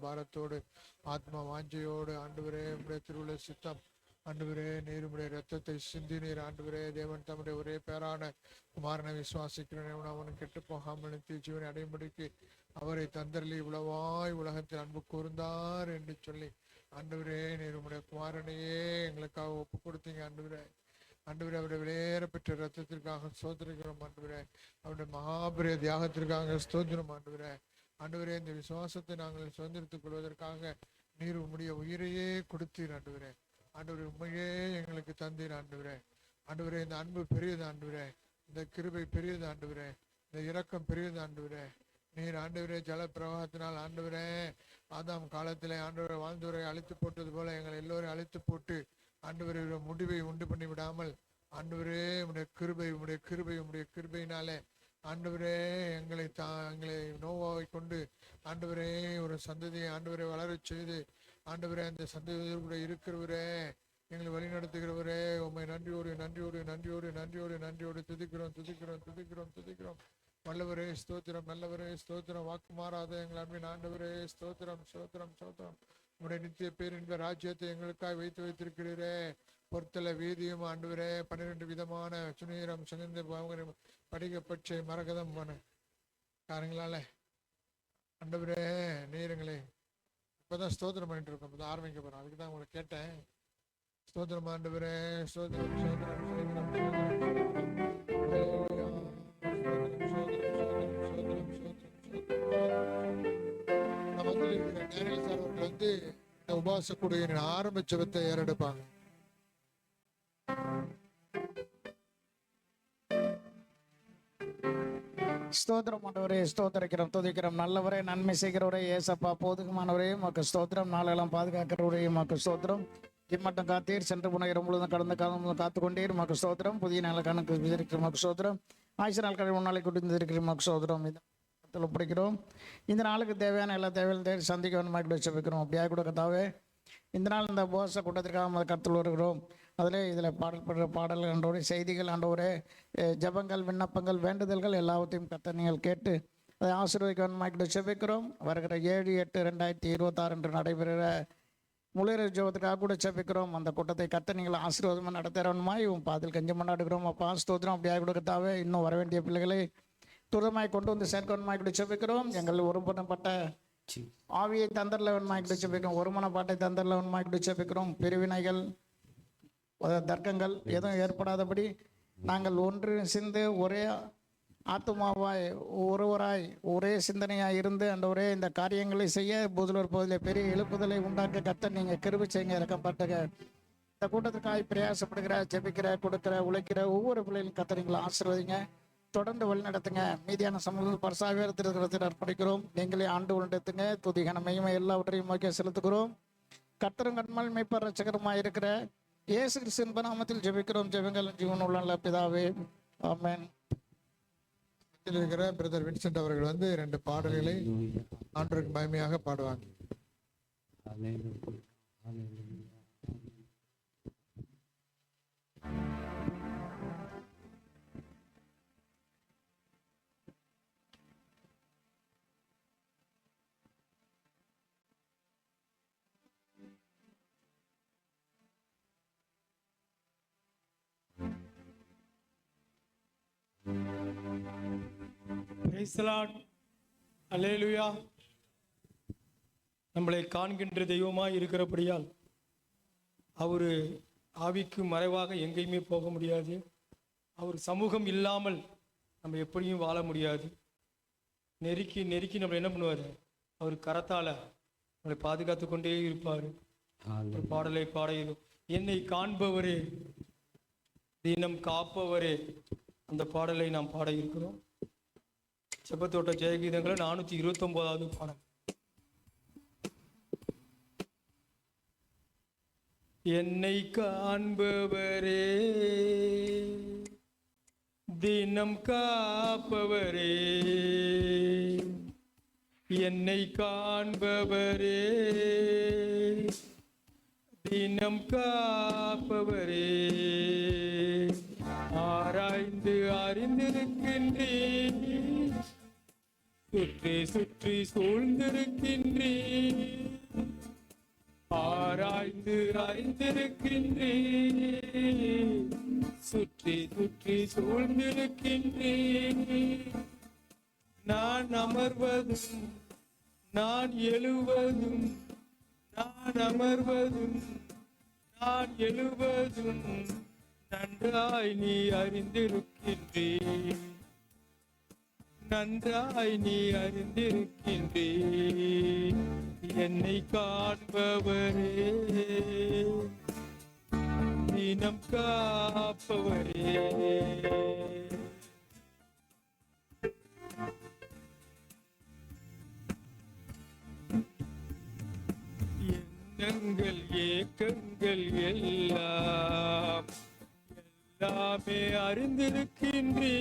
பாரத்தோடு ஆத்மா வாஞ்சையோடு ஆண்டவரே உடைய திருவுள்ள சித்தம் ஆண்டவரே நீர் உடைய ரத்தத்தை சிந்தி நீர் ஆண்டவரே தேவன் தம்முடைய ஒரே பேரான குமாரனை விசுவாசிக்கிறேன் அவன் கெட்டு போகாமல் நித்திய ஜீவனை அடையும்படிக்கு அவரை தந்தரலி உளவாய் உலகத்தில் அன்பு கூர்ந்தார் என்று சொல்லி ஆண்டவரே நீர் உடைய குமாரனையே எங்களுக்காக ஒப்பு கொடுத்தீங்க. ஆண்டவரே அவருடைய விலையேற பெற்ற ரத்தத்திற்காக ஸ்தோத்திரிக்கிறோம். அவருடைய மகாபெரிய தியாகத்திற்காக ஸ்தோத்திரம். ஆண்டவரே இந்த விசுவாசத்தை நாங்கள் சுதந்திரத்துக் கொள்வதற்காக நீர் உம்முடைய உயிரையே கொடுத்தீர். ஆண்டவரே உண்மையே எங்களுக்கு தந்தீர். ஆண்டவரே இந்த அன்பு பெரியது. இந்த கிருபை பெரியது. இந்த இரக்கம் பெரியது. நீர் ஆண்டவரே ஜல பிரவாகத்தினால் ஆதாம் காலத்திலே வாழ்ந்தவரை அழித்து போட்டது போல எங்களை எல்லோரும் அழித்து போட்டு முடிவை உண்டு பண்ணி விடாமல் உடைய கிருபையினாலே எங்களை நோவாவை கொண்டு ஒரு சந்ததியை வளரச் செய்து அந்த சந்ததியோடு கூட இருக்கிறவரே, எங்களை வழி நடத்துகிறவரே, உம்மை நன்றியோடு துதிக்கிறோம். வல்லவரே ஸ்தோத்திரம், நல்லவரே ஸ்தோத்திரம், வாக்கு மாறாத எங்கள் அன்பின் ஆண்டவரே ஸ்தோத்திரம். உடைய நித்திய பேரின்ப ராஜ்யத்தை எங்களுக்காக வைத்திருக்கிறீரே. பொறுத்தல வீதியும் 12 விதமான சுனீரம் சுகந்த படிக பச்சை மரகதம் காரங்களால ஆண்டவரே நீரங்களே இப்பதான் ஸ்தோத்திரம் பண்ணிட்டு இருக்கோம். இப்பதான் ஆரம்பிக்க போறோம். அதுக்கு தான் உங்களை கேட்டேன். ஸ்தோத்திரம் ஆண்டவரே, ஸ்தோத்திரம். அவர்கள் இந்த உபவாச கூடுகையின் ஆரம்ப ஜெபத்தை ஏறெடுப்பாங்க. ஸ்தோத்திரம் ஆண்டவரே, ஸ்தோத்திரிக்கிறோம், துதிக்கிறோம். நல்லவரே, நன்மை செய்கிறவரே, ஏசப்பா போதுமானவரே மக்கு ஸ்தோத்திரம். நாளெல்லாம் பாதுகாக்கிறவரே மக்கு ஸ்தோத்திரம். இம்மட்டம் காத்தீர், சென்று போன முழுதும் கடந்த காலம் காத்து கொண்டீர் மக்கு ஸ்தோத்திரம். புதிய நாள கணக்கு விதிருக்கிற மக்கு ஸ்தோத்திரம். ஆயுச நாள் கழிவு நாளை கொண்டு இருக்கிற மக்கு ஸ்தோத்திரம். பிடிக்கிறோம். இந்த நாளுக்கு தேவையான எல்லா தேவையும் சந்திக்க வேணுமாக்கி வச்சுக்கிறோம். அப்படியாக கூட கத்தாவே இந்த நாள் இந்த உபவாச கூட்டத்திற்காக கருத்தில் வருகிறோம். இதில் பாடல்படுற பாடல்கள் ஆண்டவரே, செய்திகள் ஆண்டவரே, ஜபங்கள், விண்ணப்பங்கள், வேண்டுதல்கள் எல்லாவற்றையும் கத்த நீங்கள் கேட்டு அதை ஆசீர்வதிக்க வேணுமாக்கி செபிக்கிறோம். வருகிற 7-8-2026 என்று நடைபெறுகிற முழுகிற ஜபத்துக்காக கூட செபிக்கிறோம். அந்த கூட்டத்தை கத்த நீங்கள் ஆசீர்வாதமாக நடத்துகிறவனுமாய் பாதில் கஞ்சி கொண்டாடுகிறோம். அப்பா ஸ்தோத்திரம். அப்படியாக கூட கத்தாவே இன்னும் வர வேண்டிய பிள்ளைகளை துரிதமாய் கொண்டு வந்து சேர்க்கணுமாய் செபிக்கிறோம். எங்கள் ஒருமனப்பட்ட ஆவியை தந்தரலவன்மாய் செபிக்கிறோம். ஒருமனப்பாட்டை தந்தரலவன்மாய் செபிக்கிறோம். பிரிவினைகள், தர்க்கங்கள் எதுவும் ஏற்படாதபடி நாங்கள் ஒன்று சிந்து ஒரே ஆத்துமாவாய் ஒருவராய் ஒரே சிந்தனையாய் இருந்து ஒரே இந்த காரியங்களை செய்ய புதலூர் பகுதியில் பெரிய எழுப்புதலை உண்டாக்க கத்த நீங்கள் கிருபை செய்யுங்க. இறக்கப்பட்டக இந்த கூட்டத்திற்காக பிரயாசப்படுகிற, ஜெபிக்கிற, கொடுக்கிற, உழைக்கிற ஒவ்வொரு பிள்ளைகளும் கத்த நீங்கள் ஆசீர்வதிங்க. தொடர்ந்து வழி நடத்துங்க. மீதியான சமூகத்தில் பரிசாக அர்ப்பணிக்கிறோம். நீங்களே ஆண்டு நடத்துங்க. துதிகன மகிமை எல்லாவற்றையும் நோக்கி செலுத்துகிறோம். கர்த்தரும் கண்மல் மேய்ப்பர் ரட்சகருமாய் இருக்கிற இயேசு கிறிஸ்துவின் நாமத்தில் ஜெபிக்கிறோம். ஜெபங்கள் ஜீவன் உள்ள பிதாவே, ஆமென். இருக்கிற பிரதர் வின்சென்ட் அவர்கள் 2 பாடல்களை ஆண்டவருக்கு மகிமையாக பாடுவாங்க. Praise the Lord. அல்லேலூயா. நம்மளை காண்கின்ற தெய்வமாய் இருக்கிறபடியால் அவர் ஆவிக்கு மறைவாக எங்கேயுமே போக முடியாது. அவர் சமூகம் இல்லாமல் நம்ம எப்படியும் வாழ முடியாது. நெருக்கி நெருக்கி நம்மளை என்ன பண்ணுவார்? அவர் கரத்தால் நம்மளை பாதுகாத்து கொண்டே இருப்பார். ஒரு பாடலை பாடையிலும் என்னை காண்பவரே, தினம் காப்பவரே, அந்த பாடலை நாம் பாட இருக்கிறோம். செப்பத்தோட்ட ஜெயகீதங்களை 429வது பாடல். என்னை காண்பவரே, தினம் காப்பவரே, என்னை காண்பவரே, தினம் காப்பவரே, ஆராய்ந்து அறிந்திருக்கின்றேன், சுற்றி சுற்றி சூழ்ந்திருக்கின்றே, ஆராய்ந்து அறிந்திருக்கின்றே, சுற்றி சுற்றி சூழ்ந்திருக்கின்றே. நான் அமர்வதும் நான் எழுவதும், நான் அமர்வதும் நான் எழுவதும் நன்றாய் நீ அறிந்திருக்கின்றே, நன்றாய் நீ அறிந்திருக்கின்றே. என்னை காண்பவரே, தினம் காப்பவரே, எண்ணங்கள் ஏக்கங்கள் எல்லாம் எல்லாமே அறிந்திருக்கின்றே,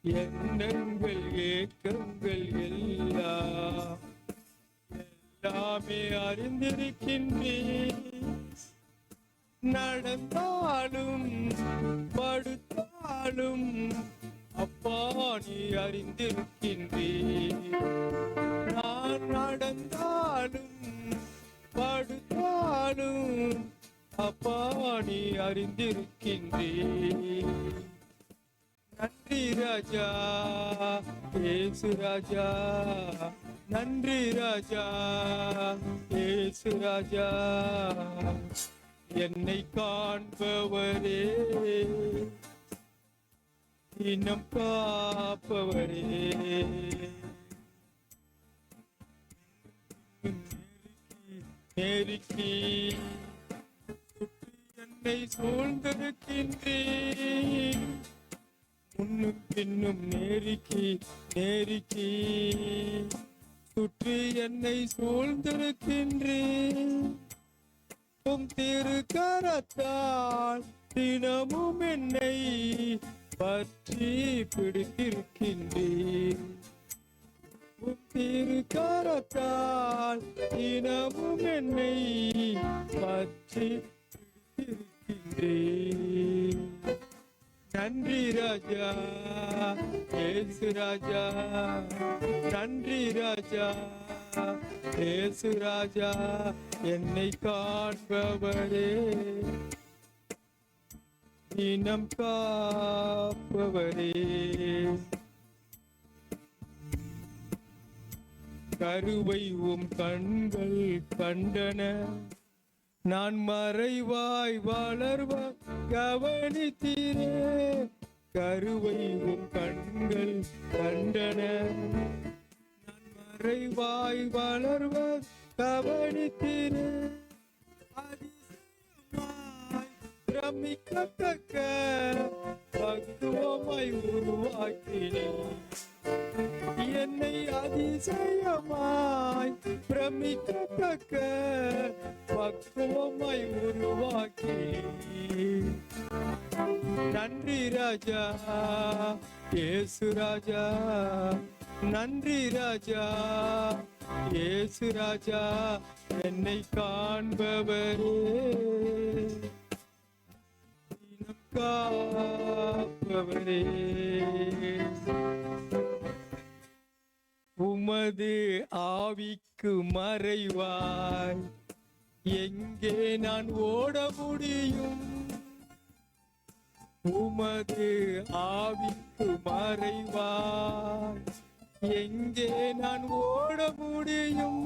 எண்ணங்கள் ஏக்கங்கள் எல்லாம் எல்லாமே அறிந்திருக்கின்றே. நடந்தாலும் படுத்தாலும் அப்பா நீ அறிந்திருக்கின்றே, நான் நடந்தாலும் படுத்தாலும் அப்பா நீ அறிந்திருக்கின்றே. நன்றி ராஜா இயேசு ராஜா, நன்றி ராஜா இயேசு ராஜா. என்னை காண்பவரே, தினம் காப்பவரே, நெருக்கி சுற்றி என்னை சூழ்ந்திருக்கின்றே, முன்னும் பின்னும் நெருக்கி நெருக்கி சுற்றி என்னை சூழ்ந்திருக்கின்றே. உம் திருக்கரத்தால் தினமும் என்னை பற்றி பிடித்திருக்கின்றே, உம் திருக்கரத்தால் தினமும் என்னை பற்றி பிடித்திருக்கின்றே. நன்றி ராஜா இயேசு ராஜா, நன்றி ராஜா இயேசு ராஜா. என்னை காண்பவரே, தினம் காப்பவரே, கருவை உம் கண்கள் கண்டன, நான் மறைவாய் வளர்வாய் கவனித்தீரே. கருவை உம் கண்கள் கண்டன, நான் மறைவாய் வளர்வாய் கவனித்தீரே. அதிசயமாய் பிரமிக்கத்தக்க பக்குவமாய் உருவாக்கினேன், என்னை அதிசயமாய் பிரமிக்கத்தக்க பக்குவமாய் உருவாக்கி. நன்றி ராஜா இயேசு ராஜா, நன்றி ராஜா இயேசு ராஜா. என்னை காண்பவரே, தினம் காப்பவரே, உமது ஆவிக்கு மறைவாய் எங்கே நான் ஓட முடியும், உமது ஆவிக்கு மறைவாய் எங்கே நான் ஓட முடியும்.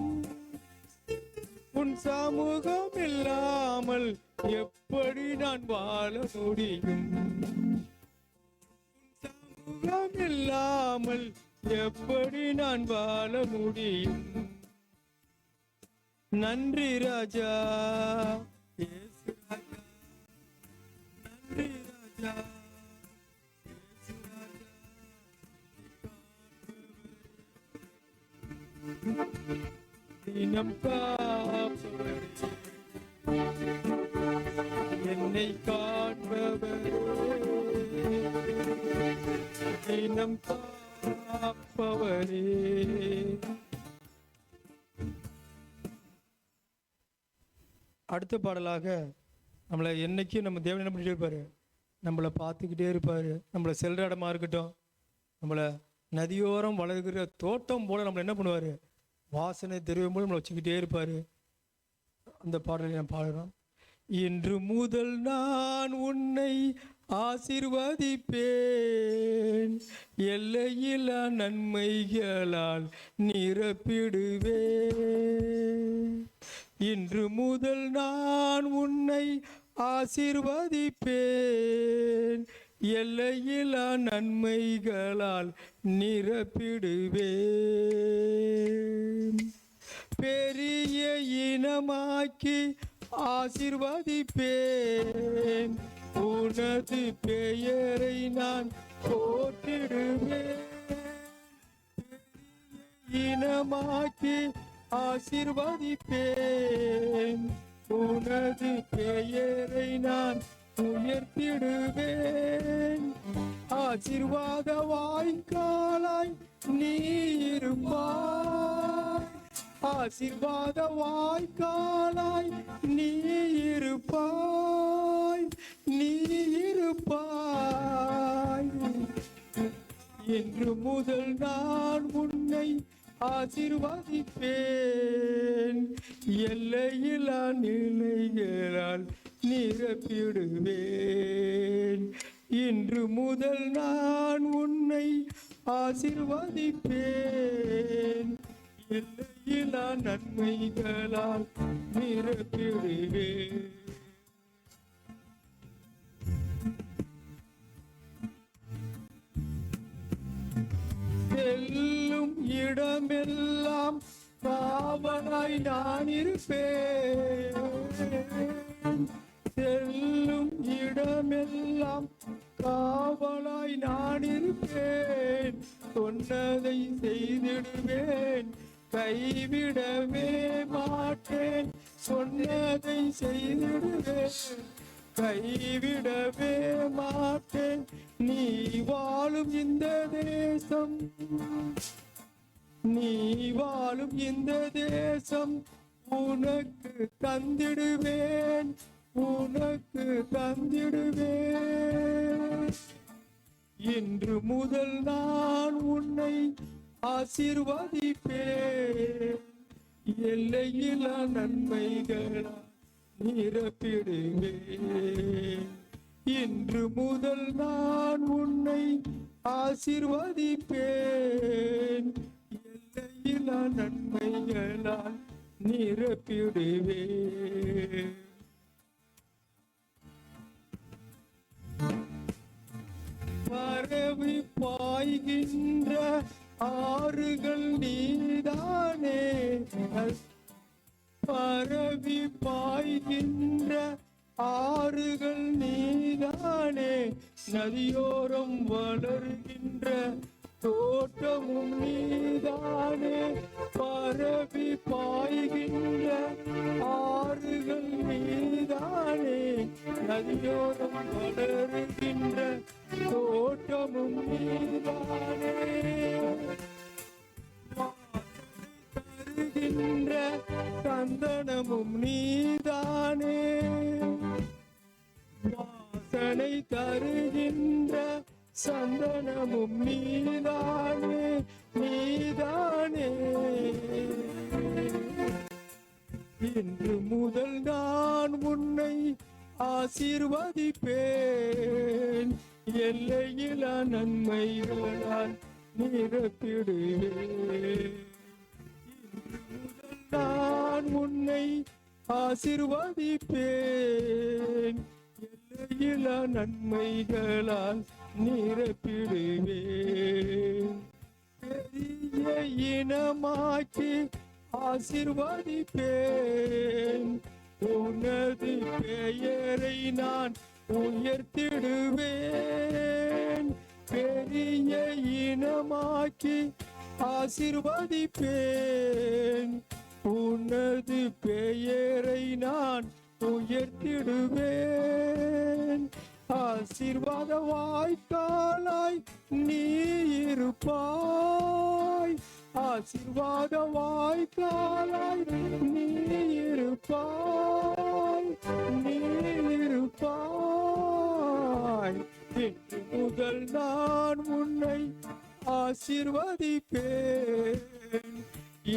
உன் சமூகம் இல்லாமல் எப்படி நான் வாழ முடியும், உன் சமூகம் இல்லாமல் எப்படி நான் வாழ முடியும். நன்றி ராஜா இயேசு ராஜா, நன்றி ராஜா இயேசு ராஜா. தினம் காப்பவரே, என்னை காண்பவரே, தினம் காப்பவரே. அடுத்த பாடலாக நம்மளை என்னைக்கும் நம்ம தேவன் என்ன பண்ணிட்டே இருப்பாரு, நம்மளை பார்த்துக்கிட்டே இருப்பாரு. நம்மளை செல்ற இடமா இருக்கட்டும், நம்மளை நதியோரம் வளர்கிற தோட்டம் போல நம்மளை என்ன பண்ணுவார், வாசனை தெரியும் போது நம்மளை வச்சுக்கிட்டே இருப்பார். அந்த பாடலை நான் பாடுறோம். இன்று முதல் நான் உன்னை ஆசீர்வதிப்பேன், எல்லையில்லா நன்மைகளால் நிரப்பிடுவேன். இன்று முதல் நான் உன்னை ஆசீர்வதிப்பேன், எல்லையில்லா நன்மைகளால் நிரப்பிடுவேன். பெரிய இனமாக்கி ஆசீர்வதிப்பேன், உனது பெயரை நான் போற்றிடுவேன். இனமாக்கி ஆசீர்வதிப்பேன், உனது பெயரை நான் உயர்த்திடுவேன். ஆசீர்வாத வாய்க்காலாய் நீ இருப்பாய், ஆசீர்வாத வாய்க்காலாய் நீ இருப்பாய், நீ இருப்பாய். இன்று முதல் நான் உன்னை ஆசீர்வதிப்பேன், எல்லையில்லா நிலைகளால் நிரப்பிடுவேன். இன்று முதல் நான் உன்னை ஆசீர்வதிப்பேன், எல்லையில்லா நன்மைகளால் நிரப்பிடுவேன். செல்லும் இடமெல்லாம் காவலாய் நான் இருப்பேன், செல்லும் இடமெல்லாம் காவலாய் நான் இருப்பேன். சொன்னதை செய்திடுவேன், கைவிடவே மாட்டேன். சொன்னதை செய்திடுவேன், கைவிடவே மாட்டேன். நீ வாழும் இந்த தேசம், நீ வாழும் இந்த தேசம் உனக்கு தந்திடுவேன், உனக்கு தந்திடுவேன். இன்று முதல் நான் உன்னை ஆசீர்வதிப்பேன், எல்லையில்லா நன்மைகளால் நிரப்பிடுவேன். இன்று முதல் நான் உன்னை ஆசீர்வதிப்பேன், எல்லையில்லா நன்மைகளால் நிரப்பிடுவேன். பரவி பாய்கின்ற ஆறுகள் நீதானே, பரவி பாய்கின்ற ஆறுகள் நீதானே. நதியோரம் வளர்கின்ற தோட்டமும் நீதானே. பரவி பாய்கின்ற ஆறுகள் நீதானே, நதியோரம் வளர்கின்ற தோட்டமும் நீதானே. தருகின்ற சந்தனமும் நீதானே, வாசனை தருகின்ற சந்தனமும் நீதானே, நீதானே. இன்று முதல் நான் உன்னை ஆசீர்வதிப்பேன், எல்லையில்லா நன்மைகளால் நிரப்பிடுவேன். நான் உன்னை ஆசீர்வதிப்பேன், எல்லையில்லா நன்மைகளால் நிரப்பிடுவேன். பெரிய இனமாக்கி ஆசீர்வதிப்பேன், உனது பெயரை நான் உயர்த்திடுவேன். பெரிய இனமாக்கி ஆசீர்வதிப்பேன், உனது பெயரை நான் உயர்த்திடுவேன். ஆசீர்வாத வாய்க்காலாய் நீ இருப்பாய், ஆசீர்வாத வாய்க்காலாய் நீ இருப்பாய், நீ இருப்பாய். இன்று முதல் நான் உன்னை ஆசீர்வதிப்பேன்.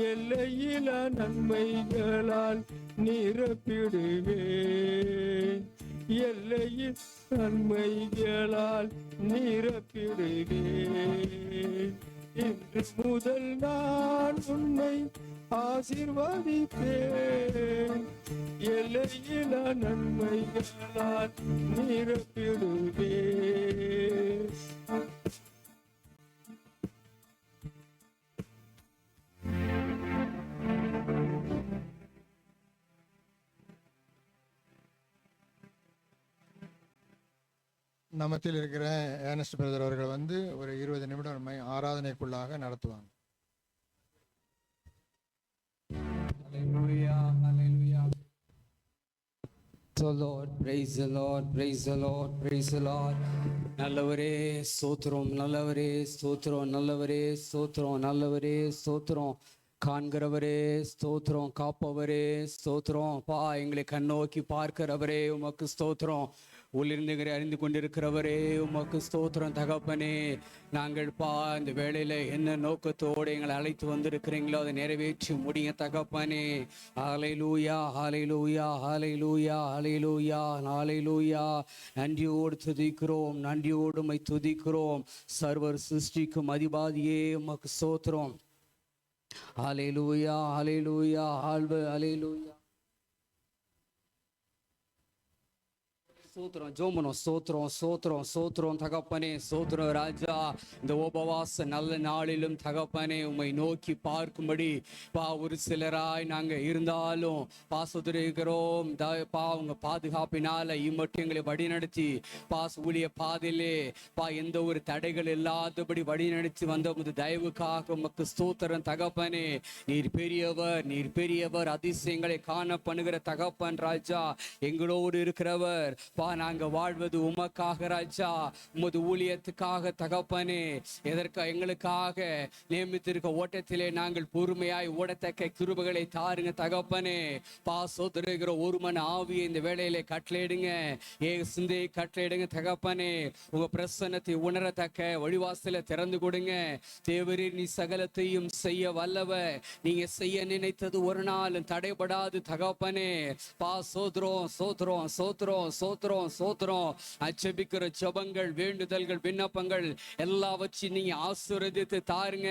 எல்லையில நன்மைகளால் நிரப்பிடுவேன். எல்லையில் நன்மைகளால் நிரப்பிடுவேன். இன்று முதல் நான் உன்னை ஆசீர்வதிப்பேன். எல்லையில நன்மைகளால் நிரப்பிடுவேன். நம்மத்தில் இருக்கிற ஏர்னஸ்ட் பிரதர் அவர்கள் வந்து ஒரு 20 நிமிடம் நம்மை ஆராதனைக்குள்ளாக நடத்துவாங்க. Hallelujah, hallelujah. So Lord, praise the Lord, praise the Lord, praise the Lord. நல்லவரே ஸ்தோத்திரம், நல்லவரே ஸ்தோத்திரம், நல்லவரே ஸ்தோத்திரம், நல்லவரே ஸ்தோத்திரம். காண்கிறவரே ஸ்தோத்திரம், காப்பவரே ஸ்தோத்திரம். பா எங்களை கண்ணோக்கி பார்க்கிறவரே உமக்கு ஸ்தோத்திரம். உள்ளிருந்துகிற அறிந்து கொண்டிருக்கிறவரே உமக்கு ஸ்தோத்திரம் தகப்பனே. நாங்கள் பா இந்த வேளையில என்ன நோக்கத்தோடு எங்களை அழைத்து வந்திருக்கிறீங்களோ அதை நிறைவேற்றி முடிய தகப்பனே. ஹல்லேலூயா, ஹல்லேலூயா, ஹல்லேலூயா, ஹல்லேலூயா, ஹல்லேலூயா. நன்றியோடு துதிக்கிறோம், நன்றியோடு உம்மை துதிக்கிறோம். சர்வர் சிருஷ்டிக்கும் அதிபாதியே உமக்கு ஸ்தோத்திரம். ஹல்லேலூயா, ஹல்லேலூயா, ஹல்லேலூயா. ஸ்தோத்திரம் ஜோமனம், ஸ்தோத்திரம், ஸ்தோத்திரம், ஸ்தோத்திரம் தகப்பனே, ஸ்தோத்திரம் ராஜா. இந்த உபவாச நல்ல நாளிலும் தகப்பனே உம்மை நோக்கி பார்க்கும்படி பா ஒரு சிலராய் நாங்க இருந்தாலும் பாசுதிருக்கிறோம் பா. உங்க பாதுகாப்பினால இம்மட்டும் எங்களை வழிநடத்தி பாஸ் ஊழிய பாதையிலே பா எந்த ஒரு தடைகள் இல்லாதபடி வழிநடத்தி வந்த உமது தயவுக்காக உமக்கு ஸ்தோத்திரம் தகப்பனே. நீர் பெரியவர், நீர் பெரியவர். அதிசயங்களை காண பண்ணுகிற தகப்பன் ராஜா. எங்களோடு இருக்கிறவர் பா. நாங்க வாழ்வது உமக்காக ராஜா, உமது ஊழியத்துக்காக தகப்பனே. எதற்காக எங்களுக்காக நியமித்திருக்க ஓட்டத்திலே நாங்கள் பொறுமையாய் ஓடத்தக்க கிருபைகளை தாருங்க தகப்பனே. பா சோதரிகிற ஒரு மன ஆவியை இந்த வேளையிலே கட்டளையிடுங்க, சிந்தையை கட்டளையிடுங்க தகப்பனே. உங்க பிரசன்னத்தை உணரத்தக்க வழிவாசல திறந்து கொடுங்க தேவரீர். நீ சகலத்தையும் செய்ய வல்லவ. நீங்க செய்ய நினைத்தது ஒரு நாள் தடைபடாது தகப்பனே. பா சோத்ரோம், சோத்ரோம், சோத்ரோம், சோத்ரோம், சோத்ரோம். அச்சபிக்கிற ஜபங்கள், வேண்டுதல்கள், விண்ணப்பங்கள் எல்லாவற்றையும் நீங்க ஆசீர்வதித்து தாருங்க.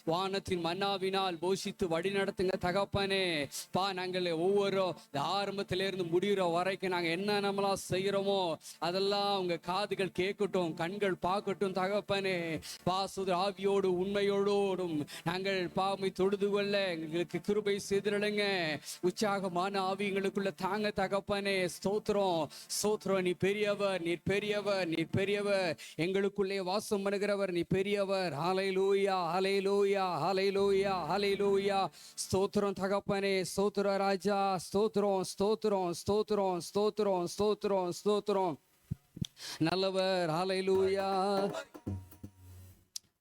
வானத்தின் மன்னாவினால் போஷித்து வழி நடத்துங்க தகப்பனே. பா நாங்கள் ஒவ்வொரு ஆரம்பத்திலிருந்து முடிகிற வரைக்கும் நாங்க என்ன நம்மளாம் செய்யறோமோ அதெல்லாம் உங்க காதுகள் கேட்கட்டும், கண்கள் பார்க்கட்டும் தகப்பனே. பா சுத ஆவியோடு உண்மையோடும் நாங்கள் பாமை தொழுது கொள்ள எங்களுக்கு கிருபை செய்திருங்க. உற்சாகமான ஆவி எங்களுக்குள்ள தாங்க தகப்பனே. ஸ்தோத்திரம், ஸ்தோத்திரம். நீ பெரியவர், நீ பெரியவர், நீ பெரியவர். எங்களுக்குள்ளே வாசம் பண்ணுகிறவர் நீ பெரியவர். ஹல்லேலூயா, ஹல்லேலூயா, ஹல்லேலூயா, ஹல்லேலூயா. ஸ்தோத்திரம் தகப்பனே, ஸ்தோத்திர ராஜா. ஸ்தோத்திரம், ஸ்தோத்திரம், ஸ்தோத்திரம், ஸ்தோத்திரம், ஸ்தோத்திரம், ஸ்தோத்திரம். நல்லவர். ஹல்லேலூயா,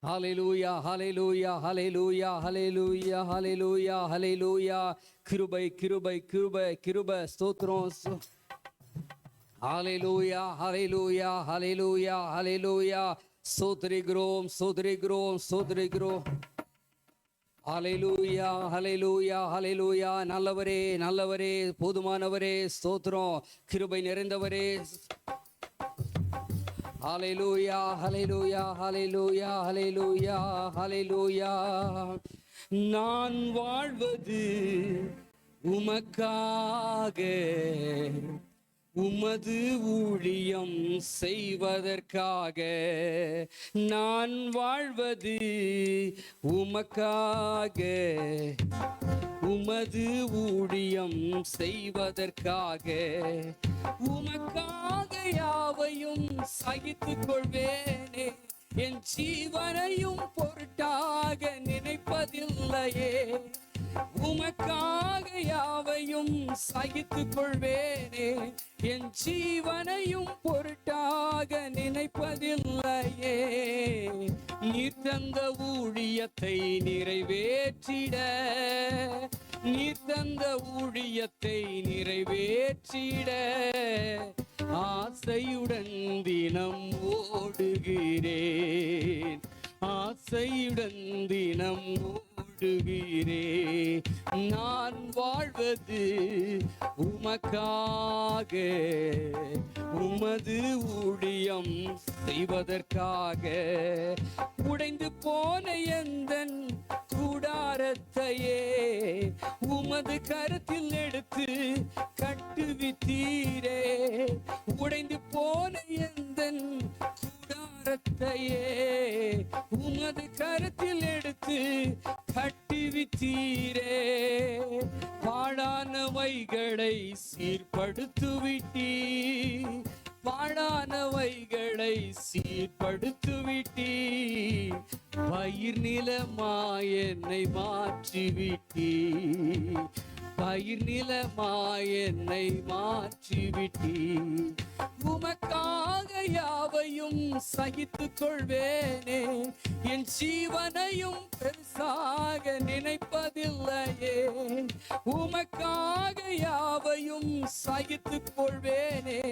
ஹல்லேலூயா, ஹல்லேலூயா, ஹல்லேலூயா, ஹல்லேலூயா, ஹல்லேலூயா, ஹல்லேலூயா. கிருபை, கிருபை, கிருபை, கிருபை. ஸ்தோத்திரம். ஹல்லேலூயா, ஹல்லேலூயா, ஹல்லேலூயா, ஹல்லேலூயா. ஸ்தோத்திரிக்கிறோம், ஸ்தோத்திரிக்கிறோம், ஸ்தோத்திரிக்கிறோம். ஹல்லேலூயா, ஹல்லேலூயா, ஹல்லேலூயா. நல்லவரே, நல்லவரே, போதுமானவரே. ஸ்தோத்திரம். கிருபை நிறைந்தவரே. ஹல்லேலூயா, ஹல்லேலூயா, ஹல்லேலூயா, ஹல்லேலூயா, ஹல்லேலூயா. நான் வாழ்வது உமக்காக, உமது ஊழியம் செய்வதற்காக. நான் வாழ்வது உமக்காக, உமது ஊழியம் செய்வதற்காக. உமக்காக யாவையும் சகித்துக் கொள்வேனே, என் ஜீவனையும் பொருட்டாக நினைப்பதில்லையே. உமக்காக யாவையும் சகித்துக் கொள்வேனே, என் ஜீவனையும் பொருட்டாக நினைப்பதில்லையே. நீர் தந்த ஊழியத்தை நிறைவேற்றிட, நீர் தந்த ஊழியத்தை நிறைவேற்றிட ஆசையுடன் தினம் ஓடுகிறேன், ஆசை தினம் ஓடுகிறே. நான் வாழ்வது உமக்காக, உமது ஊழியம் செய்வதற்காக. உடைந்து போன எந்தன் கூடாரத்தையே உமது கருத்தில் எடுத்து கட்டுவித்தீரே. உடைந்து போன எந்தன் கூடாரத்தையே உமது கருத்தில் எடுத்து கட்டுவித்தீரே. பாழானவைகளை சீர்படுத்துவிட்டீ, பாழானவைகளை சீர்படுத்துவிட்டீ. பயிர் நிலமாய் என்னை மாற்றிவிட்டீ, பயிர் நிலமாய் என்னை மாற்றிவிட்டீ. உமக்காக யாவையும் சகித்துக் கொள்வேனே, என் ஜீவனையும் பெருசாக நினைப்பதில்லையே. உமக்காக யாவையும் சகித்துக் கொள்வேனே,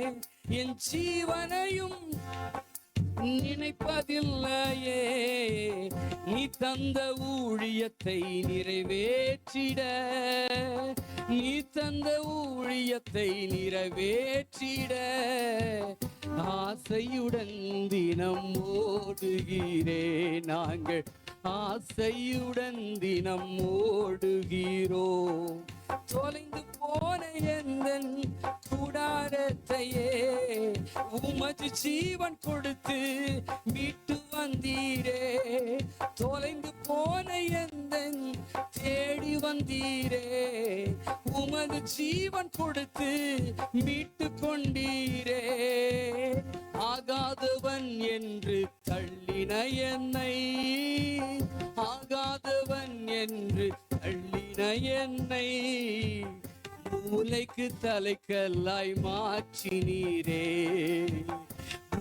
என் ஜீவனையும் நினைப்பதில்லையே. நீ தந்த ஊழியத்தை நிறைவேற்றிட, நீ தந்த ஊழியத்தை நிறைவேற்றிட ஆசையுடன் தினம் ஓடுகிறே. நாங்கள் ஆசையுடன் தினம் ஓடுகிறோம். தொலைந்து போன எந்தன் கூடாரத்தையே உமது ஜீவன் கொடுத்து மீட்டு வந்தீரே. தொலைந்து போன எந்தன் தேடி வந்தீரே, உமது ஜீவன் கொடுத்து மீட்டு கொண்டீரே. ஆகாதவன் என்று தள்ளின என்னை, ஆகாதவன் என்று தள்ளின என்னை மூலைக்கு தலைக்கல்லாய் மாற்றினீரே,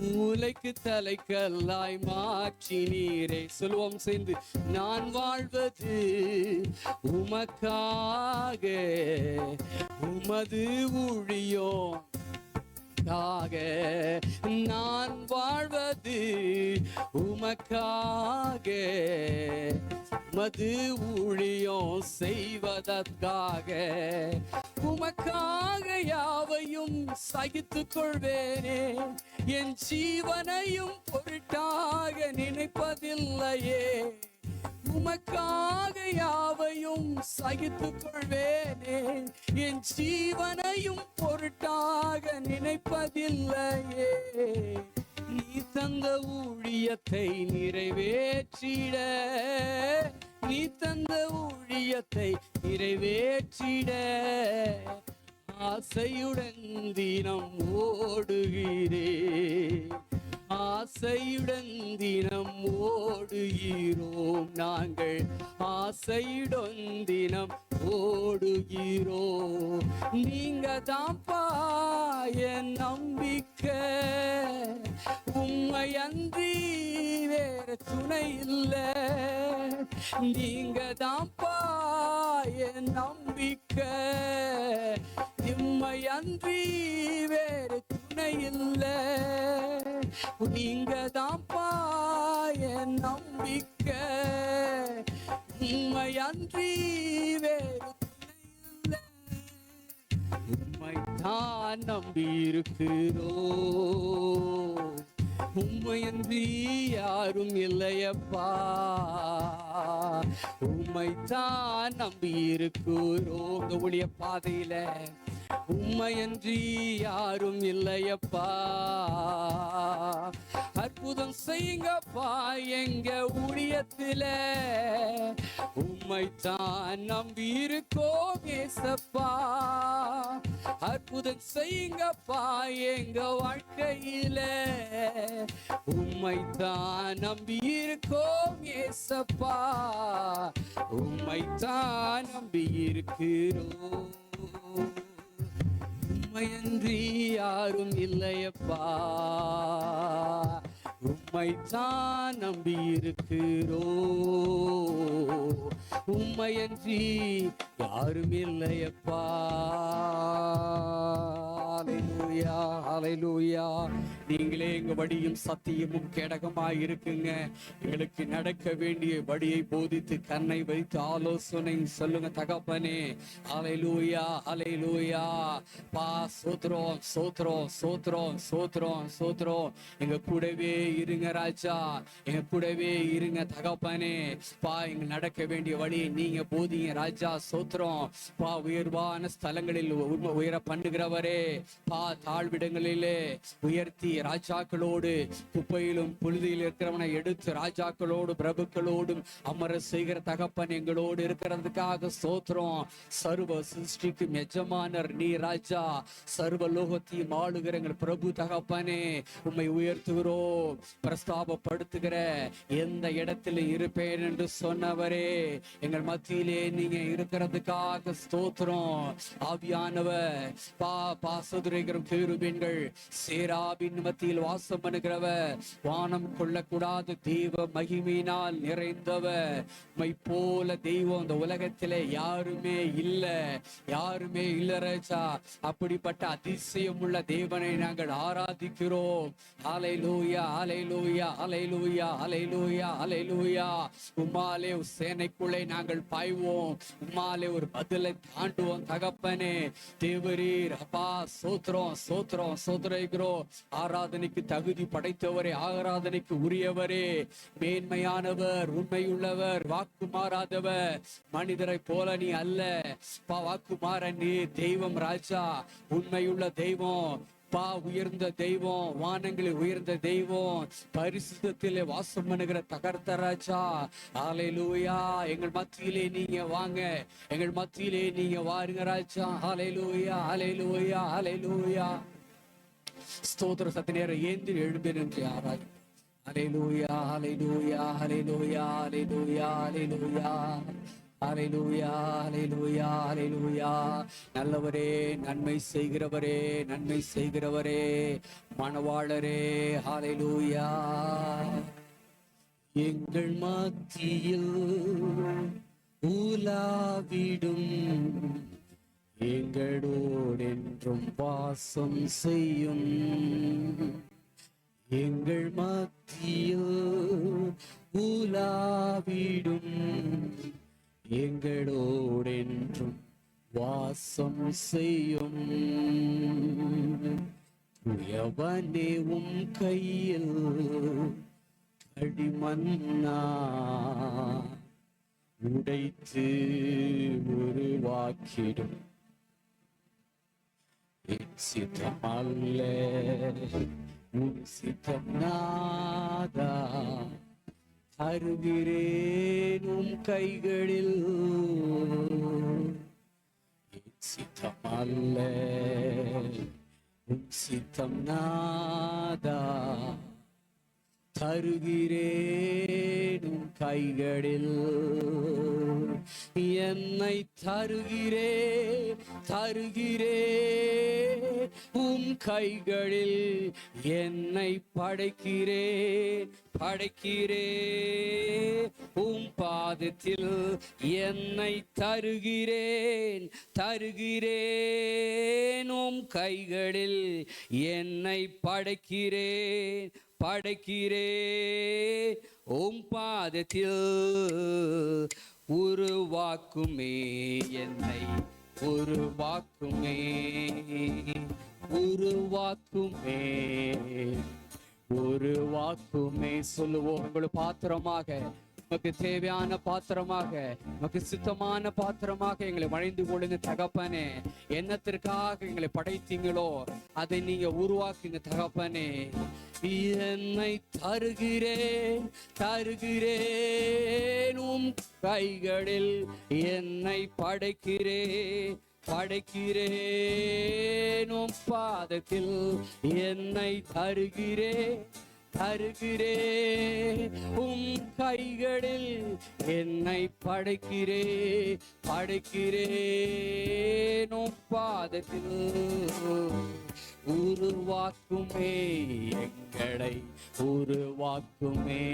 மூலைக்கு தலைக்கல்லாய் மாற்றினீரே. சொல்லுவோம் சேர்ந்து, நான் வாழ்வது உமக்காக, உமது ஊழியம் உமக்காக. நான் வாழ்வது உமக்காக, உமது ஊழியம் செய்வதற்காக. உமக்காக யாவையும் சகித்துக் கொள்வேனே, என் ஜீவனையும் பொருட்டாக நினைப்பதில்லையே. உமக்காக யாவையும் சகித்துக் கொள்வேனே, என் ஜீவனையும் பொருட்டாக நினைப்பதில்லையே. நீ தந்த ஊழியத்தை நிறைவேற்றிட, நீ தந்த ஊழியத்தை நிறைவேற்றிட ஆசையுடன் தினம் ஓடுகிறே, ஆசையுடன் தினம் ஓடுகிறோம். நாங்கள் ஆசையுடன் தினம் ஓடுகிறோம். நீங்க தான்ப்பா என் நம்பிக்கை, உம்மை அன்றி வேற துணை இல்லை. நீங்க தான்ப்பா என் நம்பிக்கை, உம்மை அன்றி வேறு துணை இல்லை. நீங்க தான்ப்பா என் நம்பிக்கை, உம்மை அன்றி வேறு துணை இல்லை. உம்மை தான் நம்பி இருக்கிறோம், உம்மையன்றி யாரும் இல்லையப்பா. உம்மைத்தான் நம்பி இருக்கிறோம். இந்த ஊழிய பாதையில உம்மையன்றி யாரும் இல்லையப்பா. அற்புதம் செய்யுங்கப்பா எங்க ஊழியத்தில, உம்மைத்தான் நம்பி இருக்கோம் ஏசப்பா. அற்புதம் செய்யுங்கப்பா எங்க வாழ்க்கையில, உம்மைத்தான் நம்பி இருக்கோம் ஏசப்பா. உம்மைத்தான் நம்பி இருக்கிறோம், உம்மையன்றி யாரும் இல்லையப்பா. உம்மைத்தான் நம்பி இருக்கிறோம், உம்மையன்றி யாரும் இல்லையப்பா. ஹல்லேலூயா, ஹல்லேலூயா. நீங்களே எங்க வழியும் சத்தியமும் கேடகமாய் இருக்குங்க. எங்களுக்கு நடக்க வேண்டிய வழியை போதித்து கண்ணை வைத்து ஆலோசனை சொல்லுங்க தகப்பனே. ஹல்லேலூயா, ஹல்லேலூயா. பா சோத்ரோம் சோத்ரோம் சோத்ரோம் சோத்ரோம் சோத்ரோம். எங்க கூடவே இருங்க ராஜா, எங்க கூடவே இருங்க தகப்பனே. பா எங்க நடக்க வேண்டிய வழியை நீங்க போதிங்க ராஜா. சோத்ரோம் பா. உயர்வான ஸ்தலங்களில் உயர பண்ணுகிறவரே, பா தாழ்விடங்களிலே உயர்த்தி ராஜாக்களோடு குப்பையிலும் புழுதியில் இருக்கிறவனை எடுத்து ராஜாக்களோடு பிரபுக்களோடும் அமர செய்கிற தகப்பன் எங்களோடு இருக்கிறதுக்காக ஸ்தோத்திரம். சர்வ சிருஷ்டிக்கும் எஜமானர் நீ ராஜா. சர்வ லோகத்தையும் ஆளுகிற எங்கள் பிரபு தகப்பனே, உம்மை உயர்த்துகிறோம். பிரஸ்தாபப்படுத்துகிற எந்த இடத்துல இருப்பேன் என்று சொன்னவரே, எங்கள் மத்தியிலே நீங்க இருக்கிறதுக்காக ஸ்தோத்திரம். ஆவியானவர் பாசதுரைகிற கேருபீன்கள் சேராபின் மத்தியில் வாசம் பண்ணுகிறவர், வானம் கொள்ளக்கூடாத தெய்வ மகிமையினால் நிறைந்தவர். மை போல தெய்வம் இந்த உலகத்திலே யாருமே இல்லை, யாருமே இல்லை ராஜா. அப்படிப்பட்ட அதிசயம் உள்ள தேவனை நாங்கள் ஆராதிக்கிறோம். ஹல்லேலூயா, ஹல்லேலூயா, ஹல்லேலூயா, ஹல்லேலூயா, ஹல்லேலூயா. உம்மாலே ஒரு சேனைக்குள்ளே நாங்கள் பாய்வோம், உம்மாலே ஒரு பதிலை தாண்டுவோம் தகப்பனே. தேவரீர் அப்பா சோத்ரம் சோத்ரம் சோதரிக்கிறோம். ஆராதனைக்கு தகுதி படைத்தவரே, ஆராதனைக்கு உரியவரே, மேன்மையானவர், உண்மையுள்ளவர், வாக்கு மாறாதவர். மனிதரை போல நீ அல்ல பா, வாக்கு மாற நீ தெய்வம் ராஜா, உண்மையுள்ள தெய்வம் பா, உயர்ந்த தெய்வம், வானங்களில் உயர்ந்த தெய்வம், பரிசுத்தத்திலே வாசம் பண்ணுகிற தகர்த்த ராஜா. ஹல்லேலூயா. எங்கள் மத்தியிலே நீங்க வாங்க, எங்கள் மத்தியிலே நீங்க வாருங்க ராஜா. ஹல்லேலூயா, ஹல்லேலூயா, ஹல்லேலூயா. ஸ்தோத்திர சத்தினேர ஏந்தி எழும்பி நின்று ஆராதி. ஹல்லேலூயா, ஹல்லேலூயா, ஹல்லேலூயா, ஹல்லேலூயா, ஹல்லேலூயா. ஹல்லேலூயா, ஹல்லேலூயா, ஹல்லேலூயா. நல்லவரே, நன்மை செய்கிறவரே, நன்மை செய்கிறவரே, மணவாளரே. ஹல்லேலூயா. எங்கள் மத்தியில் உலாவிடும், எங்களோடென்றும் வாசம் செய்யும். எங்கள் மத்தியில் உலாவிடும், எங்களோடென்றும் வாசம் செய்யும். உயவனே உம் கையில் களிமண்ணா உடைத்து உருவாக்கிடும். என் சித்தம் அல்ல உன் சித்தம் நாதா, தருகிறேன் உம் கைகளில். என் சித்தம் அல்ல உம் சித்தம் நாதா, தருகிறேன் உம் கைகளில். என்னை தருகிறேன், தருகிறேன் உம் கைகளில். என்னை படைக்கிறேன், படைக்கிறேன் உம் பாதத்தில். என்னை தருகிறேன், தருகிறேன் உம் கைகளில். என்னை படைக்கிறேன், படைக்கிறேன் உம் பாதத்தில். உருவாக்குமே என்னை, உருவாக்குமே, உருவாக்குமே, உருவாக்குமே. சொல்லுவோம், உங்களை பாத்திரமாக, உமக்கு தேவையான பாத்திரமாக, உமக்கு சுத்தமான பாத்திரமாக எங்களை வளைந்து கொள்ளுங்க தகப்பனே. என்னத்திற்காக எங்களை படைத்தீங்களோ அதை நீங்க உருவாக்குங்க தகப்பனே. என்னை தருகிறேன், தருகிறேன் உம் கைகளில். என்னை படைக்கிறேன், படைக்கிறேன் உம் பாதத்தில். என்னை தருகிறேன், தருகிறேன் உம் கைகளில். என்னை படைக்கிறேன், படைக்கிறேன் உம் பாதத்தில். உருவாக்குமே எங்களை, உருவாக்குமே,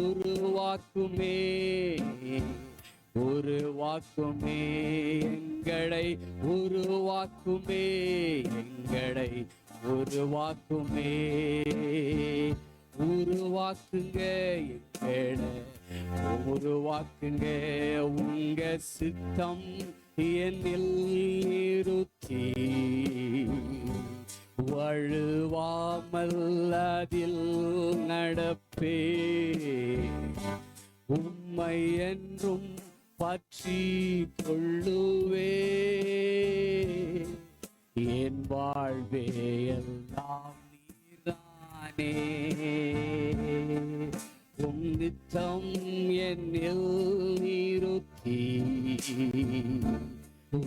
உருவாக்குமே, உருவாக்குமே எங்களை, உருவாக்குமே எங்களை, உருவாக்குமே, உருவாக்குங்க எங்களை, உருவாக்குங்க உங்க சித்தம் என்னில் நிறுத்தி, வழுவாமல் அதில் நடப்பே, உம்மை என்றும் பற்றி கொள்ளுவே, என் வாழ்வே எல்லாம் நீதானே, உம் நித்தம் என்னில் நிறுத்தி,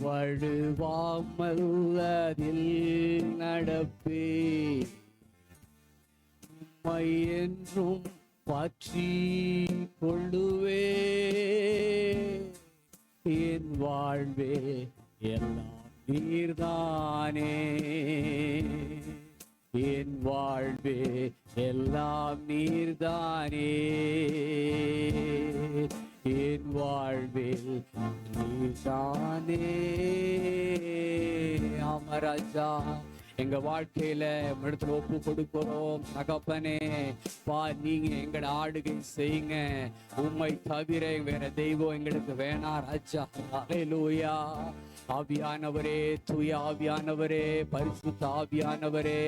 வழுவாமல் அதில் நடப்பே, உம்மை என்றும் பற்றி கொள்ளுவே, என் வாழ்வே எல்லாம் நீர்தானே, என் வாழ்வே எல்லாம் நீர்தானே, என் வாழ்வில் நீர்தானே. ஆமராஜா, எங்க வாழ்க்கையில இடத்துல ஒப்பு கொடுக்கிறோம் தகப்பனே. பா, நீங்க எங்கட ஆடுகை செய்யுங்க, உம்மை தவிர வேற தெய்வம் எங்களுக்கு வேணாம் ராஜா. அல்லேலூயா. ஆவியானவரே, தூய ஆவியானவரே, பரிசுத்த ஆவியானவரே,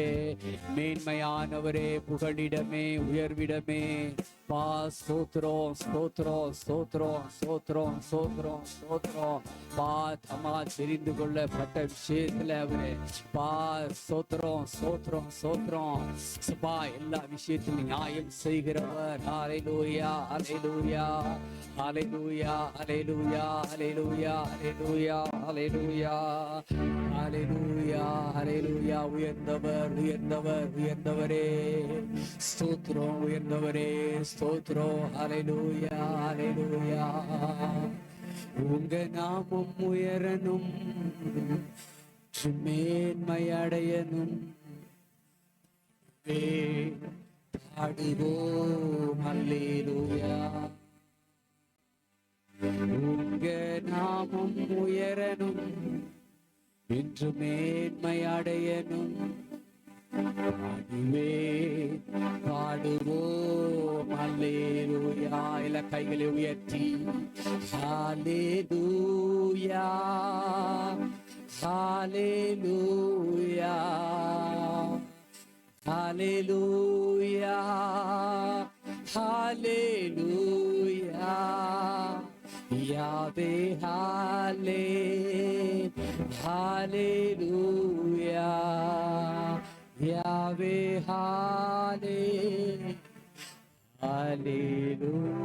மேன்மையானவரே, புகழிடமே, உயர்விடமே, பா ஸ்தோத்திரம் ஸ்தோத்திரம் ஸ்தோத்திரம் ஸ்தோத்திரம் ஸ்தோத்திரம் ஸ்தோத்திரம். பா தமா தெரிந்து கொள்ளப்பட்ட விஷயத்துல அவரே பா ஸ்தோத்திரம் ஸ்தோத்திரம் ஸ்தோத்திரம். பா எல்லா விஷயத்திலும் நியாயம் செய்கிறவர். ஹல்லேலூயா ஹல்லேலூயா ஹல்லேலூயா ஹல்லேலூயா ஹல்லேலூயா ஹல்லேலூயா ஹல்லேலூயா ஹல்லேலூயா ஹல்லேலூயா. உயர்ந்தவர் உயர்ந்தவர் உயர்ந்தவரே, ஸ்தோத்திரம் உயர்ந்தவரே, ஸ்தோத்திரம். ஹல்லேலூயா ஹல்லேலூயா. உங்க நாமம் உயரணும், மேன்மை அடையணும், பாடுவோம் அல்லேலூயா. உங்க நாமம் உயரணும், என்று மேன்மை அடையணும், பாடுவே பாடுவோம் அல்லேலூயா. எல்லா கைகளை உயர்த்தி ஹல்லேலூயா ஹல்லேலூயா ஹல்லேலூயா ஹல்லேலூயா. யாவே ஹல்லே ஹல்லேலூயா, யாவே ஹல்லே ஹல்லேலூயா.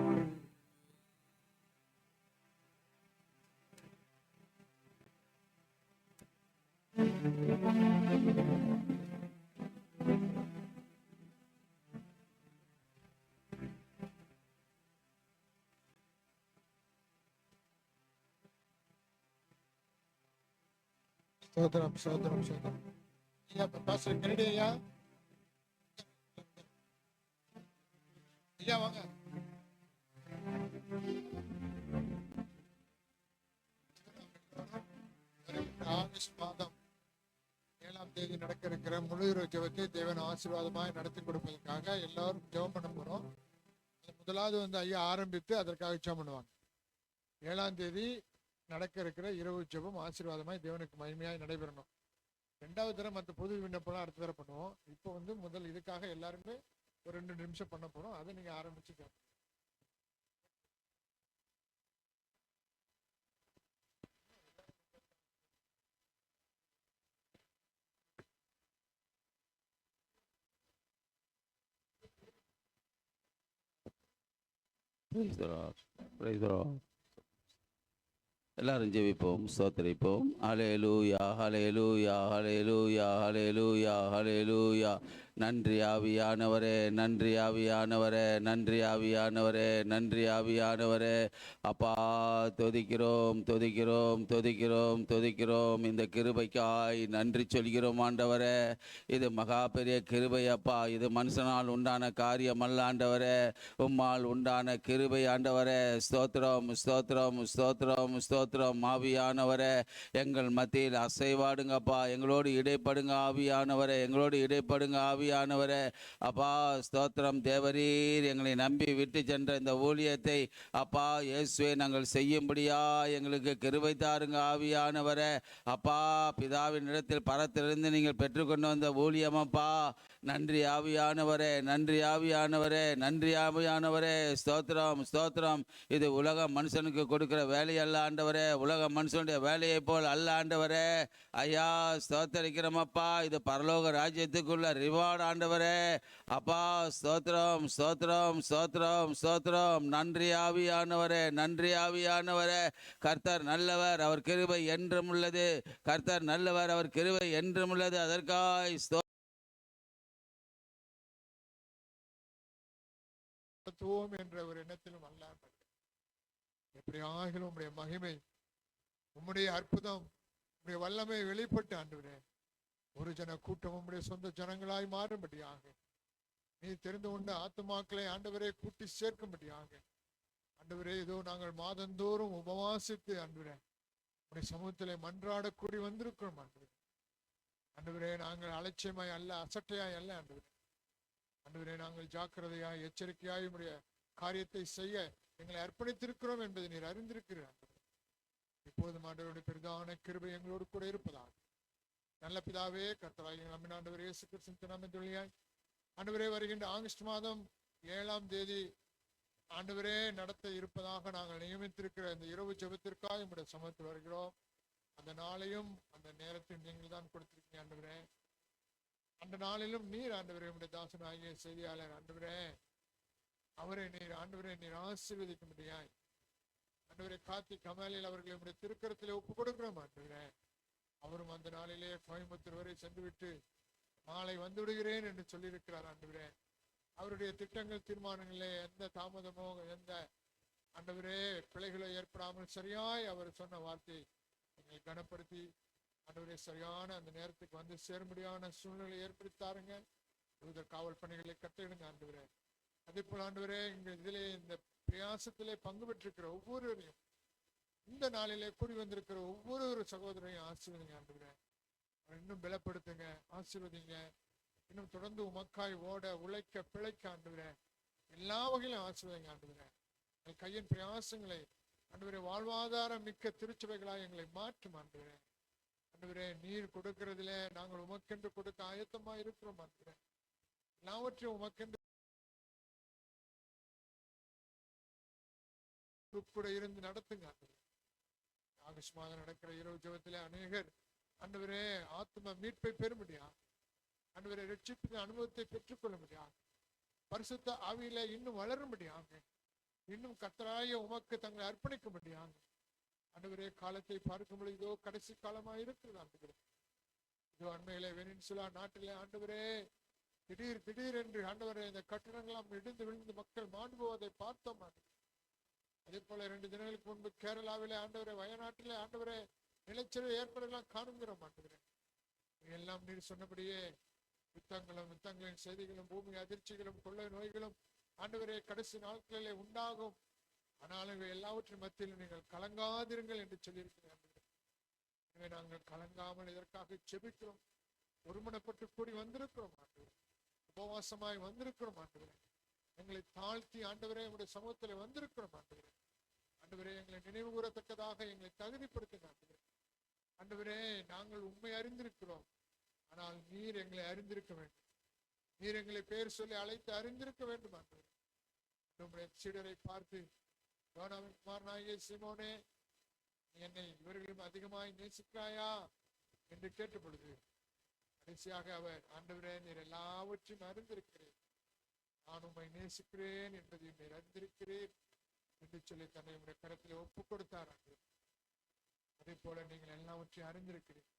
ஸ்தோத்திரம் ஸ்தோத்திரம் ஸ்தோத்திரம். ஐயா, பாஸ்டர் கென்னடி ஐயா, ஐயா வாங்க. ஆகஸ்ட் மாதம் 7ஆம் தேதி நடக்க இருக்கிற முழு இரவு ஜெபத்தை தேவன் ஆசீர்வாதமாய் நடத்தி கொடுப்பதற்காக எல்லாரும் ஜெபம் பண்ண போறோம். முதலாவது ஐயா ஆரம்பித்து அதற்காக ஜெபம் பண்ணுவாங்க. 7ஆம் தேதி நடக்க இருக்கிற இரவு ஜெபம் ஆசீர்வாதமாய் தேவனுக்கு மகிமையாய் நடைபெறணும். 2வது தடவை மற்ற பொது விண்ணப்பம் அடுத்த தடவை பண்ணுவோம். இப்போ முதல் இதுக்காக எல்லாருமே ஒரு 2 நிமிஷம் பண்ண போறோம். அதை நீங்க ஆரம்பிச்சு Praise the Lord. Praise the Lord. எல்லாரும் ஜெபிப்போம், ஸ்தோத்திரிப்போம். ஹல்லேலூயா ஹல்லேலூயா ஹல்லேலூயா ஹல்லேலூயா ஹல்லேலூயா. நன்றி ஆவியானவரே, நன்றி ஆவியானவரே, நன்றி ஆவியானவரே, நன்றி ஆவியானவரே. அப்பா, துதிக்கிறோம் துதிக்கிறோம் துதிக்கிறோம் துதிக்கிறோம். இந்த கிருபைக்காய் நன்றி சொல்கிறோம் ஆண்டவரே. இது மகா பெரிய கிருபை அப்பா. இது மனுஷனால் உண்டான காரியம் அல்ல ஆண்டவரே, உம்மால் உண்டான கிருபை ஆண்டவரே. ஸ்தோத்திரம் ஸ்தோத்திரம் ஸ்தோத்திரம் ஸ்தோத்திரம். ஆவியானவரே, எங்கள் மத்தியில் அசைவாடுங்கப்பா. எங்களோடு இடைப்படுங்க ஆவியானவரே, எங்களோடு இடைப்படுங்க ஆவியானவரே. அப்பா ஸ்தோத்திரம். தேவரீர் எங்களை நம்பி விட்டு சென்ற இந்த ஊழியத்தை அப்பா இயேசுவே நாங்கள் செய்யும்படியா எங்களுக்கு கிருபை தாருங்க ஆவியானவரே. அப்பா, பிதாவின் இடத்தில் பரத்திலிருந்து நீங்கள் பெற்றுக்கொண்டு வந்த ஊழியம் அப்பா. நன்றி ஆவியானவரே, நன்றி ஆவியானவரே, நன்றி ஆவியானவரே. ஸ்தோத்திரம் ஸ்தோத்திரம். இது உலக மனுஷனுக்கு கொடுக்கிற வேலை அல்ல ஆண்டவரே, உலக மனுஷனுடைய வேலையை போல் அல்ல ஆண்டவரே. ஐயா ஸ்தோத்தரிக்கிறோமப்பா. இது பரலோக ராஜ்யத்துக்குள்ள ரிவார்டு ஆண்டவரே. அப்பா ஸ்தோத்திரம் ஸ்தோத்திரம் ஸ்தோத்திரம் ஸ்தோத்திரம். நன்றி ஆவியானவரே, நன்றி ஆவியானவரே. கர்த்தர் நல்லவர், அவர் கிருபை என்றும் உள்ளது. கர்த்தர் நல்லவர், அவர் கிருபை என்றும் உள்ளது. அதற்காய் என்ற ஒரு எண்ணத்திலும் அல்ல. எப்படியாகிலும் உம்முடைய மகிமை, உம்முடைய அற்புதம், உம்முடைய வல்லமை வெளிப்பட்டு ஆண்டவரே ஒரு ஜன கூட்டம் உம்முடைய சொந்த ஜனங்களாய் மாறும்படியாக, நீ தெரிந்து கொண்ட ஆத்துமாக்களை ஆண்டவரே கூட்டி சேர்க்கும்படியாக ஆண்டவரே, இதோ நாங்கள் மாதந்தோறும் உபவாசித்து ஆண்டவரே உடைய சமூகத்திலே மன்றாட கூடி வந்திருக்கிறோம் ஆண்டவரே. ஆண்டவரே, நாங்கள் அலட்சியமாய் அல்ல, அசட்டையாய் அல்ல ஆண்டவரே. ஆண்டவரே, நாங்கள் ஜாக்கிரதையாய் எச்சரிக்கையாய் உடைய காரியத்தை செய்ய எங்களை அர்ப்பணித்திருக்கிறோம் என்பதை நீர் அறிந்திருக்கிறார். இப்போதும் ஆண்டவருடைய பெரிதான கிருபை எங்களோடு கூட இருப்பதாக. நல்ல பிதாவே, கர்த்தராகிய நம் ஆண்டவர் இயேசு கிறிஸ்துவின் நாமத்தினாலே ஆண்டவரே, வருகின்ற ஆகஸ்ட் மாதம் 7ஆம் தேதி ஆண்டவரே நடத்த இருப்பதாக நாங்கள் நியமித்திருக்கிற இந்த இரவு ஜெபத்திற்காக உம்முடைய சமூகத்தில் வருகிறோம். அந்த நாளையும் அந்த நேரத்தையும் நீங்கள் தான் கொடுத்திருக்கீங்க ஆண்டவரே. அந்த நாளிலும் நீர் ஆண்டவரே உம்முடைய தாசன் ஆகிய செய்தியாளர் ஆண்டவரே அவரை நீர் ஆண்டவரே நீர் ஆசீர்வதிக்க முடியாய் ஆண்டவரே. கார்த்தி கமாலில் அவர்களை உம்முடைய திருக்கரத்திலே ஒப்பு கொடுக்கிறோம் ஆண்டவரே. அவரும் அந்த நாளிலே கோயம்புத்தூர் வரை சென்று விட்டு நாளை வந்து விடுகிறேன் என்று சொல்லியிருக்கிறார் ஆண்டவரே. அவருடைய திட்டங்கள் தீர்மானங்களே எந்த தாமதமோ எந்த ஆண்டவரே பிழைகளோ ஏற்படாமல் சரியாய் அவர் சொன்ன வார்த்தை எங்களை கனப்படுத்தி ஆண்டவரே சரியான அந்த நேரத்துக்கு வந்து சேரும்படியான சூழ்நிலை ஏற்படுத்தாருங்க. காவல் பணிகளை கட்டிடுங்க ஆண்டவரே. அதே போல ஆண்டவரே, இதிலே இந்த பிரயாசத்திலே பங்கு பெற்றிருக்கிற ஒவ்வொருவரையும், இந்த நாளிலே கூடி வந்திருக்கிற ஒவ்வொரு சகோதரையும் ஆசீர்வதிங்க ஆண்டவரே. இன்னும் பலப்படுத்துங்க, ஆசீர்வதிங்க. இன்னும் தொடர்ந்து உமக்காய் ஓட உழைக்க பிழைக்க ஆண்டவரே எல்லா வகையிலும் ஆசீர்வதிங்க ஆண்டவரே. எங்கள் கையின் பிரயாசங்களை ஆண்டவரே வாழ்வாதாரம் மிக்க திருச்சபைகளாய் எங்களை மாற்றும் ஆண்டவரே. ஆண்டவரே, நீர் கொடுக்கிறதுல நாங்கள் உமக்கென்று கொடுக்க ஆயத்தமா இருக்கிறோம் ஆண்டவரே. எல்லாவற்றையும் உமக்கென்று கூட இருந்து நடத்துங்க ஆண்டவரே. ஆகஸ்ட் மாதம் நடக்கிற இரவு ஜெபத்திலே அநேகர் ஆண்டவரே ஆத்ம மீட்பை பெற முடியாது ஆண்டவரே, ரட்சிப்பு அனுபவத்தை பெற்றுக்கொள்ள முடியாது, பரிசுத்த ஆவியில இன்னும் வளர முடியாது, இன்னும் கர்த்தராகிய உமக்கு தங்களை அர்ப்பணிக்க முடியாது ஆண்டவரே. காலத்தை பார்க்கும் பொழுது இதோ கடைசி காலமா இருக்கிறது ஆண்டவரே. இதோ அண்மையிலே வெனின்சுலா நாட்டிலே ஆண்டவரே திடீர் என்று ஆண்டவரே இந்த கட்டடங்களாம் இடிந்து விழுந்து மக்கள் மாண்டு போவதை பார்த்தோம் ஆண்டவரே. அதே போல 2 தினங்களுக்கு முன்பு கேரளாவிலே ஆண்டவரே, வயநாட்டிலே ஆண்டவரே நிலச்சரிவு ஏற்படலாம் காணுங்கிறோம் ஆண்டவரே. எல்லாம் நீர் சொன்னபடியே யுத்தங்களின் செய்திகளும் பூமி அதிர்ச்சிகளும் கொள்ளை நோய்களும் ஆண்டவரே கடைசி நாட்களிலே உண்டாகும். ஆனாலும் இவை எல்லாவற்றின் மத்தியில் நீங்கள் கலங்காதிருங்கள் என்று சொல்லியிருக்கிறேன். எனவே நாங்கள் கலங்காமல் இதற்காக செபிக்கிறோம். ஒருமனப்பட்டு கூடி வந்திருக்கிறோம் ஆண்டவரே, உபவாசமாய் வந்திருக்கிறோம் ஆண்டவரே. எங்களை தாழ்த்தி ஆண்டவரே உங்களுடைய சமூகத்தில் வந்திருக்கிறோம் ஆண்டவரே. ஆண்டவரே, எங்களை நினைவு கூறத்தக்கதாக எங்களை தகுதிப்படுத்துங்க ஆண்டவரே. ஆண்டவரே, நாங்கள் உண்மை அறிந்திருக்கிறோம், ஆனால் நீர் எங்களை அறிந்திருக்க வேண்டும். நீர் எங்களை பேர் சொல்லி அழைத்து அறிந்திருக்க வேண்டும் ஆண்டவரே. நம்முடைய சீடரை பார்த்து, யோனாவின் குமாரனாகிய சீமோனே, என்னை இவர்களும் அதிகமாய் நேசிக்கிறாயா என்று கேட்ட பொழுது கடைசியாக அவர், ஆண்டவரே நீர் எல்லாவற்றையும் அறிந்திருக்கிறேன், நான் உம்மை நேசிக்கிறேன் என்பதையும் நீர் அறிந்திருக்கிறேன் என்று சொல்லி தன்னை உடைய கரத்திலே ஒப்பு கொடுத்தார். அதே போல நீங்கள் எல்லாவற்றையும் அறிந்திருக்கிறீர்கள்.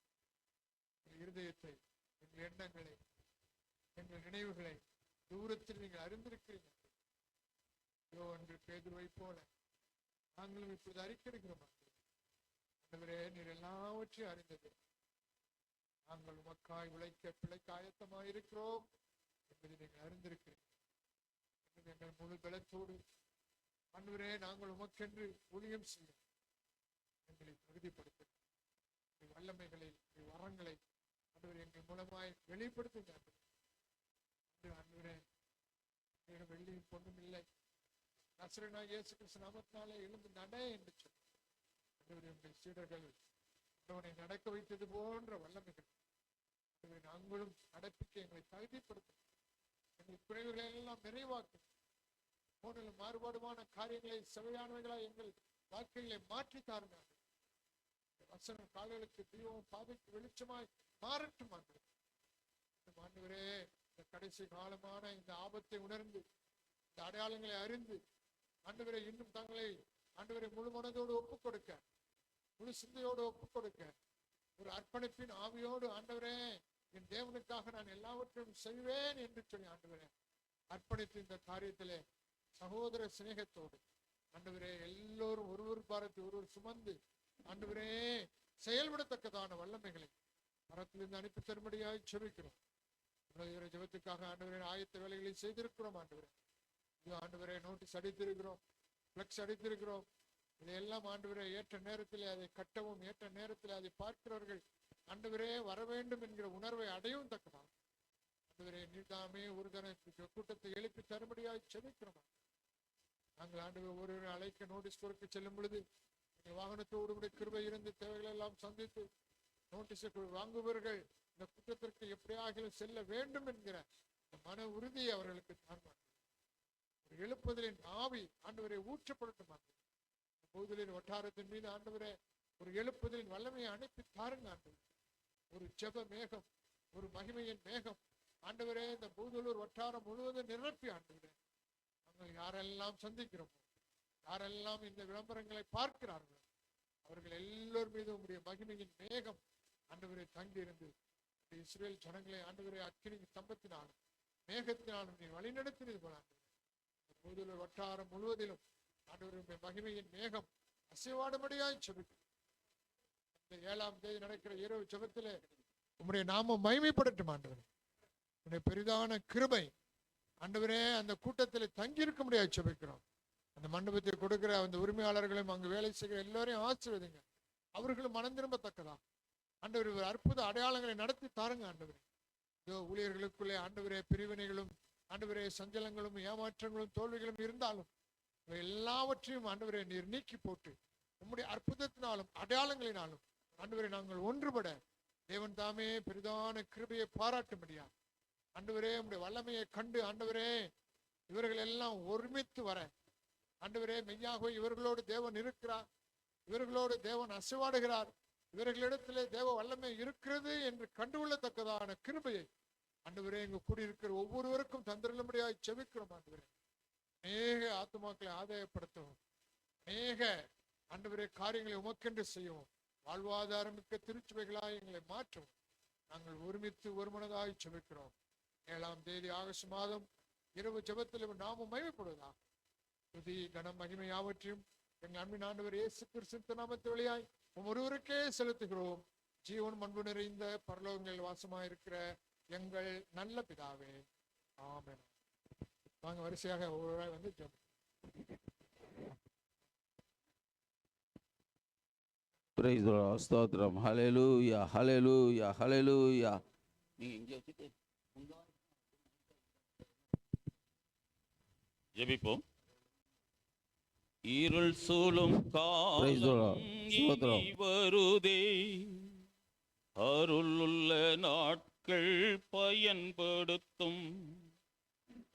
இருதயத்தை, எங்கள் எண்ணங்களை, எங்கள் நினைவுகளை தூரத்தில் நீங்கள் அறிந்திருக்கிறீங்க. ஐயோ, அன்று பேதுருவை போல நாங்களும் இப்பொழுது அறிக்கையிடுகிறோம். ஆண்டவரே, நீர் எல்லாவற்றையும் அறிந்தது. நாங்கள் உமக்காய் உழைக்க பிழைக்க ஆயத்தமாய் இருக்கிறோம் என்பதை நீங்கள் அறிந்திருக்கிறீர்கள். எங்கள் முழு பலத்தோடு ஆண்டவரே, நாங்கள் உமக்கென்று ஊழியம் செய்ய எங்களை தகுதிப்படுத்த வல்லமைகளை, வரங்களை ஆண்டவரே எங்கள் மூலமாய் வெளிப்படுத்துங்க. ஆண்டவரே, வெள்ளியும் பொண்ணும் இல்லை, நசரேயனாகிய இயேசு கிறிஸ்து நாமத்தினாலே எழுந்து நட என்று சொல்லி ஆண்டவரே சீடர்கள் ஆண்டவனை நடக்க வைத்தது போன்ற வல்லமைகள் நாங்களும் நடப்பிக்க எங்களை தகுதிப்படுத்தும். எங்கள் குறைவுகளை எல்லாம் நிறைவாக்கும். போனிலும் மாறுபாடுமான காரியங்களை செவையானவைகளா எங்கள் வாழ்க்கைகளை மாற்றி தாருங்க. வசன கால்களுக்கு தீபம், பாதைக்கு வெளிச்சமாய் மாறட்டும். ஆண்டவரே, இந்த கடைசி காலமான இந்த ஆபத்தை உணர்ந்து, இந்த அடையாளங்களை அறிந்து ஆண்டவரே இன்னும் தங்களை ஆண்டவரை முழு மனதோடு ஒப்புக் கொடுக்க, முழு சிந்தையோடு ஒப்புக் கொடுக்க, ஒரு அர்ப்பணிப்பின் ஆவியோடு ஆண்டவரே என் தேவனுக்காக நான் எல்லாவற்றையும் செய்வேன் என்று சொல்லி ஆண்டவரே அர்ப்பணித்து இந்த காரியத்திலே சகோதர சிநேகத்தோடு ஆண்டவரே எல்லோரும் ஒருவர் பாரத்தை ஒருவர் சுமந்து ஆண்டவரே செயல்படத்தக்கதான வல்லமைகளை மரத்திலிருந்து அனுப்பி தரும்படியாய் செபிக்கிறோம். ஜெபத்துக்காக ஆண்டவரே ஆயத்த வேலைகளை செய்திருக்கிறோம். ஆண்டவரே நோட்டீஸ் அடித்திருக்கிறோம், பிளக்ஸ் அடித்திருக்கிறோம். இதையெல்லாம் ஆண்டவரே ஏற்ற நேரத்தில் அதை கட்டவும், ஏற்ற நேரத்தில் அதை பார்க்கிறவர்கள் ஆண்டவரே வர வேண்டும் என்கிற உணர்வை அடையவும் தக்கதான் ஆண்டவரே நீதாமே ஒரு கூட்டத்தை எழுப்பி தரும்படியாய் செபிக்கிறோம். நாங்கள் ஆண்டவர் ஒரு அழைக்க நோட்டீஸ் கொடுக்க செல்லும் பொழுது வாகனத்தோடு கிருபை இருந்து தேவைகளை எல்லாம் சந்தித்து நோட்டீஸை வாங்குபவர்கள் இந்த கூட்டத்திற்கு எப்படியாக செல்ல வேண்டும் என்கிற மன உறுதியை அவர்களுக்கு தாழ்வாங்க. எழுப்புதலின் ஆவி ஆண்டவரை ஊற்றப்படட்டும். பகுதியின் வட்டாரத்தின் மீது ஆண்டவரே ஒரு எழுப்புதலின் வல்லமையை அனுப்பி தாருங்க. ஆண்டவர் ஒரு ஜெப மேகம், ஒரு மகிமையின் மேகம் ஆண்டவரே இந்த பூதலூர் வட்டாரம் முழுவதும் நிரப்பி ஆண்டவரே நாங்கள் யாரெல்லாம் சந்திக்கிறோமோ, யாரெல்லாம் இந்த விளம்பரங்களை பார்க்கிறார்களோ அவர்கள் எல்லோர் மீது உங்களுடைய மகிமையின் மேகம் ஆண்டவரை தங்கியிருந்து இஸ்ரேல் ஜனங்களை ஆண்டவரை அக்கினி ஸ்தம்பத்தினாலும் மேகத்தினாலும் நீ வழிநடத்தினது போல பூதலூர் வட்டாரம் முழுவதிலும் ஆண்டவருடைய மகிமையின் மேகம் அசைவாடும்படியாய் செபிக்கிறோம். இந்த 7ஆம் தேதி நடக்கிற இரவு ஜெபத்திலே உம்முடைய நாமம் மகிமைப்படட்டும். ஆண்டவரே உன்னுடைய பெரிதான கிருபை ஆண்டவரே அந்த கூட்டத்தில் தங்கி இருக்க முடியாது செபிக்கிறோம். அந்த மண்டபத்தை கொடுக்கிற அந்த உரிமையாளர்களும் அங்கு வேலை செய்கிற எல்லோரையும் ஆசீர்வதிங்க. அவர்களும் மனம் திரும்பத்தக்கதா ஆண்டவர் ஒரு அற்புத அடையாளங்களை நடத்தி தாருங்க. ஆண்டவரே இதோ ஊழியர்களுக்குள்ளே ஆண்டவரே பிரிவினைகளும் ஆண்டவரே சஞ்சலங்களும் ஏமாற்றங்களும் தோல்விகளும் இருந்தாலும் எல்லாவற்றையும் ஆண்டவரே நீர் நீக்கி போட்டு உம்முடைய அற்புதத்தினாலும் அடையாளங்களினாலும் ஆண்டவரே நாங்கள் ஒன்றுபட தேவன் தாமே பெரிதான கிருபையை பாராட்டும்படியா ஆண்டவரே உம்முடைய வல்லமையை கண்டு ஆண்டவரே இவர்கள் எல்லாம் ஒருமித்து வர ஆண்டவரே மெய்யாகவே இவர்களோடு தேவன் இருக்கிறார், இவர்களோடு தேவன் அசைவாடுகிறார், இவர்களிடத்திலே தேவ வல்லமை இருக்கிறது என்று கண்டுகொள்ளத்தக்கதான கிருபையை ஆண்டவரே இங்கு கூடியிருக்கிற ஒவ்வொருவருக்கும் தந்திரமுடியாய் செபிக்கிறோம். ஆண்டவரே அநேக ஆத்துமாக்களை ஆதாயப்படுத்தவும், அநேக ஆண்டவரே காரியங்களை உமக்கென்று செய்யவும், வாழ்வாதாரமிக்க திருச்சுவைகளாய் எங்களை மாற்றவும் நாங்கள் ஒருமித்து ஒருமனதாய் செபிக்கிறோம். 7ஆம் தேதி ஆகஸ்ட் மாதம் இரவு ஜெபத்தில் நாமும் மகிமைப்படுவதா துதி கனம் மகிமை யாவற்றையும் எங்கள் அன்பின் ஆண்டவர் இயேசு கிறிஸ்து நாமத்து வழியாய் ஒருவருக்கே செலுத்துகிறோம். ஜீவன் மண்பு நிறைந்த பரலோகங்கள் வாசமாயிருக்கிற எங்கள் நல்ல பிதாவே, ஆமென். வாங்க வரிசையாக ஒவ்வொரு வந்து ஜெபம். Praise the Lord. ஸ்தோத்திரம். ஹல்லேலூயா, ஹல்லேலூயா, ஹல்லேலூயா. நீங்க இங்க வச்சிட்டு ஜெபிப்போம். இருள் சூழும் காலம் இனி வருதே, அருளுள்ள நாட்கள் பயன்படுத்தும்,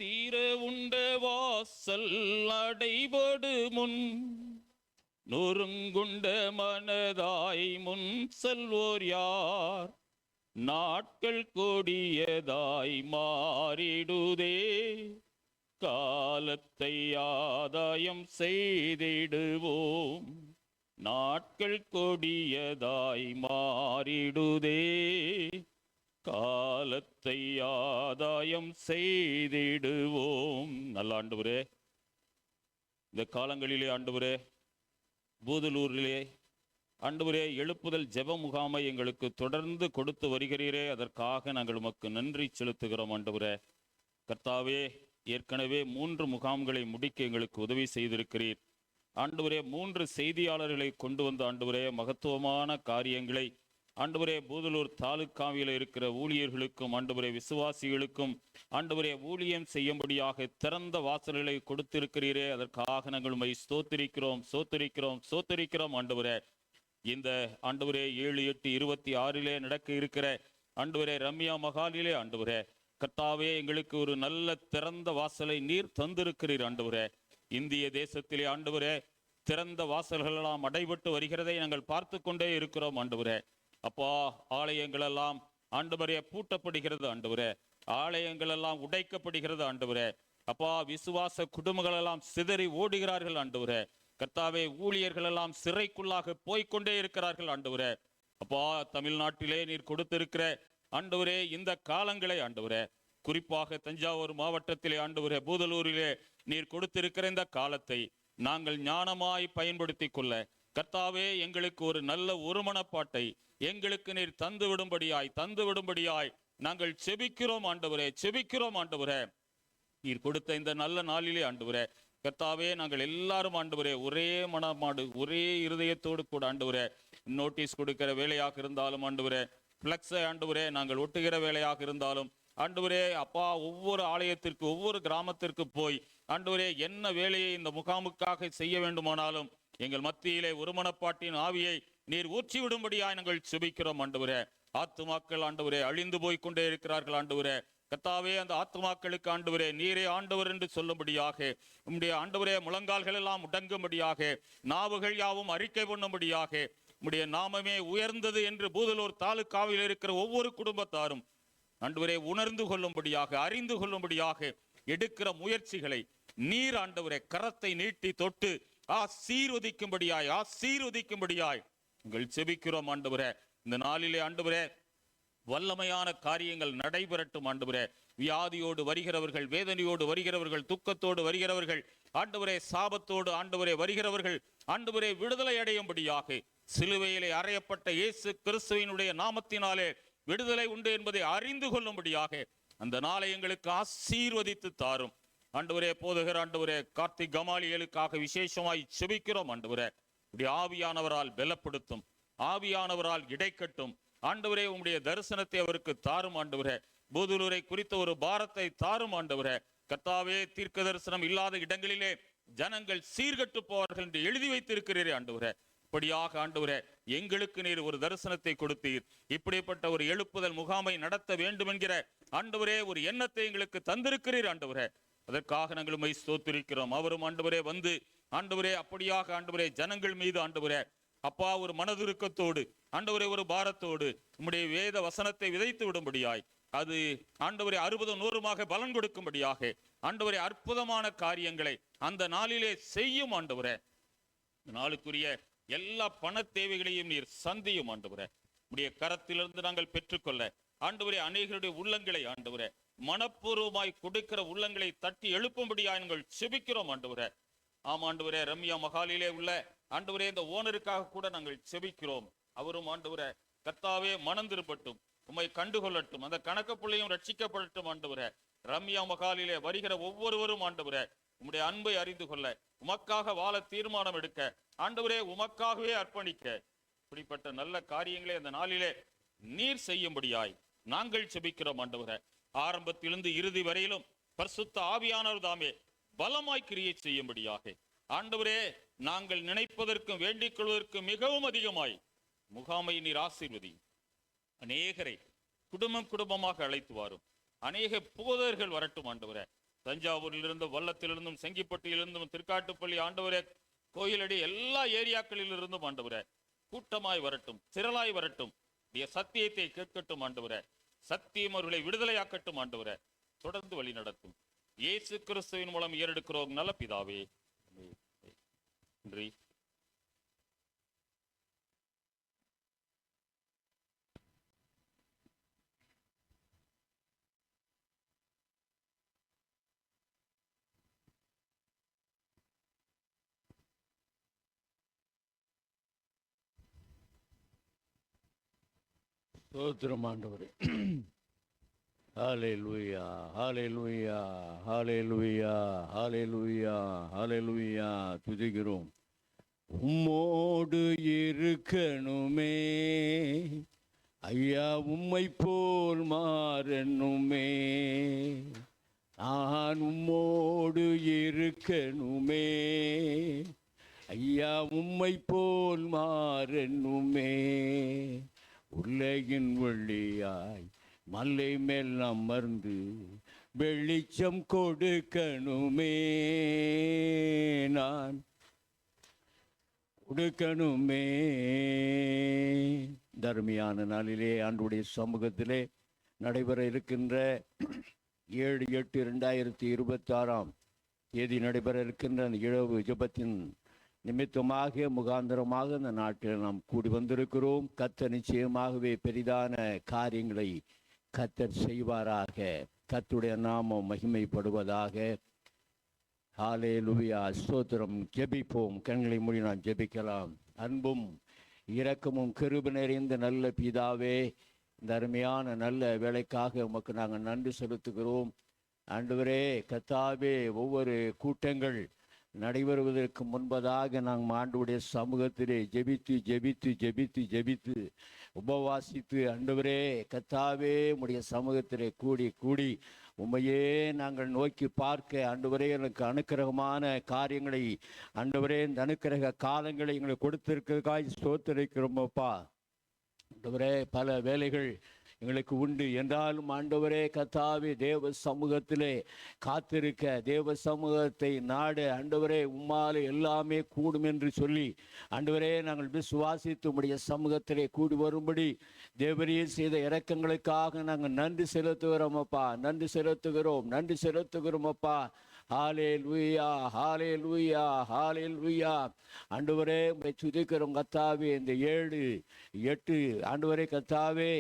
தீர உண்ட வாசல் அடைபடு முன், நொறுங்குண்ட மனதாய் முன் செல்வோர் யார், நாட்கள் கொடியதாய் மாறிடுதே, காலத்தை ஆதாயம் செய்திடுவோம், நாட்கள் கொடியதாய் மாறிடுதே, காலத்தை ஆதாயம் செய்திடுவோம். நல்ல ஆண்டவரே, இந்த காலங்களிலே ஆண்டவரே, பூதலூரிலே ஆண்டவரே எழுப்புதல் ஜெப முகாமை எங்களுக்கு தொடர்ந்து கொடுத்து வருகிறீரே, அதற்காக நாங்கள் உமக்கு நன்றி செலுத்துகிறோம் ஆண்டவரே. கர்த்தாவே, ஏற்கனவே 3 முகாம்களை முடிக்க எங்களுக்கு உதவி செய்திருக்கிறீர் ஆண்டவரே. 3 செய்தியாளர்களை கொண்டு வந்த ஆண்டவரே, மகத்துவமான காரியங்களை ஆண்டவரே பூதலூர் தாலுக்காவில் இருக்கிற ஊழியர்களுக்கும் ஆண்டவரே விசுவாசிகளுக்கும் ஆண்டவரே ஊழியம் செய்யும்படியாக திறந்த வாசல்களை கொடுத்திருக்கிறீரே, அதற்காக நாங்கள் உம்மை ஸ்தோத்திரிக்கிறோம் ஆண்டவரே. இந்த ஆண்டவரே 7-8-26 நடக்க இருக்கிற ஆண்டவரே ரம்யா மகாலிலே ஆண்டவரே கர்த்தாவே, எங்களுக்கு ஒரு நல்ல திறந்த வாசலை நீர் தந்திருக்கிறீர் ஆண்டவரே. இந்திய தேசத்திலே ஆண்டவரே திறந்த வாசல்கள் எல்லாம் அடைபட்டு வருகிறதை நாங்கள் பார்த்து கொண்டே இருக்கிறோம் ஆண்டவரே. அப்பா, ஆலயங்கள் எல்லாம் ஆண்டவரே பூட்டப்படுகிறது ஆண்டவரே, ஆலயங்கள் எல்லாம் உடைக்கப்படுகிறது ஆண்டவரே. அப்பா, விசுவாச குடும்பங்கள் எல்லாம் சிதறி ஓடுகிறார்கள் ஆண்டவரே. கர்த்தாவே, ஊழியர்கள் எல்லாம் சிறைக்குள்ளாக போய்கொண்டே இருக்கிறார்கள் ஆண்டவரே. அப்பா, தமிழ்நாட்டிலே நீர் கொடுத்திருக்கிற ஆண்டவரே இந்த காலங்களை ஆண்டவரே, குறிப்பாக தஞ்சாவூர் மாவட்டத்திலே ஆண்டவரே பூதலூரிலே நீர் கொடுத்திருக்கிற இந்த காலத்தை நாங்கள் ஞானமாய் பயன்படுத்தி கொள்ள கர்த்தாவே, எங்களுக்கு ஒரு நல்ல ஒருமனப்பாட்டை எங்களுக்கு நீர் தந்து விடும்படியாய் நாங்கள் செபிக்கிறோம் ஆண்டவரே. நீர் கொடுத்த இந்த நல்ல நாளிலே ஆண்டவரே கர்த்தாவே, நாங்கள் எல்லாரும் ஆண்டவரே ஒரே மனமாடு ஒரே இருதயத்தோடு கூட ஆண்டவரே நோட்டீஸ் கொடுக்கிற வேலையாக இருந்தாலும் ஆண்டவரே, பிளக்ஸை ஆண்டவரே நாங்கள் ஒட்டுகிற வேலையாக இருந்தாலும் ஆண்டவரே, அப்பா, ஒவ்வொரு ஆலயத்திற்கு ஒவ்வொரு கிராமத்திற்கு போய் ஆண்டவரே என்ன வேலையை இந்த முகாமுக்காக செய்ய வேண்டுமானாலும் எங்கள் மத்தியிலே ஒருமனப்பாட்டின் ஆவியை நீர் ஊற்றி விடும்படியாய் நாங்கள் செபிக்கிறோம் ஆண்டவரே. ஆத்துமாக்கள் ஆண்டவரே அழிந்து போய் கொண்டே இருக்கிறார்கள் ஆண்டவரே. கர்த்தாவே, அந்த ஆத்துமாக்களுக்கு ஆண்டவரே நீரே ஆண்டவர் என்று சொல்லும்படியாக, உம்முடைய ஆண்டவரே முழங்கால்கள் எல்லாம் முடங்கும்படியாக, நாவுகள் யாவும் அறிக்கை பண்ணும்படியாக, உம்முடைய நாமமே உயர்ந்தது என்று பூதலூர் தாலுக்காவில் இருக்கிற ஒவ்வொரு குடும்பத்தாரும் ஆண்டவரே உணர்ந்து கொள்ளும்படியாக, அறிந்து கொள்ளும்படியாக எடுக்கிற முயற்சிகளை நீர் ஆண்டவரே கரத்தை நீட்டி தொட்டு ஆசீர்வதிக்கும்படியாய் உங்கள் செபிக்கிறோம் ஆண்டவரே. இந்த நாளிலே ஆண்டவரே வல்லமையான காரியங்கள் நடைபெறட்டும் ஆண்டவரே. வியாதியோடு வருகிறவர்கள், வேதனையோடு வருகிறவர்கள், துக்கத்தோடு வருகிறவர்கள் ஆண்டவரே, சாபத்தோடு ஆண்டவரே வருகிறவர்கள் ஆண்டவரே விடுதலை அடையும்படியாக, சிலுவையிலே அறையப்பட்ட இயேசு கிறிஸ்துவினுடைய நாமத்தினாலே விடுதலை உண்டு என்பதை அறிந்து கொள்ளும்படியாக அந்த நாளை எங்களுக்கு ஆசீர்வதித்து தாரும் ஆண்டவரே. போதகர் ஆண்டவரே கார்த்திக் கமாலியலுக்காக விசேஷமாய் செபிக்கிறோம் ஆண்டவரே. உடைய ஆவியானவரால் பலப்படுத்தும், ஆவியானவரால் இடைக்கட்டும் ஆண்டவரே. உம்முடைய தரிசனத்தை அவருக்கு தாரும் ஆண்டவரே. பூதலூரை குறித்த ஒரு பாரத்தை தாரும் ஆண்டவரே. கர்த்தாவே, தீர்க்க தரிசனம் இல்லாத இடங்களிலே ஜனங்கள் சீர்கட்டு போவார்கள் என்று எழுதி வைத்திருக்கிறீரே ஆண்டவரே. இப்படியாக ஆண்டவரே எங்களுக்கு நீர் ஒரு தரிசனத்தை கொடுத்தீர். இப்படிப்பட்ட ஒரு எழுப்புதல் முகாமை நடத்த வேண்டும் என்கிற ஆண்டவரே ஒரு எண்ணத்தை எங்களுக்கு தந்திருக்கிறீர் ஆண்டவரே. அதற்காக நாங்கள் உம்மை ஸ்தோத்திரிக்கிறோம். அவரும் ஆண்டவரே வந்து ஆண்டவரே அப்படியாக ஆண்டவரே ஜனங்கள் மீது ஆண்டவரே அப்பா ஒரு மனதுருக்கத்தோடு ஆண்டவரே ஒரு பாரத்தோடு உம்முடைய வேத வசனத்தை விதைத்து விடும்படியாய், அது ஆண்டவரே 60-100 பலன் கொடுக்கும்படியாக ஆண்டவரே அற்புதமான காரியங்களை அந்த நாளிலே செய்யும் ஆண்டவரே. நாளுக்குரிய எல்லா பண தேவைகளையும் நீர் சந்தியும் ஆண்டவரே. உடைய கரத்திலிருந்து நாங்கள் பெற்றுக்கொள்ள ஆண்டவரே அநேகருடைய உள்ளங்களை ஆண்டவரே மனப்பூர்வமாய் கொடுக்கிற உள்ளங்களை தட்டி எழுப்பும்படியாய் நாங்கள் செபிக்கிறோம் ஆண்டவரே. ஆமாண்டவரே, ரம்யா மகாலிலே உள்ள ஆண்டவரே இந்த ஓனருக்காக கூட நாங்கள் செபிக்கிறோம். அவரும் ஆண்டவரே கர்த்தாவே மனம் திரும்பட்டும், உம்மை கண்டுகொள்ளட்டும், அந்த கணக்கு பிள்ளையும் ரட்சிக்கப்படட்டும் ஆண்டவரே. ரம்யா மகாலிலே வருகிற ஒவ்வொருவரும் ஆண்டவரே உம்முடைய அன்பை அறிந்து கொள்ள, உமக்காக வாழ தீர்மானம் எடுக்க ஆண்டவரே உமக்காகவே அர்ப்பணிக்க இப்படிப்பட்ட நல்ல காரியங்களை அந்த நாளிலே நீர் செய்யும்படியாய் நாங்கள் செபிக்கிறோம் ஆண்டவரே. ஆரம்பத்திலிருந்து இறுதி வரையிலும் பரிசுத்த ஆவியானவர் தாமே பலமாய் கிரியை செய்யும்படியாக ஆண்டவரே நாங்கள் நினைப்பதற்கும் வேண்டிக் கொள்வதற்கும் மிகவும் அதிகமாய் முகாமை நீர் ஆசீர்வதி. அநேகரை குடும்பமாக அழைத்து வாரும், அநேக போதர்கள் வரட்டும் ஆண்டவரே. தஞ்சாவூரிலிருந்தும் வல்லத்திலிருந்தும் செங்கிப்பட்டியிலிருந்தும் திருக்காட்டுப்பள்ளி ஆண்டவரே கோயிலடி எல்லா ஏரியாக்களிலிருந்தும் ஆண்டவரே கூட்டமாய் வரட்டும், திரளாய் வரட்டும், சத்தியத்தை கேட்கட்டும் ஆண்டவரே. சத்தியம் அவர்களை விடுதலையாக்கட்டும் ஆண்டவரே. தொடர்ந்து வழி நடத்தும் இயேசு கிறிஸ்துவின் மூலம் ஏறெடுக்கிறோம் நல்ல பிதாவே. நன்றி. ஸ்தோத்திரம் ஆண்டவரே. ஹalleluya ஹalleluya ஹalleluya ஹalleluya ஹalleluya துதிக்கிறோம். உம்மோடு இருக்கணுமே ஐயா, உம்மை போல் மாறணுமே, நான் உம்மோடு இருக்கணுமே ஐயா, உம்மை போல் மாறணுமே, உலகின் வழியாய் மலை மேல் அமர்ந்து வெளிச்சம் கொடுக்கணுமே, நான் கொடுக்கணுமே. தர்மியான நாளிலே ஆண்டுடைய சமூகத்திலே நடைபெற இருக்கின்ற 7/8/2026 தேதி நடைபெற இருக்கின்ற அந்த இரவு ஜெபத்தின் நிமித்தமாக முகாந்திரமாக இந்த நாட்டில் நாம் கூடி வந்திருக்கிறோம். கர்த்தர் நிச்சயமாகவே பெரிதான காரியங்களை கர்த்தர் செய்வாராக. கர்த்தருடைய நாமம் மகிமைப்படுவதாக. ஹalleluya ஸ்தோத்திரம். ஜெபிப்போம். கண்களை மூடி நாம் ஜெபிக்கலாம். அன்பும் இரக்கமும் கிருபை நிறைந்த நல்ல பிதாவே, இந்த அருமையான நல்ல வேலைக்காக உமக்கு நாங்கள் நன்றி செலுத்துகிறோம். ஆண்டவரே கர்த்தாவே, ஒவ்வொரு கூட்டங்கள் நடைபெறுவதற்கு முன்பதாக நாங்கள் ஆண்டவருடைய சமூகத்திலே ஜெபித்து ஜெபித்து ஜெபித்து ஜெபித்து உபவாசித்து ஆண்டவரே கர்த்தாவே உம்முடைய சமூகத்திலே கூடி கூடி உம்மையே நாங்கள் நோக்கி பார்க்க ஆண்டவரே எனக்கு அனுக்கிரகமான காரியங்களை ஆண்டவரே இந்த அனுக்கிரக காலங்களை எங்களுக்கு கொடுத்திருக்கிறதுக்காய் ஸ்தோத்திரிக்கிறோம் அப்பா. ஆண்டவரே பல வேலைகள் எங்களுக்கு உண்டு என்றாலும் ஆண்டவரே கர்த்தாவே தேவ சமூகத்திலே காத்திருக்க, தேவ சமூகத்தை நாடு ஆண்டவரே உம்மாலே எல்லாமே கூடும் என்று சொல்லி ஆண்டவரே நாங்கள் விசுவாசித்து உம்முடைய சமூகத்திலே கூடி வரும்படி தேவரீர் செய்த இரக்கங்களுக்காக நாங்கள் நன்றி செலுத்துகிறோம் அப்பா, நன்றி செலுத்துகிறோம், நன்றி செலுத்துகிறோம் அப்பா. ஹalleluya ஹalleluya ஹalleluya. ஆண்டவரே உம்மை துதிக்கிறோம் கர்த்தாவே. இந்த 7/8 ஆண்டவரே கர்த்தாவே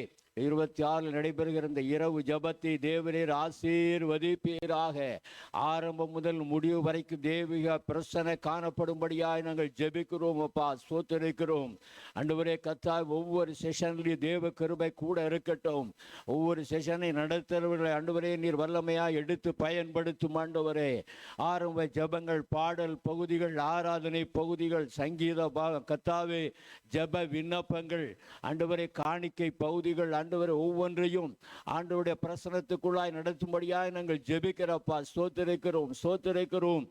26 நடைபெறுகிற இந்த இரவு ஜபத்தை தேவரீர் ஆசீர்வதிப்பீராக. ஆரம்பம் முதல் முடிவு வரைக்கும் தேவிக பிரசன்ன காணப்படும்படியாய் நாங்கள் ஜெபிக்கிறோம் அப்பா, ஸ்தோத்திரிக்கிறோம். ஆண்டவரே கர்த்தாவே ஒவ்வொரு செஷன்லையும் தேவ கிருபை கூட இருக்கட்டும். ஒவ்வொரு செஷனை நடத்துகிறவர்களை ஆண்டவரே நீர் வல்லமையாக எடுத்து பயன்படுத்தும் ஆண்டவரே. ஆரம்ப ஜபங்கள், பாடல் பகுதிகள், ஆராதனை பகுதிகள், சங்கீத கர்த்தாவே ஜப விண்ணப்பங்கள் ஆண்டவரே காணிக்கை பகுதிகள் ஆண்டவரே ஒவ்வொன்றையும் ஆண்டவருடைய பிரசனத்துக்குள்ளாய் நடத்தும்படியாய் நாங்கள் ஜெபிக்கிறப்பா, ஸ்தோத்திரிக்கிறோம் ஸ்தோத்திரிக்கிறோம்.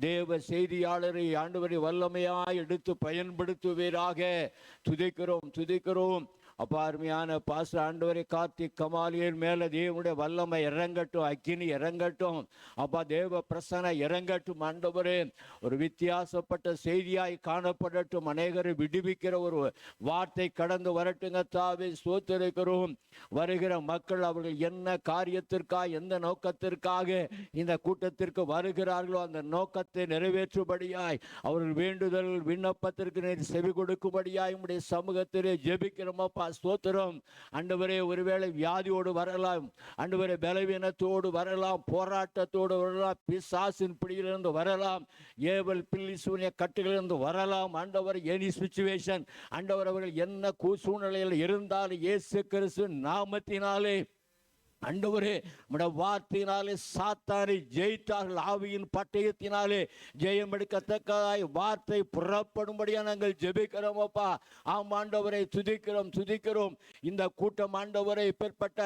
தேவ செய்தியாளரை ஆண்டவரை வல்லமையாய் எடுத்து பயன்படுத்துவீராக. துதிக்கிறோம் துதிக்கிறோம் அப்பா. அருமையான பாச ஆண்டவரை கார்த்திக் கமாலியர் மேல தேவனுடைய வல்லமை இறங்கட்டும், அக்கினி இறங்கட்டும் அப்பா, தேவ பிரசன இறங்கட்டும் ஆண்டவரே. ஒரு வித்தியாசப்பட்ட செய்தியாய் காணப்படட்டும், அநேகரை விடுவிக்கிற ஒரு வார்த்தை கடந்து வரட்டுங்க தாவே, ஸ்தோத்திரிக்கிறோம். வருகிற மக்கள் அவர்கள் என்ன காரியத்திற்காக, எந்த நோக்கத்திற்காக இந்த கூட்டத்திற்கு வருகிறார்களோ அந்த நோக்கத்தை நிறைவேற்றும்படியாய் அவர்கள் வேண்டுதல் விண்ணப்பத்திற்கு செவி கொடுக்கும்படியாய் உம்முடைய சமூகத்திலே ஜெபிக்கிறோம் அப்பா, ஸ்தோத்திரம். ஆண்டவரே ஒருவேளை வியாதியோடு வரலாம், ஆண்டவரே பலவீனத்தோடு வரலாம், போராட்டத்தோடு வரலாம், பிசாசின் பிடியிலிருந்து வரலாம், ஏவல் பில்லி சூனிய கட்டுகளிலிருந்து வரலாம். ஆண்டவர் எனி சிச்சுவேஷன் ஆண்டவர் அவர்கள் என்ன சூழ்நிலையில் இருந்தாலும் இயேசு கிறிஸ்து நாமத்தினாலே ஆண்டவரே உம்முடைய வார்த்தையினாலே சாத்தானை ஜெயித்தார்கள். ஆவியின் பட்டயத்தினாலே ஜெயம் எடுக்கத்தக்கதாய் வார்த்தை புறப்படும்படியா நாங்கள் ஜெபிக்கிறோம் அப்பா. ஆம் ஆண்டவரை துதிக்கிறோம் துதிக்கிறோம். இந்த கூட்டம் ஆண்டவரை பெற்பட்ட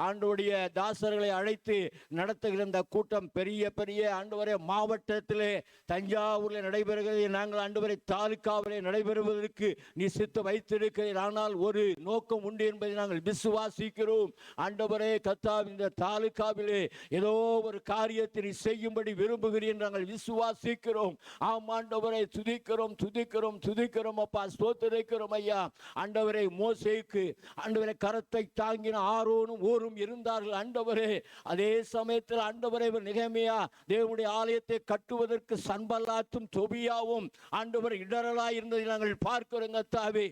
ஆண்டவருடைய தாசர்களை அழைத்து நடத்துகிற இந்த கூட்டம் பெரிய பெரிய ஆண்டவரே மாவட்டத்திலே தஞ்சாவூரில் நடைபெறுகிறது. நாங்கள் ஆண்டவரை தாலுக்காவிலே நடைபெறுவதற்கு நீ சித்து வைத்திருக்கிறீர். ஆனால் ஒரு நோக்கம் உண்டு என்பதை நாங்கள் விசுவாசிக்கிறோம் ஆண்டவரே. இந்த தாலுகாவிலே ஏதோ ஒரு காரியத்தை செய்யும்படி விரும்புகிறேன் நாங்கள் விசுவாசிக்கிறோம். ஆம் ஆண்டவரை துதிக்கிறோம் துதிக்கிறோம் துதிக்கிறோம் அப்பா, ஸ்தோத்திரிக்கிறோம் ஐயா. ஆண்டவரை மோசேக்கு ஆண்டவரை கரத்தை தாங்கின ஆரோனும் ஊரும் இருந்தார்கள் ஆண்டவரே. அதே சமயத்தில் ஆண்டவரை நெகேமியா தேவனுடைய ஆலயத்தை கட்டுவதற்கு சன்பல்லாத்தும் தொபியாவும் ஆண்டவர் இடரலாக இருந்ததை நாங்கள் பார்க்கிறோம் தாவே.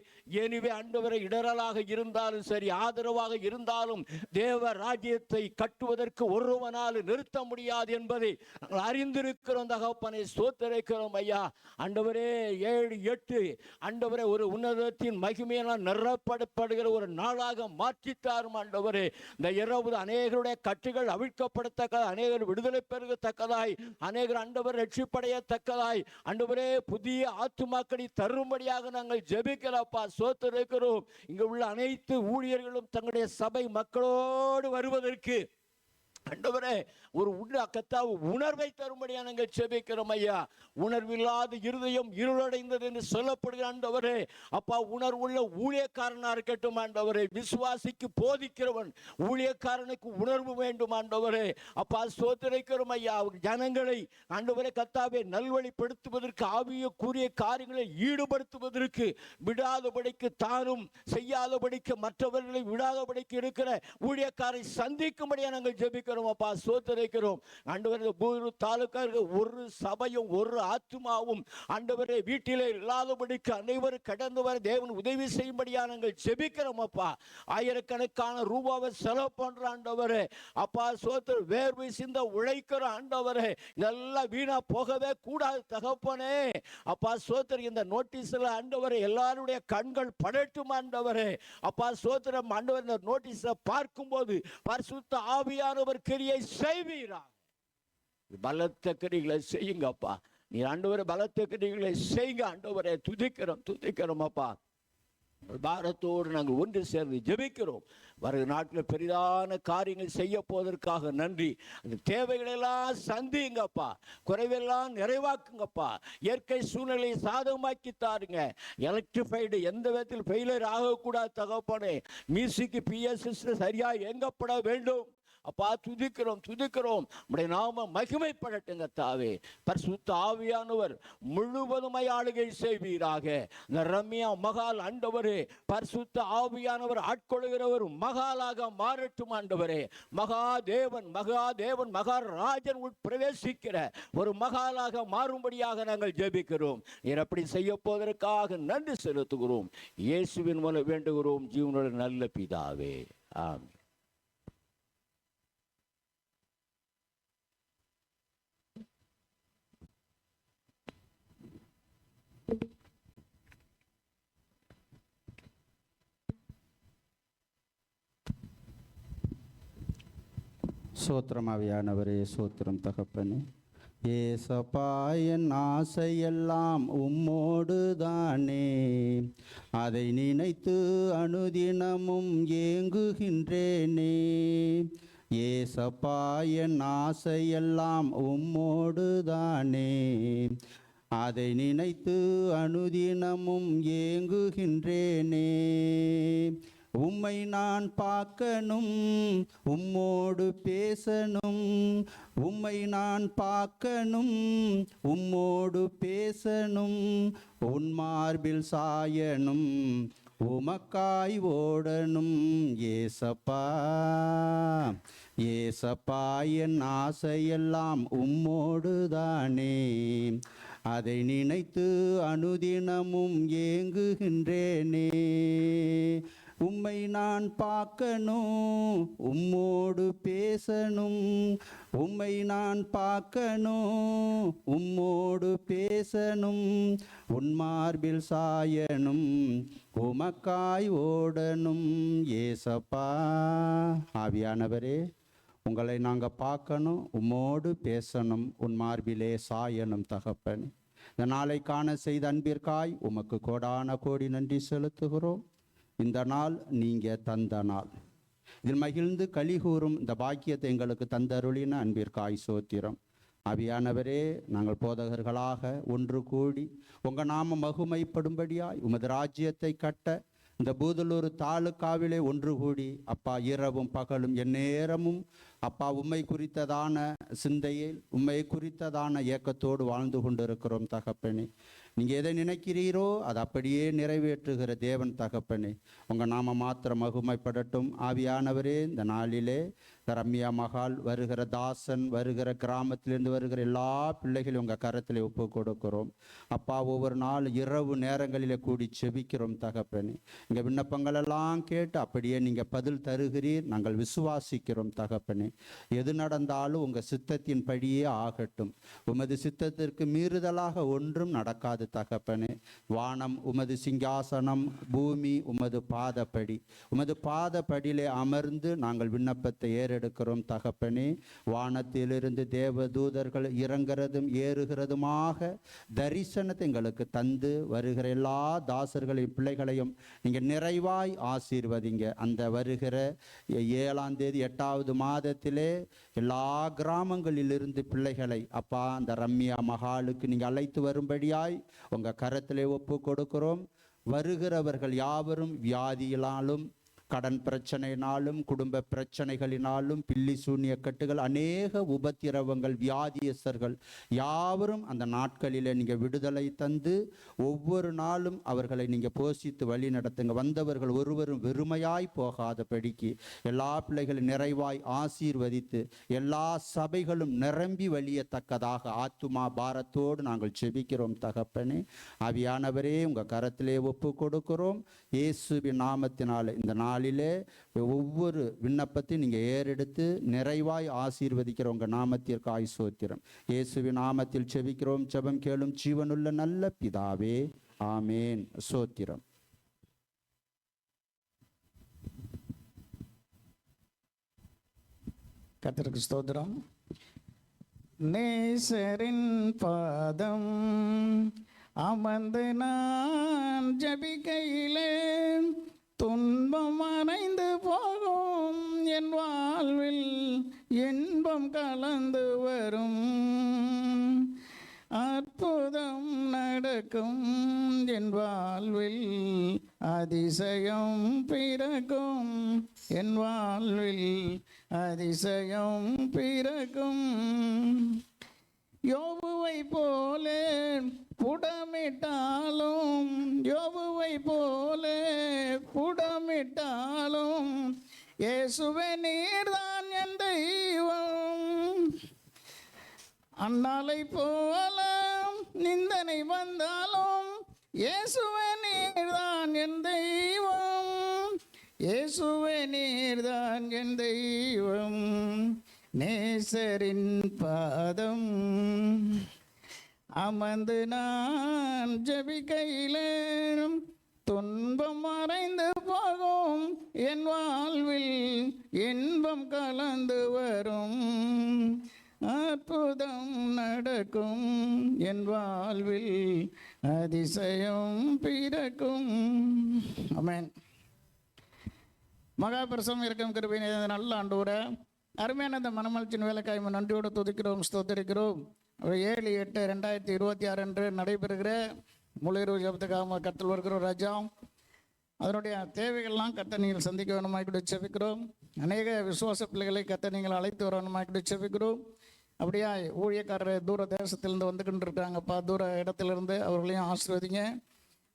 எனவே ஆண்டவரை இடரலாக இருந்தாலும் சரி, ஆதரவாக இருந்தாலும் தேவ ராஜ்யத்தை கட்டுவதற்கு ஒருவனால் நிறுத்த முடியாது என்பதை நாங்கள் அறிந்திருக்கிறோம் தகப்பனை. ஸ்தோத்திரிக்கிறோம் ஐயா. ஆண்டவரே 7, 8 ஆண்டவரே ஒரு உன்னதத்தின் மகிமையினால் நிரப்பப்படுகிற ஒரு நாளாக மாற்றித்தாரும் ஆண்டவரே. இந்த இரவு அநேகருடைய கட்டுகள் அவிழ்க்கப்படத்தக்கதாய், அநேகர் விடுதலை பெருகத்தக்கதாய், அநேகர் ஆண்டவர் ரட்சிப்படையத்தக்கதாய் ஆண்டவரே புதிய ஆத்துமாக்களை தரும்படியாக நாங்கள் ஜெபிக்கிறப்பா. ஸ்தோத்திரிக்கிறோம். இங்கு உள்ள அனைத்து ஊழியர்களும் தங்களுடைய சபை மக்களோடு வருவதற்கு ஆண்டவரே ஒரு உணர்வை தரும்படியா நாங்கள் ஜெபிக்கிறோம் ஐயா. உணர்வில்லாத இருதயம் இருளடைந்தது என்று சொல்லப்படுகிற ஆண்டவரே அப்பா, உணர்வுள்ள ஊழியக்காரனா இருக்கட்டும் ஆண்டவரே. விசுவாசிக்கு போதிக்கிறவன் ஊழியக்காரனுக்கு உணர்வு வேண்டும் ஆண்டவரே அப்பா. ஸ்தோத்திரிக்கிறோம் ஐயா. ஜனங்களை ஆண்டவரே கர்த்தாவே நல்வழிப்படுத்துவதற்கு, ஆவிய கூறிய காரியங்களை ஈடுபடுத்துவதற்கு, விடாதபடிக்கு தானும் செய்யாதபடிக்கு மற்றவர்களை விடாதபடிக்கு இருக்கிற ஊழியக்காரை சந்திக்கும்படியா நாங்கள் ஜெபிக்கிறோம் அப்பா. ஸ்தோத்திரிக்கிறோம் ஆண்டவரே. பூரு தாலுக்காருக்கு ஒரு சபையும் ஒரு ஆத்துமாவும் ஆண்டவரே வீட்டிலே இல்லாதபடிக்கு அனைவரும் கடந்து வர தேவன் உதவி செய்யும்படியா நாங்கள் ஜெபிக்கிறோம் அப்பா. ஆயிரக்கணக்கான ரூபாவை செலவு பண்ற ஆண்டவரே அப்பா. ஸ்தோத்திர வேர்வை சிந்த உழைக்கிற ஆண்டவரே இதெல்லாம் வீணா போகவே கூடாது தகப்பனே அப்பா. ஸ்தோத்திர இந்த நோட்டீஸ்ல ஆண்டவரே எல்லாருடைய கண்கள் படட்டும் ஆண்டவரே அப்பா. ஸ்தோத்திரம் ஆண்டவர் இந்த நோட்டீஸை பார்க்கும்போது பரிசுத்த ஆவியானவர் கிரியை செய்வீரா. பலத்த கிரிகளை செய்யுங்கப்பா. நீ ஆண்டவரே பலத்த கிரிகளை செய்யுங்க ஆண்டவரே. துதிக்கிறோம் அப்பா. பாரத்தோடு நாங்கள் ஒன்று சேர்ந்து ஜெபிக்கிறோம். வரும் நாட்டில் பெரிதான காரியங்கள் செய்ய போவதற்காக நன்றி. அந்த தேவைகளெல்லாம் சந்திங்கப்பா, குறைவெல்லாம் நிறைவாக்குங்கப்பா. இயற்கை சூழ்நிலையை சாதகமாக்கி தாருங்க. எலக்ட்ரிஃபைடு எந்த விதத்தில் ஃபெயிலியர் ஆகக்கூடாது தகப்பனே. மியூசிக் பிஎஸ்எஸ் சரியா இயங்கப்பட வேண்டும் அப்பா. துதிக்கிறோம். உடைய நாம மகிமைப்படட்டுங்க தாவே. பரிசுத்த ஆவியானவர் முழுவதுமாய் ஆளுகை செய்வீராக. இந்த ரம்யா மகால் ஆண்டவரே பரிசுத்த ஆவியானவர் ஆட்கொள்கிறவர் மகாலாக மாறட்டும் ஆண்டவரே. மகாதேவன் மகாராஜன் பிரவேசிக்கிற ஒரு மகாலாக மாறும்படியாக நாங்கள் ஜெபிக்கிறோம். நீர் அப்படி செய்ய போவதற்காக நன்றி செலுத்துகிறோம். இயேசுவின் மூலம் வேண்டுகிறோம் ஜீவனுடைய நல்ல பிதாவே. ஆமென். சோத்திரம் ஆவியானவரே, சோத்திரம் தகப்பனே. ஏசப்பா என் ஆசையெல்லாம் உம்மோடு தானே, அதை நினைத்து அனுதினமும் ஏங்குகின்றேனே. ஏசப்பா என் ஆசையெல்லாம் உம்மோடு தானே, அதை நினைத்து அனுதினமும் ஏங்குகின்றேனே. உம்மை நான் பார்க்கணும், உம்மோடு பேசணும். உம்மை நான் பார்க்கணும், உம்மோடு பேசணும். உன் மார்பில் சாயணும், உமக்காய் ஓடணும். ஏசப்பா என் ஆசையெல்லாம் உம்மோடு தானே, அதை நினைத்து அனுதினமும் ஏங்குகின்றேனே. உம்மை நான் பார்க்கணும், உம்மோடு பேசணும். உம்மை நான் பார்க்கணும், உம்மோடு பேசணும். உன் மார்பில் சாயணும், உமக்காய் ஓடணும். ஏசப்பா ஆவியானவரே, உங்களை நாங்கள் பார்க்கணும், உம்மோடு பேசணும், உன் மார்பிலே சாயணும் தகப்பன். இந்த நாளை காண செய்த அன்பிற்காய் உமக்கு கோடான கோடி நன்றி செலுத்துகிறோம். இந்த நாள் நீங்கள் தந்த நாள், இதில் மகிழ்ந்து கலிகூறும் இந்த பாக்கியத்தை எங்களுக்கு தந்தருளின அன்பிற்காய் சோத்திரம். ஆவியானவரே, நாங்கள் போதகர்களாக ஒன்று கூடி உங்கள் நாம மகிமைப்படும்படியாய் உமது ராஜ்யத்தை கட்ட இந்த பூதலூர் தாலுக்காவிலே ஒன்று கூடி அப்பா இரவும் பகலும் எந்நேரமும் அப்பா, உம்மை குறித்ததான சிந்தையில், உம்மை குறித்ததான ஏக்கத்தோடு வாழ்ந்து கொண்டிருக்கிறோம் தகப்பனே. நீங்கள் எதை நினைக்கிறீரோ அது அப்படியே நிறைவேற்றுகிற தேவன் தகப்பனே. உங்கள் நாம மாத்திரம் மகிமைப்படட்டும். ஆவியானவரே, இந்த நாளிலே ரம்யா மகால், வருகிற தாசன், வருகிற கிராமத்திலிருந்து வருகிற எல்லா பிள்ளைகளையும் உங்கள் கரத்தில் ஒப்பு கொடுக்கிறோம் அப்பா. ஒவ்வொரு நாள் இரவு நேரங்களிலே கூடி செபிக்கிறோம் தகப்பனே. இங்கே விண்ணப்பங்கள் எல்லாம் கேட்டு அப்படியே நீங்கள் பதில் தருகிறீர். நாங்கள் விசுவாசிக்கிறோம் தகப்பனே. எது நடந்தாலும் உங்கள் சித்தத்தின் படியே ஆகட்டும். உமது சித்தத்திற்கு மீறுதலாக ஒன்றும் நடக்காது தகப்பனே. வானம் உமது சிங்காசனம், பூமி உமது பாதப்படி. உமது பாதப்படியிலே அமர்ந்து நாங்கள் விண்ணப்பத்தை ஏறெடுக்கிறோம் தகப்பனே. வானத்திலிருந்து தேவ தூதர்கள் இறங்குறதும் ஏறுகிறதுமாக தரிசனத்தை எங்களுக்கு தந்து வருகிற எல்லா தாசர்களையும் பிள்ளைகளையும் நீங்கள் நிறைவாய் ஆசீர்வதிங்க. அந்த வருகிற 7ஆம் தேதி 8வது மாதத்திலே எல்லா கிராமங்களிலிருந்து பிள்ளைகளை அப்பா அந்த ரம்யா மகாலுக்கு நீங்கள் அழைத்து வரும்படியாய் உங்கள் கரத்திலே ஒப்பு கொடுக்கிறோம். வருகிறவர்கள் யாவரும் வியாதியினாலும், கடன் பிரச்சனையினாலும், குடும்ப பிரச்சனைகளினாலும், பில்லி சூனிய கட்டுகள், அநேக உபத்திரவங்கள், வியாதியஸ்தர்கள் யாவரும் அந்த நாட்களில் நீங்கள் விடுதலை தந்து ஒவ்வொரு நாளும் அவர்களை நீங்கள் போஷித்து வழி நடத்துங்க. வந்தவர்கள் ஒருவரும் வெறுமையாய் போகாதபடிக்கு எல்லா பிள்ளைகளும் நிறைவாய் ஆசீர்வதித்து எல்லா சபைகளும் நிரம்பி வழியத்தக்கதாக ஆத்துமா பாரத்தோடு நாங்கள் செபிக்கிறோம் தகப்பனே. ஆவியானவரே, உங்கள் கரத்திலே ஒப்பு கொடுக்கிறோம். இயேசுவின் நாமத்தினால் இந்த நாளிலே ஒவ்வொரு விண்ணப்பத்தையும் நீங்கள் ஏறெடுத்து நிறைவாய் ஆசீர்வதிக்கிற உங்கள் நாமத்திற்கு ஆயுசோத்திரம். இயேசுவின் நாமத்தில் செபிக்கிறோம். ஜெபம் கேளும் ஜீவனுள்ள நல்ல பிதாவே, ஆமேன். சோத்திரம். கர்த்தருக்கு ஸ்தோத்திரம். நேசரின் பாதம் அமர்ந்து நான் ஜபிக்கையிலே துன்பம் மறைந்து போகும், என் வாழ்வில் இன்பம் கலந்து வரும். அற்புதம் நடக்கும், என் வாழ்வில் அதிசயம் பிறக்கும். என் வாழ்வில் அதிசயம் பிறக்கும். யோபுவை போலே புடமிட்டாலும், யோபுவை போலே புடமிட்டாலும், இயேசுவே நீர்தான் என் தெய்வம். அண்ணாலை போல நிந்தனை வந்தாலும், இயேசுவே நீர்தான் என் தெய்வம். இயேசுவே நீர்தான் என் தெய்வம். நேசரின் பாதம் அமர்ந்து நான் ஜபிக்கையிலே துன்பம் மறைந்து போகும், என் வாழ்வில் இன்பம் கலந்து வரும். அற்புதம் நடக்கும், என் வாழ்வில் அதிசயம் பிறக்கும். ஆமென். மகாபிரசம் இருக்கும் கிருபையின் நல்ல ஆண்டவரே, அருமையான இந்த மனமலர்ச்சியின் வேலைக்காய் நன்றியோடு துதிக்கிறோம், ஸ்தோத்திரிக்கிறோம். 7/8/2026 அன்று நடைபெறுகிற முழு இரவு ஜெபத்துக்காக கத்தல் வருகிறோம் ராஜா. அதனுடைய தேவைகள்லாம் கத்த நீங்கள் சந்திக்க வேணுமாய் கூட செபிக்கிறோம். அநேக விசுவாச பிள்ளைகளை கத்த நீங்கள் அழைத்து வர வேணுமாய் கூட செபிக்கிறோம். அப்படியா ஊழியக்காரர் தூர தேசத்திலிருந்து வந்துக்கிட்டு இருக்காங்கப்பா, தூர இடத்திலிருந்து அவர்களையும் ஆசீர்வதிங்க.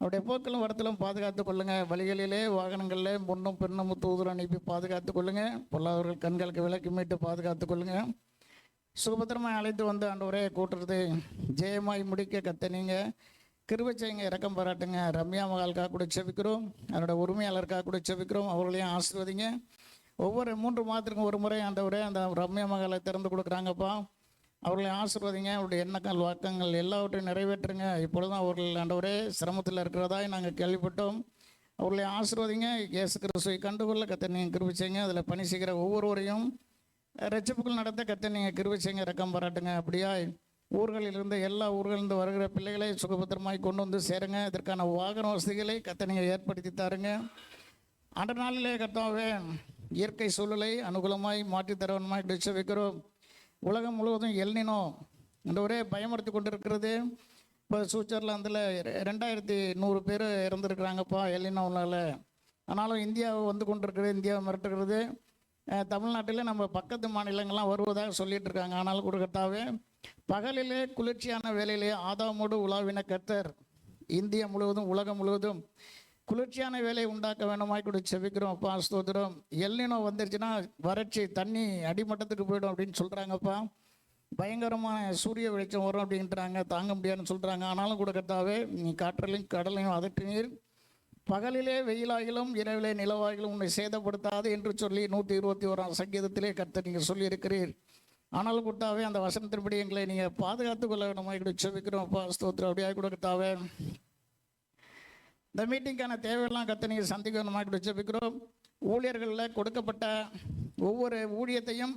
அவருடைய போக்கிலும் வரத்திலும் பாதுகாத்து கொள்ளுங்க. வழிகளிலே வாகனங்களில் முன்னும் பின்னும் தூதர் அனுப்பி பாதுகாத்து கொள்ளுங்க. பொல்லாதவர்கள் கண்களுக்கு விலக்கி மீட்டு பாதுகாத்து கொள்ளுங்க. சுகபத்திரமாய் அழைத்து வந்து ஆண்டவரே கூட்டுறது ஜெயமாய் முடிக்க கத்த நீங்கள் கிருபை செய்யுங்க, இரக்கம் பாராட்டுங்க. ரம்யா மகாலுக்காக கூட செபிக்கிறோம், அதனோட உரிமையாளருக்காக கூட செபிக்கிறோம். அவர்களையும் ஆசீர்வதிங்க. ஒவ்வொரு 3 மாதத்துக்கும் ஒரு முறை ஆண்டவரே அந்த ரம்யா மகாலை திறந்து கொடுக்குறாங்கப்பா, அவர்களை ஆசீர்வதிங்க. அவருடைய எண்ணங்கள் வாக்கங்கள் எல்லாவற்றையும் நிறைவேற்றுங்க. இப்பொழுதும் அவர்கள் ஆண்டவரே சிரமத்தில் இருக்கிறதாய் நாங்கள் கேள்விப்பட்டோம். அவர்களை ஆசீர்வதிங்க. இயேசு கிறிஸ்துவை கண்டுகொள்ள கத்த நீங்கள் கிருபை செய்யுங்க. அதில் பணி செய்கிற ஒவ்வொருவரையும் ரட்சிப்புகள் நடத்த கத்த நீங்கள் கிருபை செய்யுங்க, இரக்கம் பாராட்டுங்க. அப்படியா ஊர்களிலிருந்து எல்லா ஊர்களிலிருந்து வருகிற பிள்ளைகளை சுகபத்திரமாய் கொண்டு வந்து சேருங்க. இதற்கான வாகன வசதிகளை கத்த நீங்கள் ஏற்படுத்தி தாருங்க. அன்ற நாளிலே கத்தாவே இயற்கை சூழலை அனுகூலமாய் மாற்றி தரவனமாய் டிச்ச வைக்கிறோம். உலகம் முழுவதும் எல்னினோ என்ற ஒரே பயமுறுத்தி கொண்டு இருக்கிறது. இப்போ சுவிட்சர்லாந்தில் 2100 பேர் இறந்துருக்குறாங்கப்பா எல்னினோவில். ஆனாலும் இந்தியாவை வந்து கொண்டிருக்கிறது, இந்தியாவை மிரட்டுகிறது. தமிழ்நாட்டில் நம்ம பக்கத்து மாநிலங்கள்லாம் வருவதாக சொல்லிட்டு இருக்காங்க. ஆனால் கூட கர்த்தாவே, பகலிலே குளிர்ச்சியான வேலையிலே ஆதாமோடு உலாவின கர்த்தர் இந்தியா முழுவதும் உலகம் முழுவதும் குளிர்ச்சியான வேலையை உண்டாக்க வேணுமாய் கூட செபிக்கிறோம் அப்பா. ஸ்தோத்திரம். எல்னினோ வந்துருச்சுன்னா வறட்சி, தண்ணி அடிமட்டத்துக்கு போயிடும் அப்படின்னு சொல்கிறாங்கப்பா. பயங்கரமான சூரிய வெளிச்சம் வரும் அப்படின்றாங்க, தாங்க முடியாதுன்னு சொல்கிறாங்க. ஆனாலும் கூட கர்த்தாவே, நீ காற்றலையும் கடலையும் அதற்றினீர், பகலிலே வெயிலாகிலும் இரவிலே நிலவாகிலும் உன்னை சேதப்படுத்தாது என்று சொல்லி 121ஆம் சங்கீதத்திலே கர்த்தர் நீங்கள் சொல்லியிருக்கிறீர். ஆனாலும் கர்த்தாவே, அந்த வசனத்தின்படி எங்களை நீங்கள் பாதுகாத்து கொள்ள வேணுமாய் கூட செபிக்கிறோம் அப்பா. ஸ்தோத்திரம். அப்படியாக கூட கர்த்தாவே, இந்த மீட்டிங்கான தேவையெல்லாம் கர்த்தர் நீங்கள் சந்திக்க வேணுமாய் கூட செபிக்கிறோம். ஊழியர்களில் கொடுக்கப்பட்ட ஒவ்வொரு ஊழியத்தையும்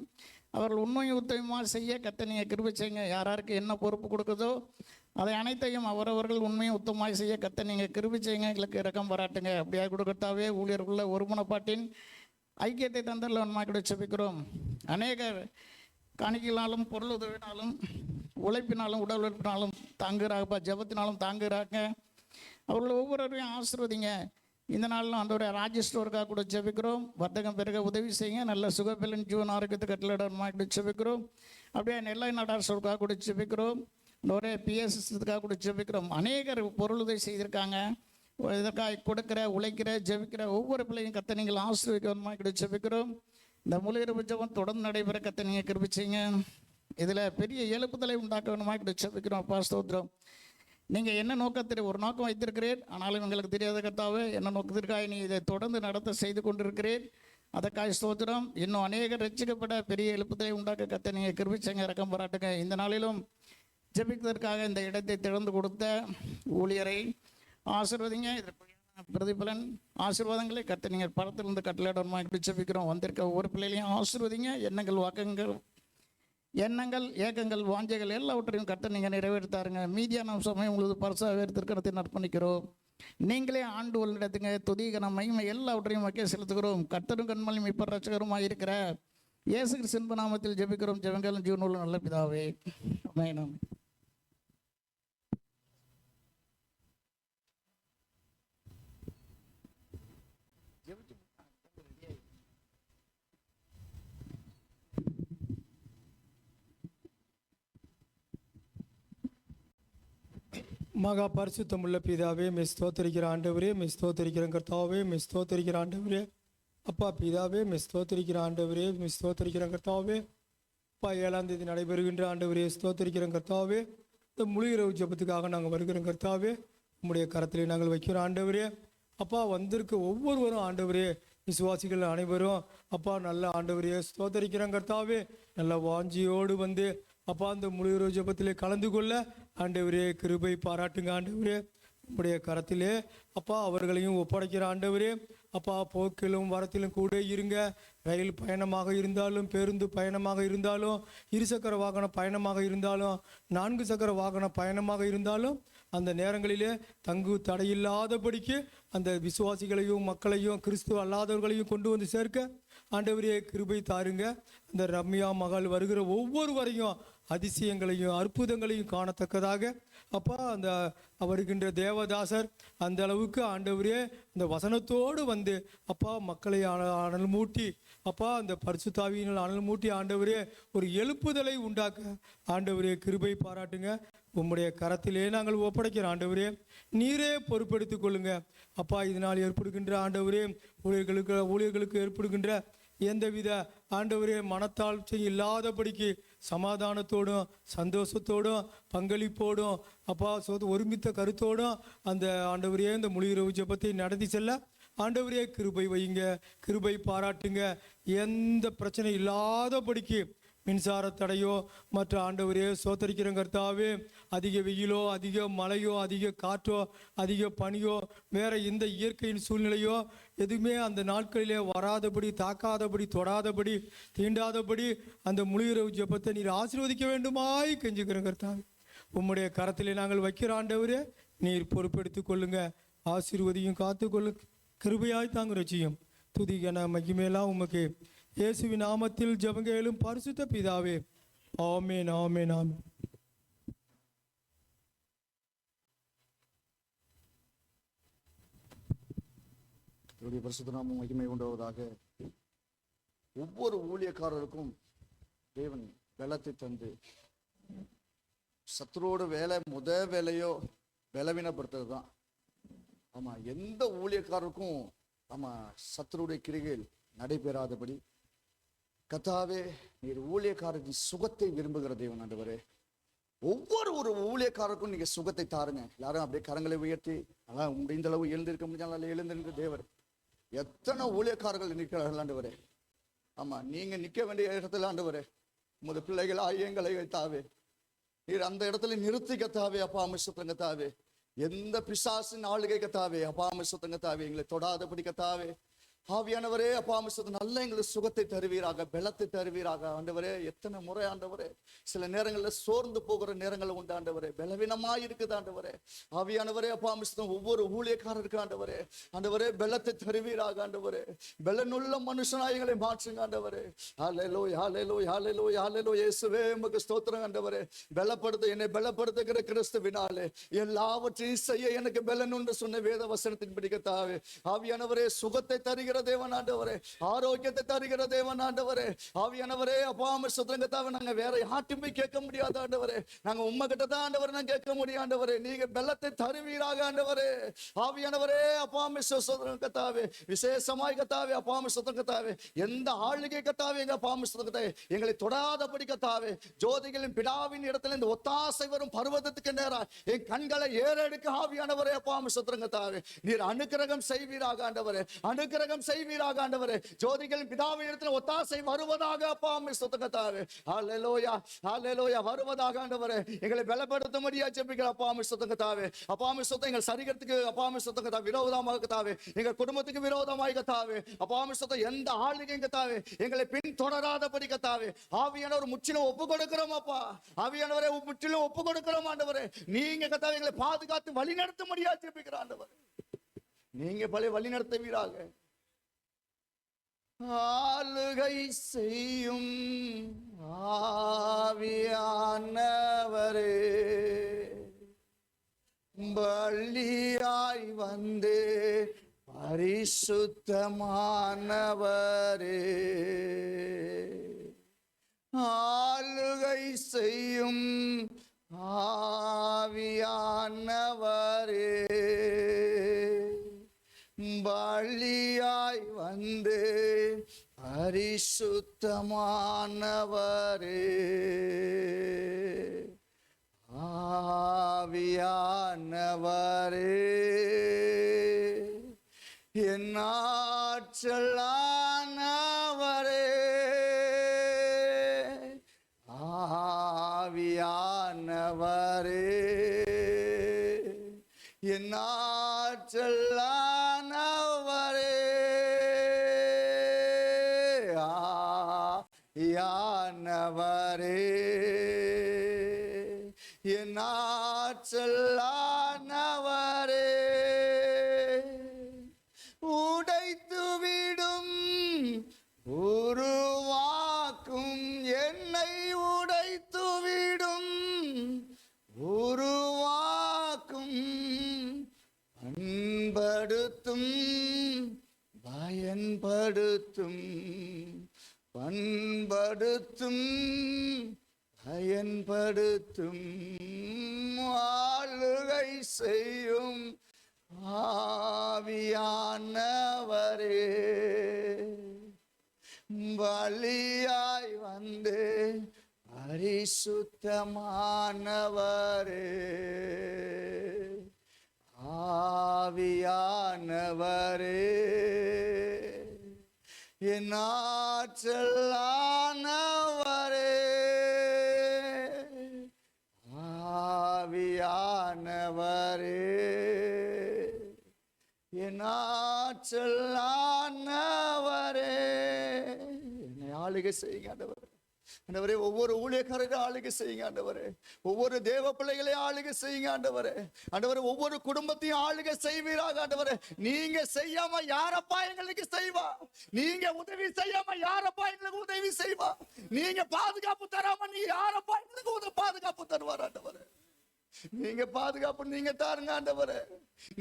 அவர்கள் உண்மையும் உத்தமமாக செய்ய கர்த்தர் நீங்கள் கிருபை செய்யுங்க. யாராருக்கு என்ன பொறுப்பு கொடுக்குதோ அதை அனைத்தையும் அவரவர்கள் உண்மையும் உத்தமமாக செய்ய கர்த்தர் நீங்கள் கிருபை செய்யுங்க. எங்களுக்கு இரக்கம் பாராட்டுங்க. அப்படியாக கூட கர்த்தாவே, ஊழியர்களுள்ள ஒருமனப்பாட்டின் ஐக்கியத்தை தந்தரில் வேணுமாய் கூட செபிக்கிறோம். அநேக காணிக்கையினாலும் பொருள் உதவினாலும் உழைப்பினாலும் உடல் உழைப்பினாலும் தாங்குகிறாங்கப்பா, ஜபத்தினாலும் தாங்குகிறாங்க. அவர்கள் ஒவ்வொருவரையும் ஆசீர்வதிங்க. இந்த நாளிலும் அந்த ராஜஸ்டோருக்காக கூட ஜெபிக்கிறோம். வர்த்தகம் பெருக உதவி செய்யுங்க. நல்ல சுகபலன் ஜீவன் ஆரோக்கியத்தை கட்டளிடமாக கூட ஜெபிக்கிறோம். அப்படியே நெல்லை நடார்சோருக்காக கூட ஜெபிக்கிறோம். ஒரே பிஎஸ்எஸ்க்காக கூட ஜெபிக்கிறோம். அநேகர் பொருள் உதவி செய்திருக்காங்க. இதற்காக கொடுக்கிற, உழைக்கிற, ஜெபிக்கிற ஒவ்வொரு பிள்ளையும் கர்த்தர் நீங்கள் ஆசீர்வதிக்கணுமாக கூட ஜெபிக்கிறோம். இந்த முழுகிற ஜெபம் தொடர்ந்து நடைபெற கர்த்தர் நீங்கள் கிருபை செய்யுங்க. இதில் பெரிய எழுப்புதலை உண்டாக்க வேணுமா கூட ஜெபிக்கிறோம் அப்பா. ஸ்தோத்திரம். நீங்கள் என்ன நோக்கத்தில் ஒரு நோக்கம் வைத்திருக்கிறீர், ஆனாலும் எங்களுக்கு தெரியாத கர்த்தாவே, என்ன நோக்கத்திற்காக நீ இதை தொடர்ந்து நடத்த செய்து கொண்டிருக்கிறீர். அதற்காக ஸ்தோத்திரம். இன்னும் அநேகர் ரட்சிக்கப்பட பெரிய எழுப்புதலை உண்டாக்க கர்த்தர் நீங்கள் கிருபை செய்யுங்க, இரக்கம் பாராட்டுங்க. இந்த நாளிலும் ஜெபிப்பதற்காக இந்த இடத்தை திறந்து கொடுத்த ஊழியரை ஆசீர்வதிங்க. இதற்கு பிரதிபலன் ஆசீர்வாதங்களை கர்த்தர் நீங்கள் படத்திலிருந்து கட்டளையிடமாக ஜெபிக்கிறோம். வந்திருக்க ஒவ்வொரு பிள்ளைகளையும் ஆசீர்வதிங்க. எண்ணங்கள் ஏக்கங்கள் வாஞ்சைகள் எல்லாவற்றையும் கர்த்தர் நீங்கள் நிறைவேற்றாருங்க. மீதியான சமயம் உங்களுக்கு பரிசாக வேறுத்திருக்கிறதை அர்ப்பணிக்கிறோம். நீங்களே ஆண்டு உள்ளிடத்துங்க துதிகன மகிமை எல்லாவற்றையும் வைக்க செலுத்துகிறோம். கர்த்தரும் கண்மலையும் இப்போ ரட்சகருமாக இருக்கிற இயேசு கிறிஸ்து நாமத்தில் ஜெபிக்கிறோம். ஜெபங்களும் ஜீவனுள்ள நல்ல பிதாவே, ஆமென். மகா பரிசுத்தமுள்ள பிதாவே, மெய் ஸ்தோத்திரிக்கிற ஆண்டவரே, மெய் ஸ்தோத்திரிக்கிற கர்த்தாவே, மெய் ஸ்தோத்திரிக்கிற ஆண்டவரே. அப்பா பிதாவே, மெய் ஸ்தோத்திரிக்கிற ஆண்டவரே, மெய் ஸ்தோத்திரிக்கிற கர்த்தாவே. அப்பா 7ஆம் தேதி நடைபெறுகின்ற ஆண்டவரே, ஸ்தோத்திரிக்கிற கர்த்தாவே. இந்த முழு இரவு ஜெபத்துக்காக நாங்கள் வருகிறோம் கர்த்தாவே. உம்முடைய கரத்திலே நாங்கள் வைக்கிறோம் ஆண்டவரே. அப்பா வந்திருக்க ஒவ்வொருவரும் ஆண்டவரே, விசுவாசிகள் அனைவரும் அப்பா நல்ல ஆண்டவரே ஸ்தோத்திரிக்கிறோம் கர்த்தாவே. நல்ல வாஞ்சியோடு வந்து அப்பா அந்த முழு இரவு ஜெபத்திலே கலந்து கொள்ள ஆண்டவரே கிருபை பாராட்டுங்க ஆண்டவரே. உம்முடைய கரத்திலே அப்பா அவர்களையும் ஒப்படைக்கிற ஆண்டவரே. அப்பா போக்கிலும் வரத்திலும் கூட இருங்க. ரயில் பயணமாக இருந்தாலும், பேருந்து பயணமாக இருந்தாலும், இருசக்கர வாகன பயணமாக இருந்தாலும், 4 சக்கர வாகன பயணமாக இருந்தாலும், அந்த நேரங்களிலே தங்கு தடையில்லாதபடிக்கு அந்த விசுவாசிகளையும் மக்களையும் கிறிஸ்துவ அல்லாதவர்களையும் கொண்டு வந்து சேர்க்க ஆண்டவரே கிருபை தாருங்க. அந்த ரம்யா மகள் வருகிற ஒவ்வொருவரையும் அதிசயங்களையும் அற்புதங்களையும் காணத்தக்கதாக அப்பா அந்த வருகின்ற தேவதாசர் அந்த அளவுக்கு ஆண்டவரே அந்த வசனத்தோடு வந்து அப்பா மக்களை அனல் மூட்டி அப்பா அந்த பரிசுத்தாவியினால் அனல் மூட்டி ஆண்டவரே ஒரு எழுப்புதலை உண்டாக்க ஆண்டவரே கிருபை பாராட்டுங்க. உம்முடைய கரத்திலே நாங்கள் ஒப்படைக்கிற ஆண்டவரே நீரே பொறுப்பெடுத்துக் கொள்ளுங்க. அப்பா இதனால் ஏற்படுகின்ற ஆண்டவரே ஊழியர்களுக்கு ஏற்படுகின்ற எந்தவித ஆண்டவரே மனத்தாழ்ச்சி இல்லாதபடிக்கு சமாதானத்தோடும் சந்தோஷத்தோடும் பங்களிப்போடும் அப்பா ஒருமித்த கருத்தோடும் அந்த ஆண்டவரே இந்த முழு இரவு ஜெபத்தை நடத்தி செல்ல ஆண்டவரே கிருபை வையுங்க, கிருபை பாராட்டுங்க. எந்த பிரச்சனை இல்லாதபடிக்கு மின்சார தடையோ மற்ற ஆண்டவரே சோத்தரிக்கிற கர்த்தாவே அதிக வெயிலோ அதிக மழையோ அதிக காற்றோ அதிக பனியோ வேற எந்த இயற்கையின் சூழ்நிலையோ எதுவுமே அந்த நாட்களிலே வராதபடி தாக்காதபடி தொடாதபடி தீண்டாதபடி அந்த முழு இரவு ஜெபத்தை நீர் ஆசீர்வதிக்க வேண்டுமாய் கெஞ்சுக்கிற கர்த்தாவே. உம்முடைய கரத்திலே நாங்கள் வைக்கிற ஆண்டவரே நீர் பொறுப்பெடுத்துக் கொள்ளுங்க, ஆசீர்வதியும் காத்துக்கொள்ளு, கிருபையாய் தாங்க ரட்சியும். துதிகன மகிமையெல்லாம் உமக்கு இயேசுவின் நாமத்தில் ஜெபங்களும் பரிசுத்த பிதாவே, ஆமென் ஆமென் ஆமென். பரிசுத்த நாமம் மகிமை உண்டாவதாக. ஒவ்வொரு ஊழியக்காரருக்கும் தேவன் பலத்தை தந்து, சத்துருவோட வேலை வேலையோ பலவீனப்படுத்துறது தான். ஆமா, எந்த ஊழியக்காரருக்கும் ஆமா சத்துருடைய கிரிகைகள் நடைபெறாதபடி கர்த்தாவே நீர் ஊழியக்காரருக்கு சுகத்தை விரும்புகிற தேவன் ஆண்டவரே. ஒவ்வொரு ஊழியக்காரருக்கும் நீங்க சுகத்தை தாருங்க. எல்லாரும் அப்படியே கரங்களை உயர்த்தி, அதான் முடிந்த அளவு எழுந்திருக்க முடிஞ்சாலும் எழுந்திருக்க தேவர். எத்தனை ஊழியக்காரர்கள் நிற்கிறார்கள் ஆண்டவரே. ஆமா, நீங்க நிக்க வேண்டிய இடத்துல ஆண்டவரே உமது பிள்ளைகள் ஆயங்களை வைத்தாவே நீர் அந்த இடத்துல நிறுத்தி கத்தாவே. அப்பா அமிஷத்தங்க தாவே, எந்த பிசாசின் ஆளுகை கத்தாவே, அப்பா அமிஷத்தங்க தாவே, எங்களை தொடாதபடி கத்தாவே. ஆவியானவரே அப்பா அமிஷத்து நல்ல எங்களுக்கு சுகத்தை தருவீராக, பலத்தை தருவீராக ஆண்டவரே. எத்தனை முறை ஆண்டவரே சில நேரங்களில் சோர்ந்து போகிற நேரங்கள் உண்டு ஆண்டவரே, பலவீனமா இருக்குது ஆண்டவரே. ஆவியானவரே அப்பா அமிஷத்து ஒவ்வொரு ஊழியக்காரருக்கு ஆண்டவரே ஆண்டவரே பலத்தை தருவீராக ஆண்டவரே. பலனுள்ள மனுஷனாயங்களை மாற்றுங்க ஆண்டவரே. ஹல்லேலூயா ஹல்லேலூயா ஹல்லேலூயா ஹல்லேலூயா. இயேசுவே உமக்கு ஸ்தோத்திரம் ஆண்டவரே. பலப்படுத்த என்னை பலப்படுத்துகிற கிறிஸ்துவினாலே எல்லாவற்றையும் செய்ய எனக்கு பலன் உண்டு சொன்ன வேத வசனத்தின் படிக்கத்தாவே. ஆவியானவரே சுகத்தை தருகிற தேவன் ஆண்டவரே, ஆரோக்கியத்தை தருகிற தேவன் ஆண்டவரே. ஆவியானவரே அப்பா அமிஷத்துலங்கத்தாவே, நாங்க வேற யார்ட்டும் போய் கேட்க முடியாத ஆண்டவரே, நாங்க உண்மை கிட்ட தான் ஆண்டவரே நான் கேட்க முடியும் ஆண்டவரே. நீங்க பலத்தை தருவீராக ஆண்டவரே. ஆவியானவரே அப்பா அமிஷத்துலங்கத்தாவே, விசேஷமாய் கத்தாவே அப்பா அமிஷத்துலங்கத்தாவே, எந்த ஆளுகை கத்தாவே எங்க அப்பா அமிஷத்துலங்கத்தாவே எங்களை தொடாதபடி கத்தாவே. ஜோதிகளின் பிதாவின் இடத்துல இந்த ஒத்தாசை வரும் பர்வதத்துக்கு நேரா என் கண்களை ஏறெடுக்க ஆவியானவரே அப்பா அமிஷத்துலங்கத்தாவே நீர் அனுக்கிரகம் செய்வீராக ஆண்டவரே, அனுக்கிரகம் செய்வீராக ஆண்டவரே. ஜோதிகளின் பிதாவின் இடத்துல ஒத்தாசை வருவதாக அப்பா அமிஷத்துலங்கத்தாவே. ஹல்லேலூயா ஹல்லேலூயா வருவதாக ஆண்டவரே. எங்களை பலப்படுத்தும்படியா ஜெபிக்கிற அப்பா அமிஷத்துலங்கத்தாவே. அப்பா அமிஷத்தை எங்கள் சரீரத்துக்கு அப்பா அமிஷத்துலங்கத்தாவே விரோதமாக கத்தாவே, எங்கள் குடும்பத்துக்கு விரோதமாக கத்தாவே. அப்பா அமிஷத்தை எந்த ஆளுகை கத்தாவே எங்களை பின் தொடராதபடி கத்தாவே. ஆவியானவர் முற்றிலும் ஒப்பு கொடுக்கிறோம் அப்பா. ஆவியானவரை முற்றிலும் ஒப்பு கொடுக்கிறோம் ஆண்டவரே. நீங்க கத்தாவே எங்களை பாதுகாத்து வழி நடத்தும்படியா ஜெபிக்கிற ஆண்டவரே. நீங்க பழைய வழி நடத்துவீராக. ஆளுகை செய்யும் ஆவியானவரே, பலியாய் வந்தே பரிசுத்தமானவரே. ஆளுகை செய்யும் ஆவியானவரே, பலியாய் வந்து பரிசுத்தமானவரே. ஆவியானவரே, என் ஆற்றலானவரே. ஆவியானவரே, என் ஆற்றலானவரே. ஆவியானவரே, என் ஆற்றலானவரே. உடைத்துவிடும் உருவாக்கும் என்னை, உடைத்துவிடும் உருவாக்கும், பண்படுத்தும் பயன்படுத்தும், பண்படுத்தும் பயன்படுத்தும், ஆளுகை செய்யும் ஆவியானவரே. பலியாய் வந்து பரிசுத்தமானவரே. ஆவியானவரே, என் ஆற்றலானவரே. ஆவியானவரே, என் ஆற்றலானவரே. என்னை ஆளுகை செய்யுங்க ஆண்டவரே. ஆண்டவரே, ஒவ்வொரு ஊழியக்காரரையும் ஆளுகை செய்யுங்க ஆண்டவரே. ஒவ்வொரு தேவ பிள்ளைகளை ஆளுகை செய்யுங்க ஆண்டவரே. ஆண்டவரே, ஒவ்வொரு குடும்பத்தையும் ஆளுகை செய்வீராக ஆண்டவரே. நீங்க செய்யாம யாரப்பா எங்களுக்கு செய்வா? நீங்க உதவி செய்யாம யாரப்பா எங்களுக்கு உதவி செய்வா? நீங்க பாதுகாப்பு தராம நீ யாரப்பா எங்களுக்கு பாதுகாப்பு தருவார் ஆண்டவரே. நீங்க பாதுகாப்பு நீங்க தாருங்க ஆண்டவரே,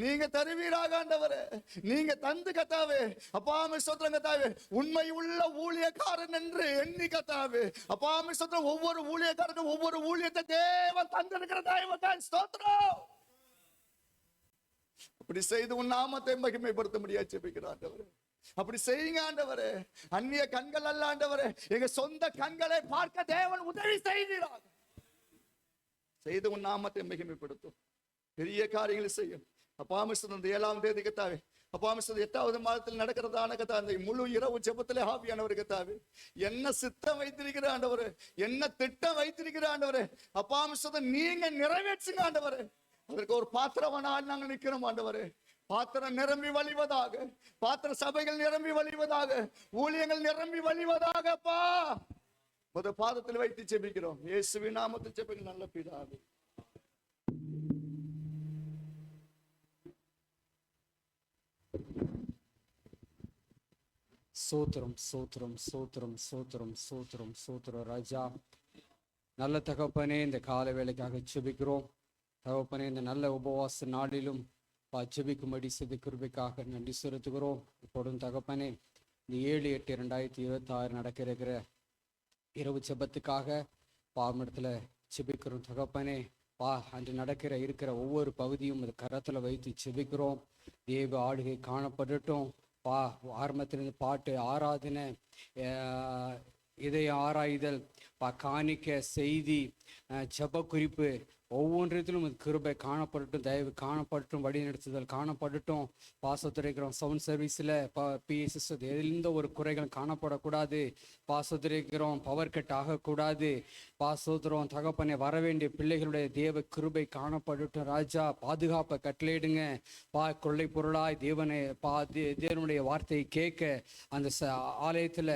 நீங்க தருவீராக ஆண்டவரே, நீங்க தந்து கத்தாவே. அப்பாமே ஸ்தோத்திரம் கத்தாவே, உண்மை உள்ள ஊழியக்காரன் என்று எண்ணி கத்தாவே. அப்பாமே ஸ்தோத்திரம், ஒவ்வொரு ஊழியக்காரனுக்கும் ஒவ்வொரு ஊழியத்தை தேவன் தந்திருக்கிற தயவுக்காய் ஸ்தோத்திரம். அப்படி செய்து உன் நாமத்தை மகிமைப்படுத்த முடியாது ஜெபிக்கிறேன் ஆண்டவரே. அப்படி செய்யுங்க ஆண்டவரே. அந்நிய கண்கள் அல்ல ஆண்டவரே, எங்க சொந்த கண்களை பார்க்க தேவன் உதவி செய்கிறார். செய்து உன் நாமத்தை மகிமைப்படுத்தும் பெரிய காரியங்களை செய்யும். அப்பாமிஸ்தம் இந்த 7ஆம் தேதி கத்தாவே, அப்பாமிஸ்தம் 8வது மாதத்தில் நடக்கிறதான கத்தா, அந்த முழு இரவு ஜெபத்திலே ஆவியானவர் கத்தாவே, என்ன சித்தம் வைத்திருக்கிற ஆண்டவரே, என்ன திட்டம் வைத்திருக்கிற ஆண்டவரே, அப்பாமிஸ்தம் நீங்க நிறைவேற்றுங்க ஆண்டவரே. அதற்கு ஒரு பாத்திரவனால் நாங்கள் நிற்கிறோம் ஆண்டவரே. பாத்திரம் நிரம்பி வழிவதாக, பாத்திர சபைகள் நிரம்பி வழிவதாக, ஊழியங்கள் நிரம்பி வழிவதாக. அப்பா முத பாதத்தில் வைத்து ஜெபிக்கிறோம் இயேசுவின் நாமத்தில் ஜெபிக்கிறோம் நல்ல பிதாவே. சோத்திரம் சோத்திரம் சோத்திரம் சோத்திரம் சோத்திரம் சோத்திரம் ராஜா. நல்ல தகப்பனே, இந்த கால வேளைக்காக ஜெபிக்கிறோம் தகப்பனே. இந்த நல்ல உபவாச நாளிலும் ஜெபிக்கும்படி செய்த கிருபைக்காக நன்றி செலுத்துகிறோம். இப்பொழுதும் தகப்பனே, இந்த 7/8/2026 நடக்க இருக்கிற இரவு ஜெபத்துக்காக பாவமிடத்துல ஜெபிக்கிறோம் தகப்பனே. அன்று இருக்கிற ஒவ்வொரு பகுதியும் அது கரத்துல வைத்து ஜெபிக்கிறோம். தேவ ஆளுகை காணப்படட்டும். ஆரம்பத்திலிருந்து பாட்டு, ஆராதனை, இதய ஆராய்தல், காணிக்க, செய்தி, ஜெப குறிப்பு, ஒவ்வொன்றத்திலும் கிருபை காணப்படட்டும், தயவு காணப்படட்டும், வழிநடத்துதல் காணப்படட்டும். பாசத்துரைக்கிறோம் சவுண்ட் சர்வீஸில் பிஎஸ்எஸ் எந்த ஒரு குறைகள் காணப்படக்கூடாது. பாசத்துரைக்கிறோம் பவர் கட் ஆகக்கூடாது. பாசோத்திரம் தகப்பனை வரவேண்டிய பிள்ளைகளுடைய தேவ கிருபை காணப்படட்டும் ராஜா. பாதுகாப்பை கட்டளையிடுங்க. கொள்ளை பொருளாய் தேவனுடைய வார்த்தையை கேட்க அந்த ஆலயத்தில்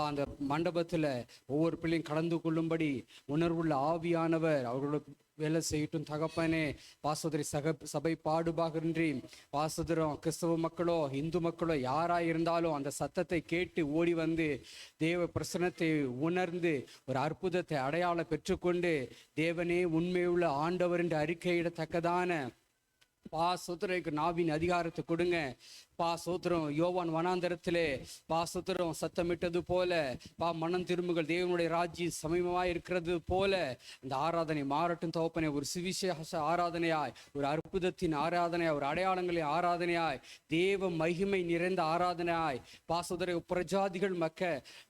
அந்த மண்டபத்தில் ஒவ்வொரு பிள்ளையும் கலந்து கொள்ளும்படி உணர்வுள்ள ஆவியானவர் அவர்களோட வேலை செய்யட்டும் தகப்பனே. பாசோதரி சபை பாடுபாகின்றி பாசோதரம் கிறிஸ்தவ மக்களோ இந்து மக்களோ யாராயிருந்தாலும் அந்த சத்தத்தை கேட்டு ஓடி வந்து தேவ பிரசனத்தை உணர்ந்து ஒரு அற்புதத்தை அடையாளம் பெற்றுக்கொண்டு தேவனே உண்மையுள்ள ஆண்டவர் என்று அறிக்கையிடத்தக்கதான சோத்திரக்கு நாவின் அதிகாரத்தை கொடுங்க. சோத்திரம் யோவான் வனாந்தரத்திலே சோத்திரம் சத்தமிட்டது போல மனம் திரும்புகள், தேவனுடைய ராஜ்யம் சமீபமாய் இருக்கிறது போல இந்த ஆராதனை மாறட்டும் தகப்பனே. ஒரு சுவிசேஷ ஆராதனையாய், ஒரு அற்புதத்தின் ஆராதனையாய், ஒரு அடையாளங்களின் ஆராதனையாய், தேவ மகிமை நிறைந்த ஆராதனையாய் சோதர பிரஜாதிகள்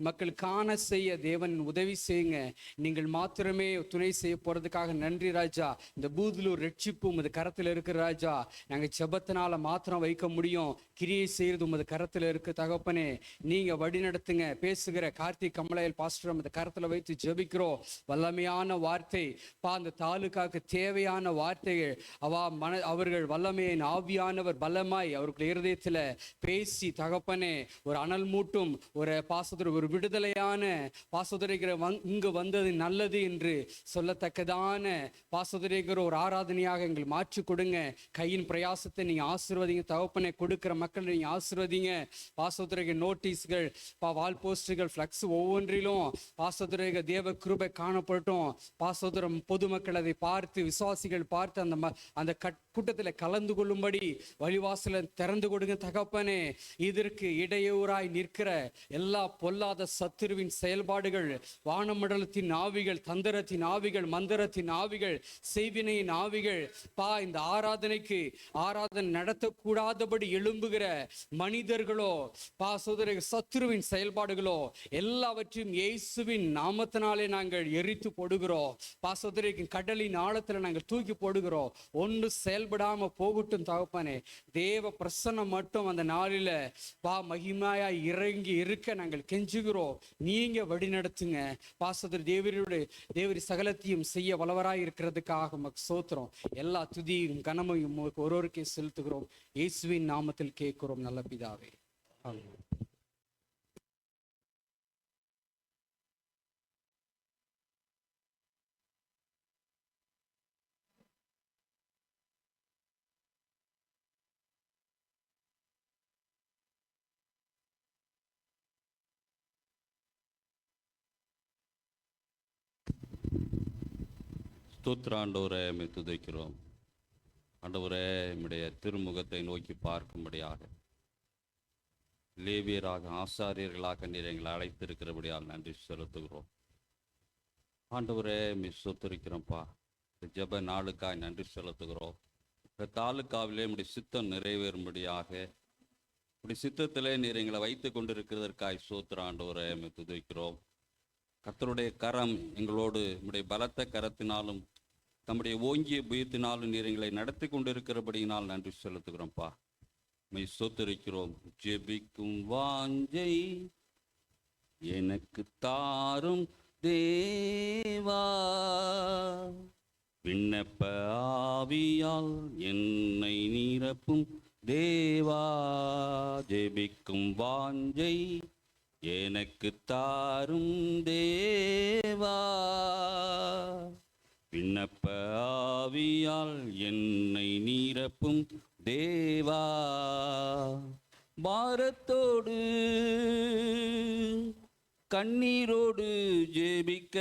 மக்கள் காண செய்ய தேவன் உதவி செய்யுங்க. நீங்கள் மாத்திரமே துணை செய்ய போறதுக்காக நன்றி ராஜா. இந்த பூதலூர் ரட்சிப்பும் இது கரத்தில் இருக்கிற ராஜா. நாங்கள் ஜெபத்தினால மாத்திரம் வைக்க முடியும், கிரியை செய்யறது உமது கரத்துல இருக்கு தகப்பனே. நீங்க வழி நடத்துங்க. பேசுகிற கார்த்திக் கமலையல் பாஸ்டர் அந்த கரத்துல வைத்து ஜெபிக்கிறோம். வல்லமையான வார்த்தை அந்த தாலுக்காக்கு தேவையான வார்த்தைகள் அவர்கள் வல்லமையின் ஆவியானவர் பலமாய் அவர்கள் இருதயத்துல பேசி தகப்பனே ஒரு அனல் மூட்டும் ஒரு பாசத்துறை, ஒரு விடுதலையான பாசத்துறைகிற இங்கு வந்தது நல்லது என்று சொல்லத்தக்கதான பாசத்துறைகிற ஒரு ஆராதனையாக எங்கள் மாற்றி கொடுங்க. கையின் பிரயாசத்தை நீங்க ஆசீர்வதிங்க தகப்பனே. கொடுக்கிற மக்கள் நீங்க ஆசீர்வதிங்க. பாசத்துறைக நோட்டீஸ்கள், வால் போஸ்டர்கள், ஃபிளக்ஸ் ஒவ்வொன்றிலும் பாசத்துறைக தேவ கிருபை காணப்படட்டும். பாசத்துறம் பொதுமக்கள் அதை பார்த்து, விசுவாசிகள் பார்த்து அந்த கூட்டத்தில் கலந்து கொள்ளும்படி வழிவாசலை திறந்து கொடுங்க தகப்பனே. இதற்கு இடையூறாய் நிற்கிற எல்லா பொல்லாத சத்துருவின் செயல்பாடுகள், வானமண்டலத்தின் ஆவிகள், தந்திரத்தின் ஆவிகள், மந்திரத்தின் ஆவிகள், செய்வினையின் ஆவிகள் இந்த ஆராதனைக்கு ஆராதனை நடத்தக்கூடாதபடி எழும்புகிற மனிதர்களோ சத்துருவின் செயல்பாடுகளோ எல்லாவற்றையும் இயேசுவின் நாமத்தினாலே நாங்கள் எரித்து போடுகிறோம். பாசோதரிக்கு கடலின் ஆழத்துல நாங்கள் தூக்கி போடுகிறோம். ஒன்று செயல்படாம போகட்டும் தகப்பனே. தேவ பிரசன்னம் மட்டும் அந்த நாளில மகிமையா இறங்கி இருக்க நாங்கள் கெஞ்சுகிறோம். நீங்க வழி நடத்துங்க பாசோதரி. தேவரி சகலத்தையும் செய்ய வல்லவராய் இருக்கிறதுக்காக ஸ்தோத்திரம். எல்லா துதியும் கனமையும் ஒருவருக்கே செலுத்துகிறோம். இயேசுவின் நாமத்தில் கேட்கிறோம் நல்ல பிதாவே. ஆமென். ஸ்தோத்திர ஆண்டவரே, உம்மை துதிக்கிறோம். ஆண்டவரே, உம்முடைய திருமுகத்தை நோக்கி பார்க்கும்படியாக லேவியராக ஆசாரியர்களாக நீர் எங்களை அழைத்திருக்கிறபடியால் நன்றி செலுத்துகிறோம். ஆண்டவரே, உம்மை ஸ்தோத்திரிக்கிறோம்ப்பா. இந்த ஜெப நாளுக்காய் நன்றி செலுத்துகிறோம். இந்த தாலுக்காவிலே உம்முடைய சித்தம் நிறைவேறும்படியாக உம்முடைய சித்தத்திலே நீர் எங்களை வைத்து கொண்டிருக்கிறதற்காய் ஸ்தோத்திர ஆண்டவரே, உம்மை துதிக்கிறோம். கர்த்தருடைய கரம் எங்களோடு உம்முடைய பலத்த கரத்தினாலும் தம்முடைய ஓங்கிய புயத்தினாலும் நீர் எங்களை நடத்தி கொண்டிருக்கிறபடியினால் நன்றி செலுத்துகிறோம்ப்பா. உம்மை ஸ்தோத்திரிக்கிறோம். ஜெபிக்கும் வாஞ்சை எனக்கு தாரும் தேவா, விண்ணப்ப ஆவியால் என்னை நிரப்பும் தேவா. ஜெபிக்கும் வாஞ்சை எனக்கு தாரும் தேவா, விண்ணப்ப ஆவியால் என்னை நிரப்பும் தேவா. பாரத்தோடு கண்ணீரோடு ஜெபிக்க,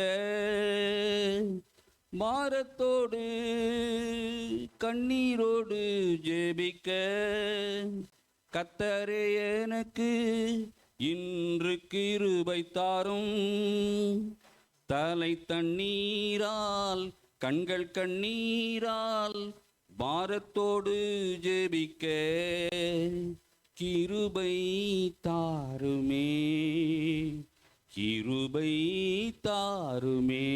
பாரத்தோடு கண்ணீரோடு ஜெபிக்க, கர்த்தரே எனக்கு இன்று கிருபை தாரும். தலை தண்ணீரால் கண்கள் கண்ணீரால் பாரத்தோடு ஜெபிக்க கிருபை தாருமே, கிருபை தாருமே.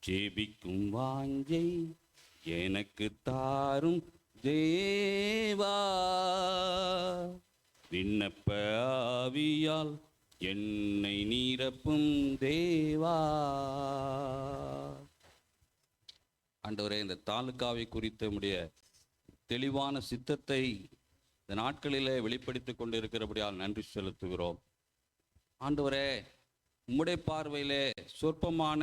ஜெபிக்கும் வாஞ்சை எனக்கு தாரும் தேவா, விண்ணப்ப ஆவியால் என்னை நிரப்பும் தேவா. ஆண்டவரே, இந்த தாலுக்காவை குறித்த உம்முடைய தெளிவான சித்தத்தை இந்த நாட்களிலே வெளிப்படுத்திக் கொண்டிருக்கிறபடியால் நன்றி செலுத்துகிறோம். ஆண்டவரே, உம்முடைய பார்வையிலே சொற்பமான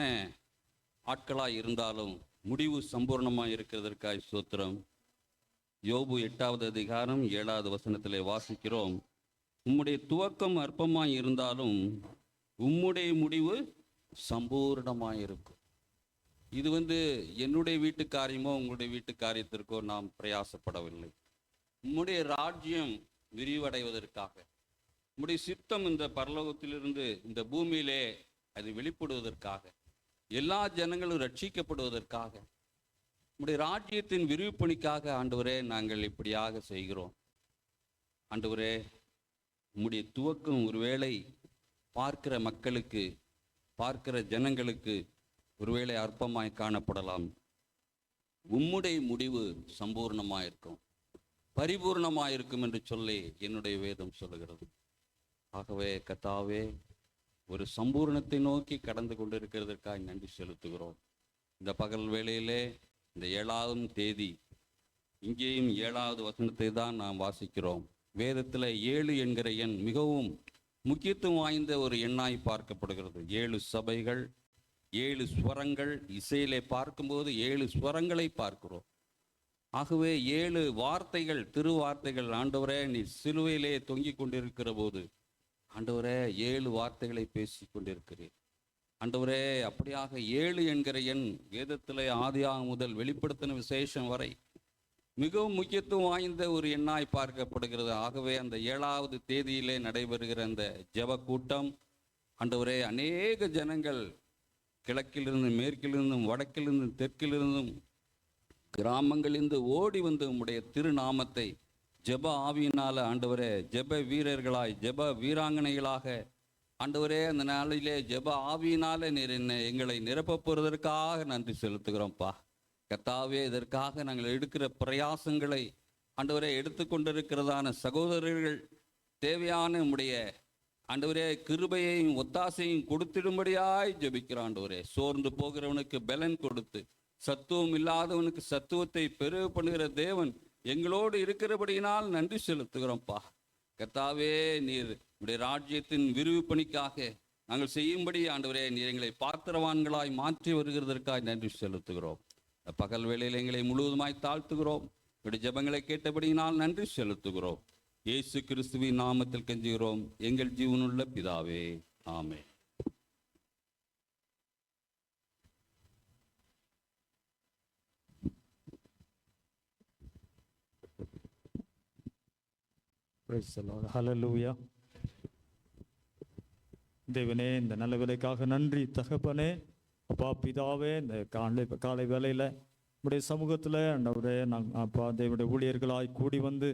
ஆட்களாய் இருந்தாலும் முடிவு சம்பூர்ணமாய் இருக்கிறதற்காய் ஸ்தோத்திரம். யோபு 8வது அதிகாரம் 7வது வசனத்திலே வாசிக்கிறோம், உம்முடைய துவக்கம் அற்பமாய் இருந்தாலும் உம்முடைய முடிவு சம்பூர்ணமாயிருக்கும். இது என்னுடைய வீட்டு காரியமோ உங்களுடைய வீட்டு காரியத்திற்கோ நாம் பிரயாசப்படவில்லை. உம்முடைய ராஜ்யம் விரிவடைவதற்காக, உம்முடைய சித்தம் இந்த பரலோகத்திலிருந்து இந்த பூமியிலே அது வெளிப்படுவதற்காக, எல்லா ஜனங்களும் ரட்சிக்கப்படுவதற்காக, உம்முடைய ராஜ்யத்தின் விரிவுப்பணிக்காக ஆண்டவரே நாங்கள் இப்படியாக செய்கிறோம். ஆண்டவரே, உம்முடைய துவக்கம் ஒருவேளை பார்க்கிற மக்களுக்கு, பார்க்கிற ஜனங்களுக்கு ஒருவேளை அற்பமாய் காணப்படலாம். உம்முடைய முடிவு சம்பூர்ணமாயிருக்கும், பரிபூர்ணமாயிருக்கும் என்று சொல்லி என்னுடைய வேதம் சொல்லுகிறது. ஆகவே கர்த்தாவே, ஒரு சம்பூர்ணத்தை நோக்கி கடந்து கொண்டிருக்கிறதற்காக நன்றி செலுத்துகிறோம். இந்த பகல் வேளையிலே இந்த 7ஆம் தேதி இங்கேயும் 7வது வசனத்தை தான் நாம் வாசிக்கிறோம். வேதத்தில் 7 என்கிற எண் மிகவும் முக்கியத்துவம் வாய்ந்த ஒரு எண்ணாய் பார்க்கப்படுகிறது. 7 சபைகள், 7 ஸ்வரங்கள். இசையிலே பார்க்கும்போது 7 ஸ்வரங்களை பார்க்கிறோம். ஆகவே 7 வார்த்தைகள், திருவார்த்தைகள். ஆண்டவரே, நீ சிலுவையிலே தொங்கிக் கொண்டிருக்கிற போது ஆண்டவரே 7 வார்த்தைகளை பேசி கொண்டிருக்கிறேன். ஆண்டவரே, அப்படியாக 7 என்கிற எண் வேதத்திலே ஆதியாகமம் முதல் வெளிப்படுத்தின விசேஷம் வரை மிகவும் முக்கியத்துவம் வாய்ந்த ஒரு எண்ணாய் பார்க்கப்படுகிறது. ஆகவே அந்த 7வது தேதியிலே நடைபெறுகிற அந்த ஜெப கூட்டம், ஆண்டவரே, அநேக ஜனங்கள் கிழக்கிலிருந்தும் மேற்கிலிருந்தும் வடக்கிலிருந்தும் தெற்கிலிருந்தும் கிராமங்களிலிருந்து ஓடி வந்து உம்முடைய திருநாமத்தை ஜெப ஆவியினால ஆண்டவரே, ஜெப வீரர்களாய், ஜெப வீராங்கனைகளாக ஆண்டவரே, அந்த நாளிலே ஜெப ஆவியினால நீர் எங்களை நிரப்பப் போவதற்காக நன்றி செலுத்துகிறோம்ப்பா. கர்த்தாவே, இதற்காக நாங்கள் எடுக்கிற பிரயாசங்களை ஆண்டவரே எடுத்துக்கொண்டிருக்கிறதான சகோதரர்கள் தேவையான உம்முடைய ஆண்டவரே கிருபையையும் ஒத்தாசையும் கொடுத்திடும்படியாய் ஜெபிக்கிறோம். ஆண்டவரே, சோர்ந்து போகிறவனுக்கு பலன் கொடுத்து சத்துவம் இல்லாதவனுக்கு சத்துவத்தை பெருக பண்ணுகிற தேவன் எங்களோடு இருக்கிறபடியினால் நன்றி செலுத்துகிறோம்ப்பா. கர்த்தாவே, நீர் உடைய ராஜ்யத்தின் விரிவு பணிக்காக நாங்கள் செய்யும்படி ஆண்டவரே நீர் எங்களை பாத்திரவான்களாய் மாற்றி வருகிறதற்காக நன்றி செலுத்துகிறோம். பகல் வேளையில் எங்களை முழுவதுமாய் தாழ்த்துகிறோம். உடைய ஜெபங்களை கேட்டபடியினால் நன்றி செலுத்துகிறோம். இயேசு கிறிஸ்துவின் நாமத்தில் கெஞ்சுகிறோம் எங்கள் ஜீவனுள்ள பிதாவே, ஆமென். Price the Lord. ஹல்லேலூயா. தேவனே, இந்த நல்ல வேலைக்காக நன்றி தகப்பனே. அப்பா பிதாவே, இந்த காலை வேளையில் உடைய சமூகத்தில் ஆண்டவரே அப்பா தேவனுடைய ஊழியர்களாய் கூடி வந்து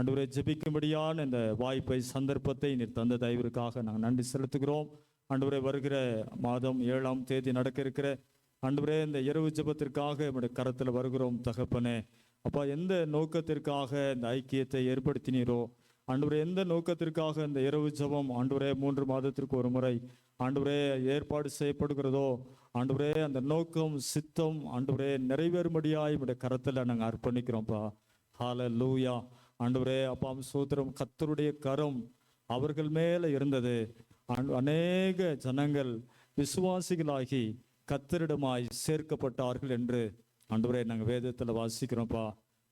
ஆண்டவரே ஜெபிக்கும்படியான இந்த வாய்ப்பை சந்தர்ப்பத்தை நீர் தந்த தயவிற்காக நாங்கள் நன்றி செலுத்துகிறோம். ஆண்டவரே, வருகிற மாதம் 7ஆம் தேதி நடக்க இருக்கிற ஆண்டவரே இந்த இரவு ஜெபத்திற்காக நம்முடைய கரத்தில் வருகிறோம் தகப்பனே. அப்பா, எந்த நோக்கத்திற்காக இந்த ஐக்கியத்தை ஏற்படுத்தினீரோ ஆண்டவரே, எந்த நோக்கத்திற்காக இந்த இரவு ஜெபம் ஆண்டவரே 3 மாதத்திற்கு ஒரு முறை ஆண்டவரே ஏற்பாடு செய்யப்படுகிறதோ ஆண்டவரே, அந்த நோக்கம் சித்தம் ஆண்டவரே நிறைவேறும்படியாய் நம்முடைய கரத்தில் நாங்கள் அர்ப்பணிக்கிறோம்ப்பா. ஹல்லேலூயா. ஆண்டவரே அப்பா ஸ்தோத்திரம். கர்த்தருடைய கரம் அவர்கள் மேலே இருந்தது. அநேக ஜனங்கள் விசுவாசிகளாகி கர்த்தரிடமாய் சேர்க்கப்பட்டார்கள் என்று ஆண்டவரே நாங்கள் வேதத்தில் வாசிக்கிறோம்ப்பா.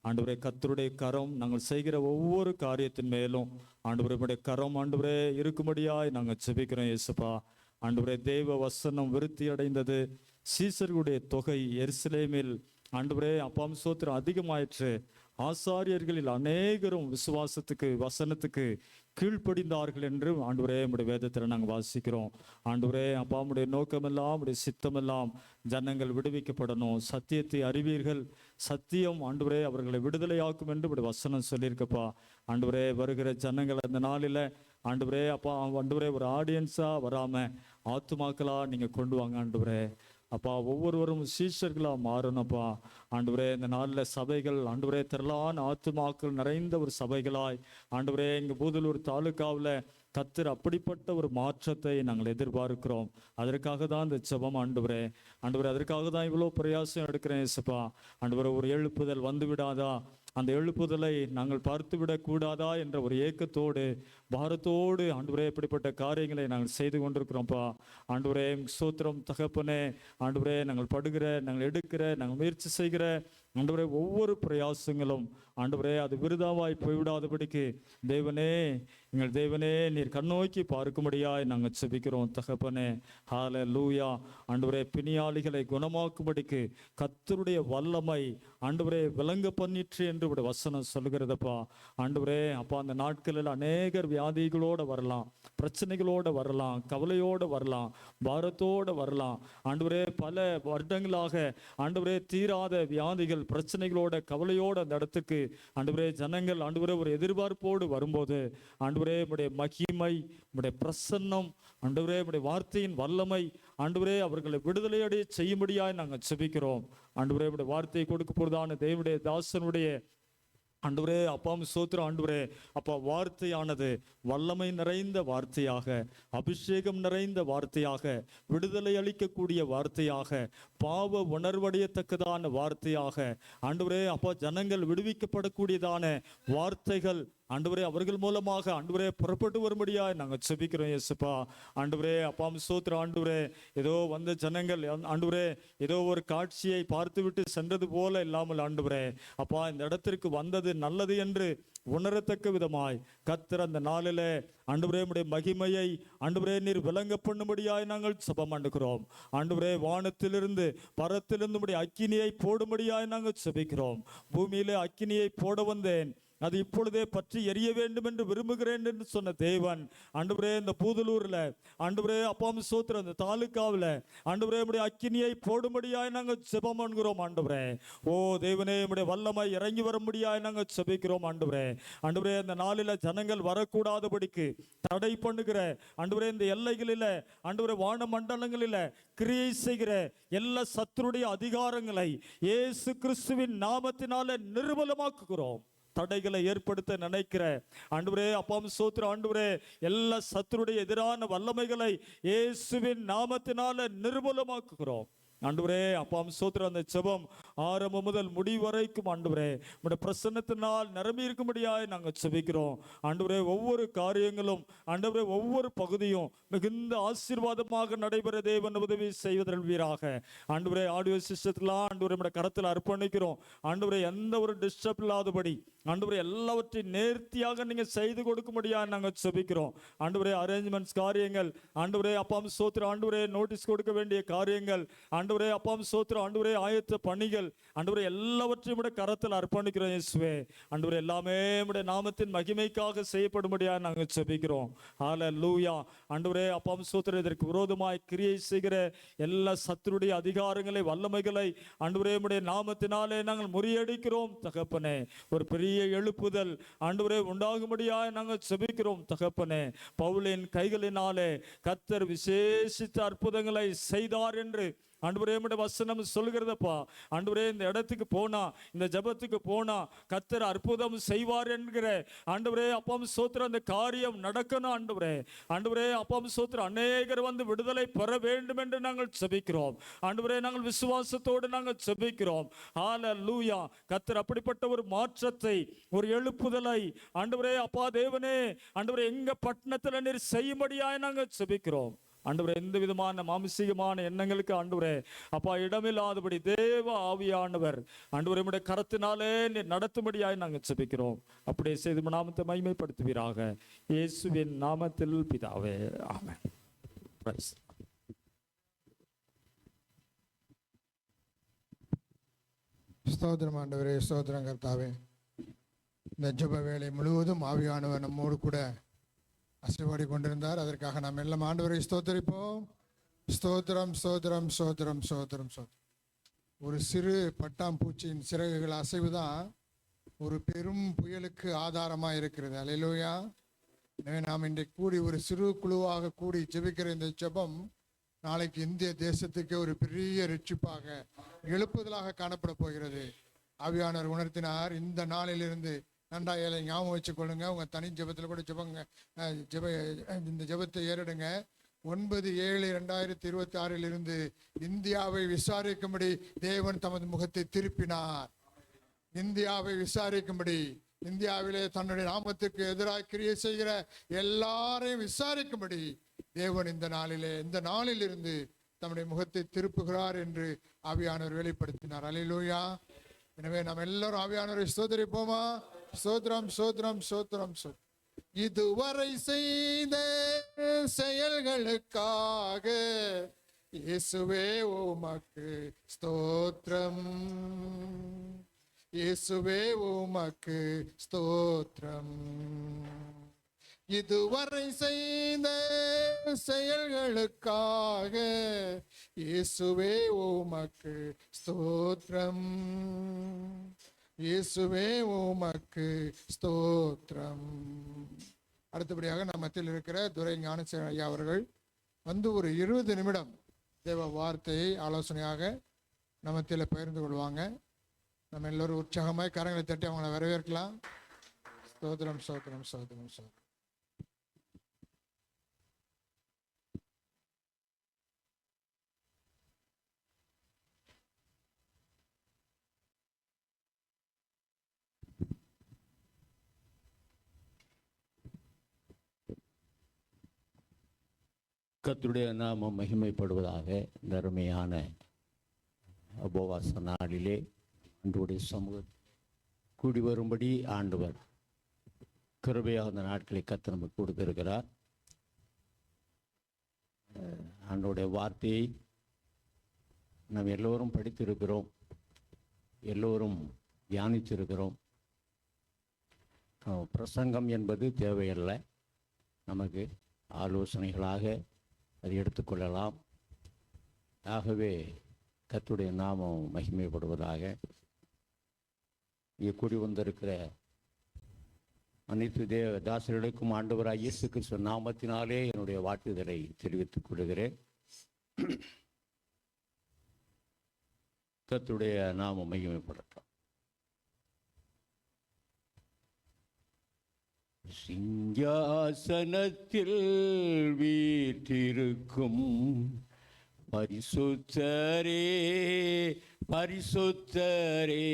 ஆண்டவரே, கர்த்தருடைய கரம் நாங்கள் செய்கிற ஒவ்வொரு காரியத்தின் மேலும் ஆண்டவருடைய கரம் ஆண்டவரே இருக்கும்படியாய் நாங்கள் ஜெபிக்கிறோம் இயேசுப்பா. ஆண்டவரே, தேவ வசனம் விருத்தி அடைந்தது. சீசர்களுடைய தொகை எருசலேமில் ஆண்டவரே அப்பாம் ஸ்தோத்திரம் அதிகமாயிற்று. ஆசாரியர்களில் அநேகரும் விசுவாசத்துக்கு வசனத்துக்கு கீழ்ப்படிந்தார்கள் என்று ஆண்டவரே நம்முடைய வேதத்தில் நாங்கள் வாசிக்கிறோம். ஆண்டவரே அப்பா, நம்முடைய நோக்கமெல்லாம் நம்முடைய சித்தமெல்லாம் ஜனங்கள் விடுவிக்கப்படணும். சத்தியத்தை அறிவீர்கள், சத்தியம் ஆண்டவரே அவர்களை விடுதலையாக்கும் என்று நம்முடைய வசனம் சொல்லியிருக்கப்பா. ஆண்டவரே, வருகிற ஜனங்கள் அந்த நாளில் ஆண்டவரே அப்பா ஆண்டவரே ஒரு ஆடியன்ஸாக வராமல் ஆத்துமாக்களாக நீங்கள் கொண்டு வாங்க ஆண்டவரே. அப்பா, ஒவ்வொருவரும் சீஷர்களாக மாறணும்ப்பா. ஆண்டவரே, இந்த நாளில் சபைகள் ஆண்டவரே திரளான ஆத்துமாக்கள் நிறைந்த ஒரு சபைகளாய் ஆண்டவரே எங்கள் பூதலூர் தாலுக்காவில் கர்த்தர் அப்படிப்பட்ட ஒரு மாற்றத்தை நாங்கள் எதிர்பார்க்கிறோம். அதற்காக தான் இந்த ஜெபம் ஆண்டவரே. ஆண்டவரே, அதற்காக தான் இவ்வளோ பிரயாசம் எடுக்கிறேன் இயேசுப்பா. ஆண்டவரே, ஒரு எழுப்புதல் வந்து விடாதா, அந்த எழுப்புதலை நாங்கள் பார்த்து விடக்கூடாதா என்ற ஒரு ஏக்கத்தோடு பாரத்தோடு ஆண்டவரே இப்படிப்பட்ட காரியங்களை நாங்கள் செய்து கொண்டிருக்கிறோம்ப்பா. ஆண்டவரே ஸ்தோத்திரம் தகப்பனே. ஆண்டவரே, நாங்கள் படுகிற, நாங்கள் எடுக்கிற, நாங்கள் முயற்சி செய்கிற ஆண்டவரே ஒவ்வொரு பிரயாசங்களும் ஆண்டவரே அது விருதாவாய் போய்விடாதபடிக்கு தேவனே, எங்கள் தேவனே நீர் கண்ணோக்கி பார்க்கும்படியாய் நாங்கள் செபிக்கிறோம் தகப்பனே. ஹல்லேலூயா. ஆண்டவரே, பிணியாளிகளை குணமாக்கும்படிக்கு கர்த்தருடைய வல்லமை ஆண்டவரே விளங்க பண்ணிற்று என்று வசனம் சொல்லுகிறதப்பா. ஆண்டவரே அப்பா, அந்த நாட்களில் அநேகர் வியாதிகளோடு வரலாம், பிரச்சனைகளோடு வரலாம், கவலையோடு வரலாம், பாரத்தோடு வரலாம். ஆண்டவரே, பல வருடங்களாக ஆண்டவரே தீராத வியாதிகள் பிரச்சனைகளோட கவலையோடு அந்த இடத்துக்கு ஆண்டவரே ஜனங்கள் ஆண்டவரே ஒரு எதிர்பார்ப்போடு வரும்போது ஆண்டவரே உம்முடைய மகிமை, உம்முடைய பிரசன்னம் ஆண்டவரே, உம்முடைய வார்த்தையின் வல்லமை ஆண்டவரே அவர்களை விடுதலையடைய செய்யும்படியாய் நாங்கள் செபிக்கிறோம். ஆண்டவரே, உம்முடைய வார்த்தையை கொடுக்க போறதான தேவனுடைய தாசனுடைய ஆண்டவரே அப்பாம் ஸ்தோத்திரம். ஆண்டவரே அப்பா, வார்த்தையானது வல்லமை நிறைந்த வார்த்தையாக, அபிஷேகம் நிறைந்த வார்த்தையாக, விடுதலை அளிக்கக்கூடிய வார்த்தையாக, பாவ உணர்வடையத்தக்கதான வார்த்தையாக ஆண்டவரே அப்பா ஜனங்கள் விடுவிக்கப்படக்கூடியதான வார்த்தைகள் ஆண்டவரே அவர்கள் மூலமாக ஆண்டவரே புறப்பட்டு வரும்படியாய் நாங்கள் செபிக்கிறோம் இயேசுப்பா. ஆண்டவரே அப்பாம் ஸ்தோத்திரம். ஆண்டவரே, ஏதோ வந்த ஜனங்கள் ஆண்டவரே ஏதோ ஒரு காட்சியை பார்த்துவிட்டு சென்றது போல இல்லாமல் ஆண்டவரே அப்பா இந்த இடத்திற்கு வந்தது நல்லது என்று உணரத்தக்க விதமாய் கர்த்தர் அந்த நாளில் ஆண்டவரே உம்முடைய மகிமையை ஆண்டவரே நீர் விளங்க பண்ணும்படியாய் நாங்கள் செபம் பண்ணுகிறோம். ஆண்டவரே, வானத்திலிருந்து பரத்திலிருந்து உம்முடைய அக்கினியை போடும்படியாய் நாங்கள் செபிக்கிறோம். பூமியிலே அக்கினியை போட வந்தேன், அது இப்பொழுதே பற்றி எரிய வேண்டும் என்று விரும்புகிறேன் என்று சொன்ன தேவன் ஆண்டவரே இந்த பூதலூர்ல ஆண்டவரே அப்பாம் ஸ்தோத்திரம் அந்த தாலுக்காவில் ஆண்டவரே உம்முடைய அக்கினியை போடும்படியாய் நாங்கள் செபம் பண்ணுகிறோம். ஆண்டவரே ஓ தேவனே, உம்முடைய வல்லமை இறங்கி வரும்படியாய் நாங்கள் செபிக்கிறோம். ஆண்டவரே ஆண்டவரே, இந்த நாளில் ஜனங்கள் வரக்கூடாதபடிக்கு தடை பண்ணுகிற ஆண்டவரே இந்த எல்லைகளில் ஆண்டவரே வான மண்டலங்களில் கிரியை செய்கிற எல்லா சத்துருடைய அதிகாரங்களை இயேசு கிறிஸ்துவின் நாமத்தினால நிர்மூலமாக்குகிறோம். தடைகளை ஏற்படுத்த நினைக்கிற ஆண்டவரே அப்பாம் ஸ்தோத்திரம் ஆண்டவரே எல்லா சத்துருடைய எதிரான வல்லமைகளை இயேசுவின் நாமத்தினால நிர்மூலமாக்குகிறோம். ஆண்டவரே அப்பாம் ஸ்தோத்திரம். அந்த ஜெபம் ஆரம்பம் முதல் முடிவு வரைக்கும் ஆண்டவரே உம்முடைய பிரசன்னத்தினால் நிரம்பி இருக்கும்படியாய் நாங்கள் செபிக்கிறோம். ஆண்டவரே, ஒவ்வொரு காரியங்களும் ஆண்டவரே ஒவ்வொரு பகுதியும் மிகுந்த ஆசீர்வாதமாக நடைபெற தேவன் உதவி செய்வதற்காக ஆண்டவரே ஆடியோ சிஸ்டத்தில் ஆண்டவரே நம்முடைய கரத்தில் அர்ப்பணிக்கிறோம். ஆண்டவரே, எந்த ஒரு டிஸ்டர்ப் இல்லாதபடி ஆண்டவரே எல்லாவற்றையும் நேர்த்தியாக நீங்க செய்து கொடுக்க முடியாது நாங்கள் செபிக்கிறோம். ஆண்டவரே அரேஞ்ச்மெண்ட்ஸ் காரியங்கள், ஆண்டவரே அப்பாம் சோத்திரம், ஆண்டவரே நோட்டீஸ் கொடுக்க வேண்டிய காரியங்கள், ஆண்டவரே அப்பாம் சோத்திரம், ஆண்டவரே ஆயத்த பணிகள், ஆண்டவரே எல்லாவற்றையும் உடைய கரத்தில் அர்ப்பணிக்கிறோம் இயேசுவே. ஆண்டவரே எல்லாமே உடைய நாமத்தின் மகிமைக்காக செய்யப்படும்படியாக நாங்கள் செபிக்கிறோம். ஹல்லேலூயா. ஆண்டவரே அப்பாம் சோத்திரம், இதற்கு விரோதமாய் கிரியை செய்கிற எல்லா சத்துருடைய அதிகாரங்களை வல்லமைகளை ஆண்டவரே உடைய நாமத்தினாலே நாங்கள் முறியடிக்கிறோம் தகப்பனே. ஒரு பெரிய எழுப்புதல் ஆண்டவரே உண்டாகும்படியாக நாங்கள் செபிக்கிறோம் தகப்பனே. பவுலின் கைகளினாலே கர்த்தர் விசேஷித்த அற்புதங்களை செய்தார் என்று ஆண்டவரே உம்முடைய வசனம் சொல்கிறதப்பா. ஆண்டவரே இந்த இடத்துக்கு போனா, இந்த ஜெபத்துக்கு போனா கர்த்தர் அற்புதம் செய்வார் என்கிற ஆண்டவரே அப்பாம் சோத்திரம் அந்த காரியம் நடக்கணும் ஆண்டவரே. ஆண்டவரே அப்பாம் சோத்திரம் அநேகர் வந்து விடுதலை பெற வேண்டும் என்று நாங்கள் செபிக்கிறோம் ஆண்டவரே. நாங்கள் விசுவாசத்தோடு நாங்கள் செபிக்கிறோம். ஹல்லேலூயா. கர்த்தர் அப்படிப்பட்ட ஒரு மாற்றத்தை, ஒரு எழுப்புதலை ஆண்டவரே அப்பா தேவனே, ஆண்டவரே எங்க பட்டணத்துல நீர் செய்யும்படியாய் நாங்கள் செபிக்கிறோம் ஆண்டவரே. எந்த விதமான மாம்சீகமான எண்ணங்களுக்கு ஆண்டவரே அப்பா இடமில்லாதபடி தேவ ஆவியானவர் ஆண்டவரே உம்முடைய கரத்தினாலே நீர் நடத்தும்படியாய் நாங்கள் செபிக்கிறோம். அப்படியே செய்து நாமத்தை மகிமைப்படுத்துவீராக இயேசுவின் நாமத்தில் பிதாவே, ஆமென். Praise. ஸ்தோத்திரம் ஆண்டவரே, ஸ்தோத்திரம் கர்த்தாவே. இந்த ஜெப வேளை முழுவதும் ஆவியானவர் நம்மோடு கூட அசைவாடி கொண்டிருந்தார். அதற்காக நாம் எல்லாம் ஆண்டவரை ஸ்தோத்தரிப்போம். ஸ்தோத்திரம், ஸ்தோத்திரம், ஸ்தோத்திரம், ஸ்தோத்திரம், ஸ்தோத்திரம். ஒரு சிறு பட்டாம்பூச்சியின் சிறகுகள் அசைவுதான் ஒரு பெரும் புயலுக்கு ஆதாரமாக இருக்கிறது. அல்லேலூயா. எனவே நாம் இன்றைக்கு கூடி ஒரு சிறு குழுவாக கூடி ஜெபிக்கிற இந்த ஜெபம் நாளைக்கு இந்திய தேசத்துக்கு ஒரு பெரிய ரட்சிப்பாக, எழுப்புதலாக காணப்பட போகிறது. ஆவியானவர் உணர்த்தினார். இந்த நாளிலிருந்து நன்றா ஏழை ஞாபகம் வச்சு கொள்ளுங்க. உங்க தனி ஜெபத்தில் கூட ஜெபங்க, இந்த ஜெபத்தை ஏறிடுங்க. 9/7/2026 இந்தியாவை விசாரிக்கும்படி தேவன் தமது முகத்தை திருப்பினார். இந்தியாவை விசாரிக்கும்படி, இந்தியாவிலே தன்னுடைய நாமத்துக்கு எதிராக கிரியை செய்கிற எல்லாரையும் விசாரிக்கும்படி தேவன் இந்த நாளிலிருந்து தம்முடைய முகத்தை திருப்புகிறார் என்று ஆவியானவர் வெளிப்படுத்தினார். அல்லேலூயா. எனவே நாம் எல்லாரும் ஆவியானவரை ஸ்தோத்திரிப்போமா? ஸ்தோத்திரம், ஸ்தோத்திரம், ஸ்தோத்திரம், ஸ்தோத்திரம். இதுவரை செய்த செயல்களுக்காக இயேசுவே உமக்கு ஸ்தோத்திரம், இயேசுவே உமக்கு ஸ்தோத்திரம். இதுவரை செய்த செயல்களுக்காக இயேசுவே உமக்கு ஸ்தோத்திரம், இயேசுவே உமக்கு ஸ்தோத்திரம். அடுத்தபடியாக நம்ம மத்தியில் இருக்கிற துரை ஞானசேகரன் ஐயா அவர்கள் வந்து ஒரு 20 நிமிடம் தேவ வார்த்தையை ஆலோசனையாக நம்ம மத்தியில் பகிர்ந்து கொள்வாங்க. நம்ம எல்லோரும் உற்சாகமாய் கரங்களை தட்டி அவங்களை வரவேற்கலாம். ஸ்தோத்திரம், ஸ்தோத்திரம், ஸ்தோத்திரம், ஸ்தோத்திரம். கர்த்தருடைய நாமம் மகிமைப்படுவதாக. இந்த அருமையான உபவாச நாளிலே ஆண்டவருடைய சமூகம் கூடி வரும்படி ஆண்டவர் கிருபையாக அந்த நாட்களை கர்த்தர் நமக்கு கொடுத்திருக்கிறார். ஆண்டவருடைய வார்த்தையை நாம் எல்லோரும் படித்திருக்கிறோம், எல்லோரும் தியானித்திருக்கிறோம். பிரசங்கம் என்பது தேவையல்ல, நமக்கு ஆலோசனைகளாக அதை எடுத்துக்கொள்ளலாம். ஆகவே கர்த்தருடைய நாமம் மகிமைப்படுவதாக. இங்கே கூடி வந்திருக்கிற அனைத்து தாசர்களுக்கும் ஆண்டவராய் இயேசு கிறிஸ்து நாமத்தினாலே என்னுடைய வாழ்த்துதலை தெரிவித்துக் கொள்கிறேன். கர்த்தருடைய நாமம் மகிமைப்படட்டும். சிங்காசனத்தில் வீற்றிருக்கும் பரிசுத்தரே, பரிசுத்தரே,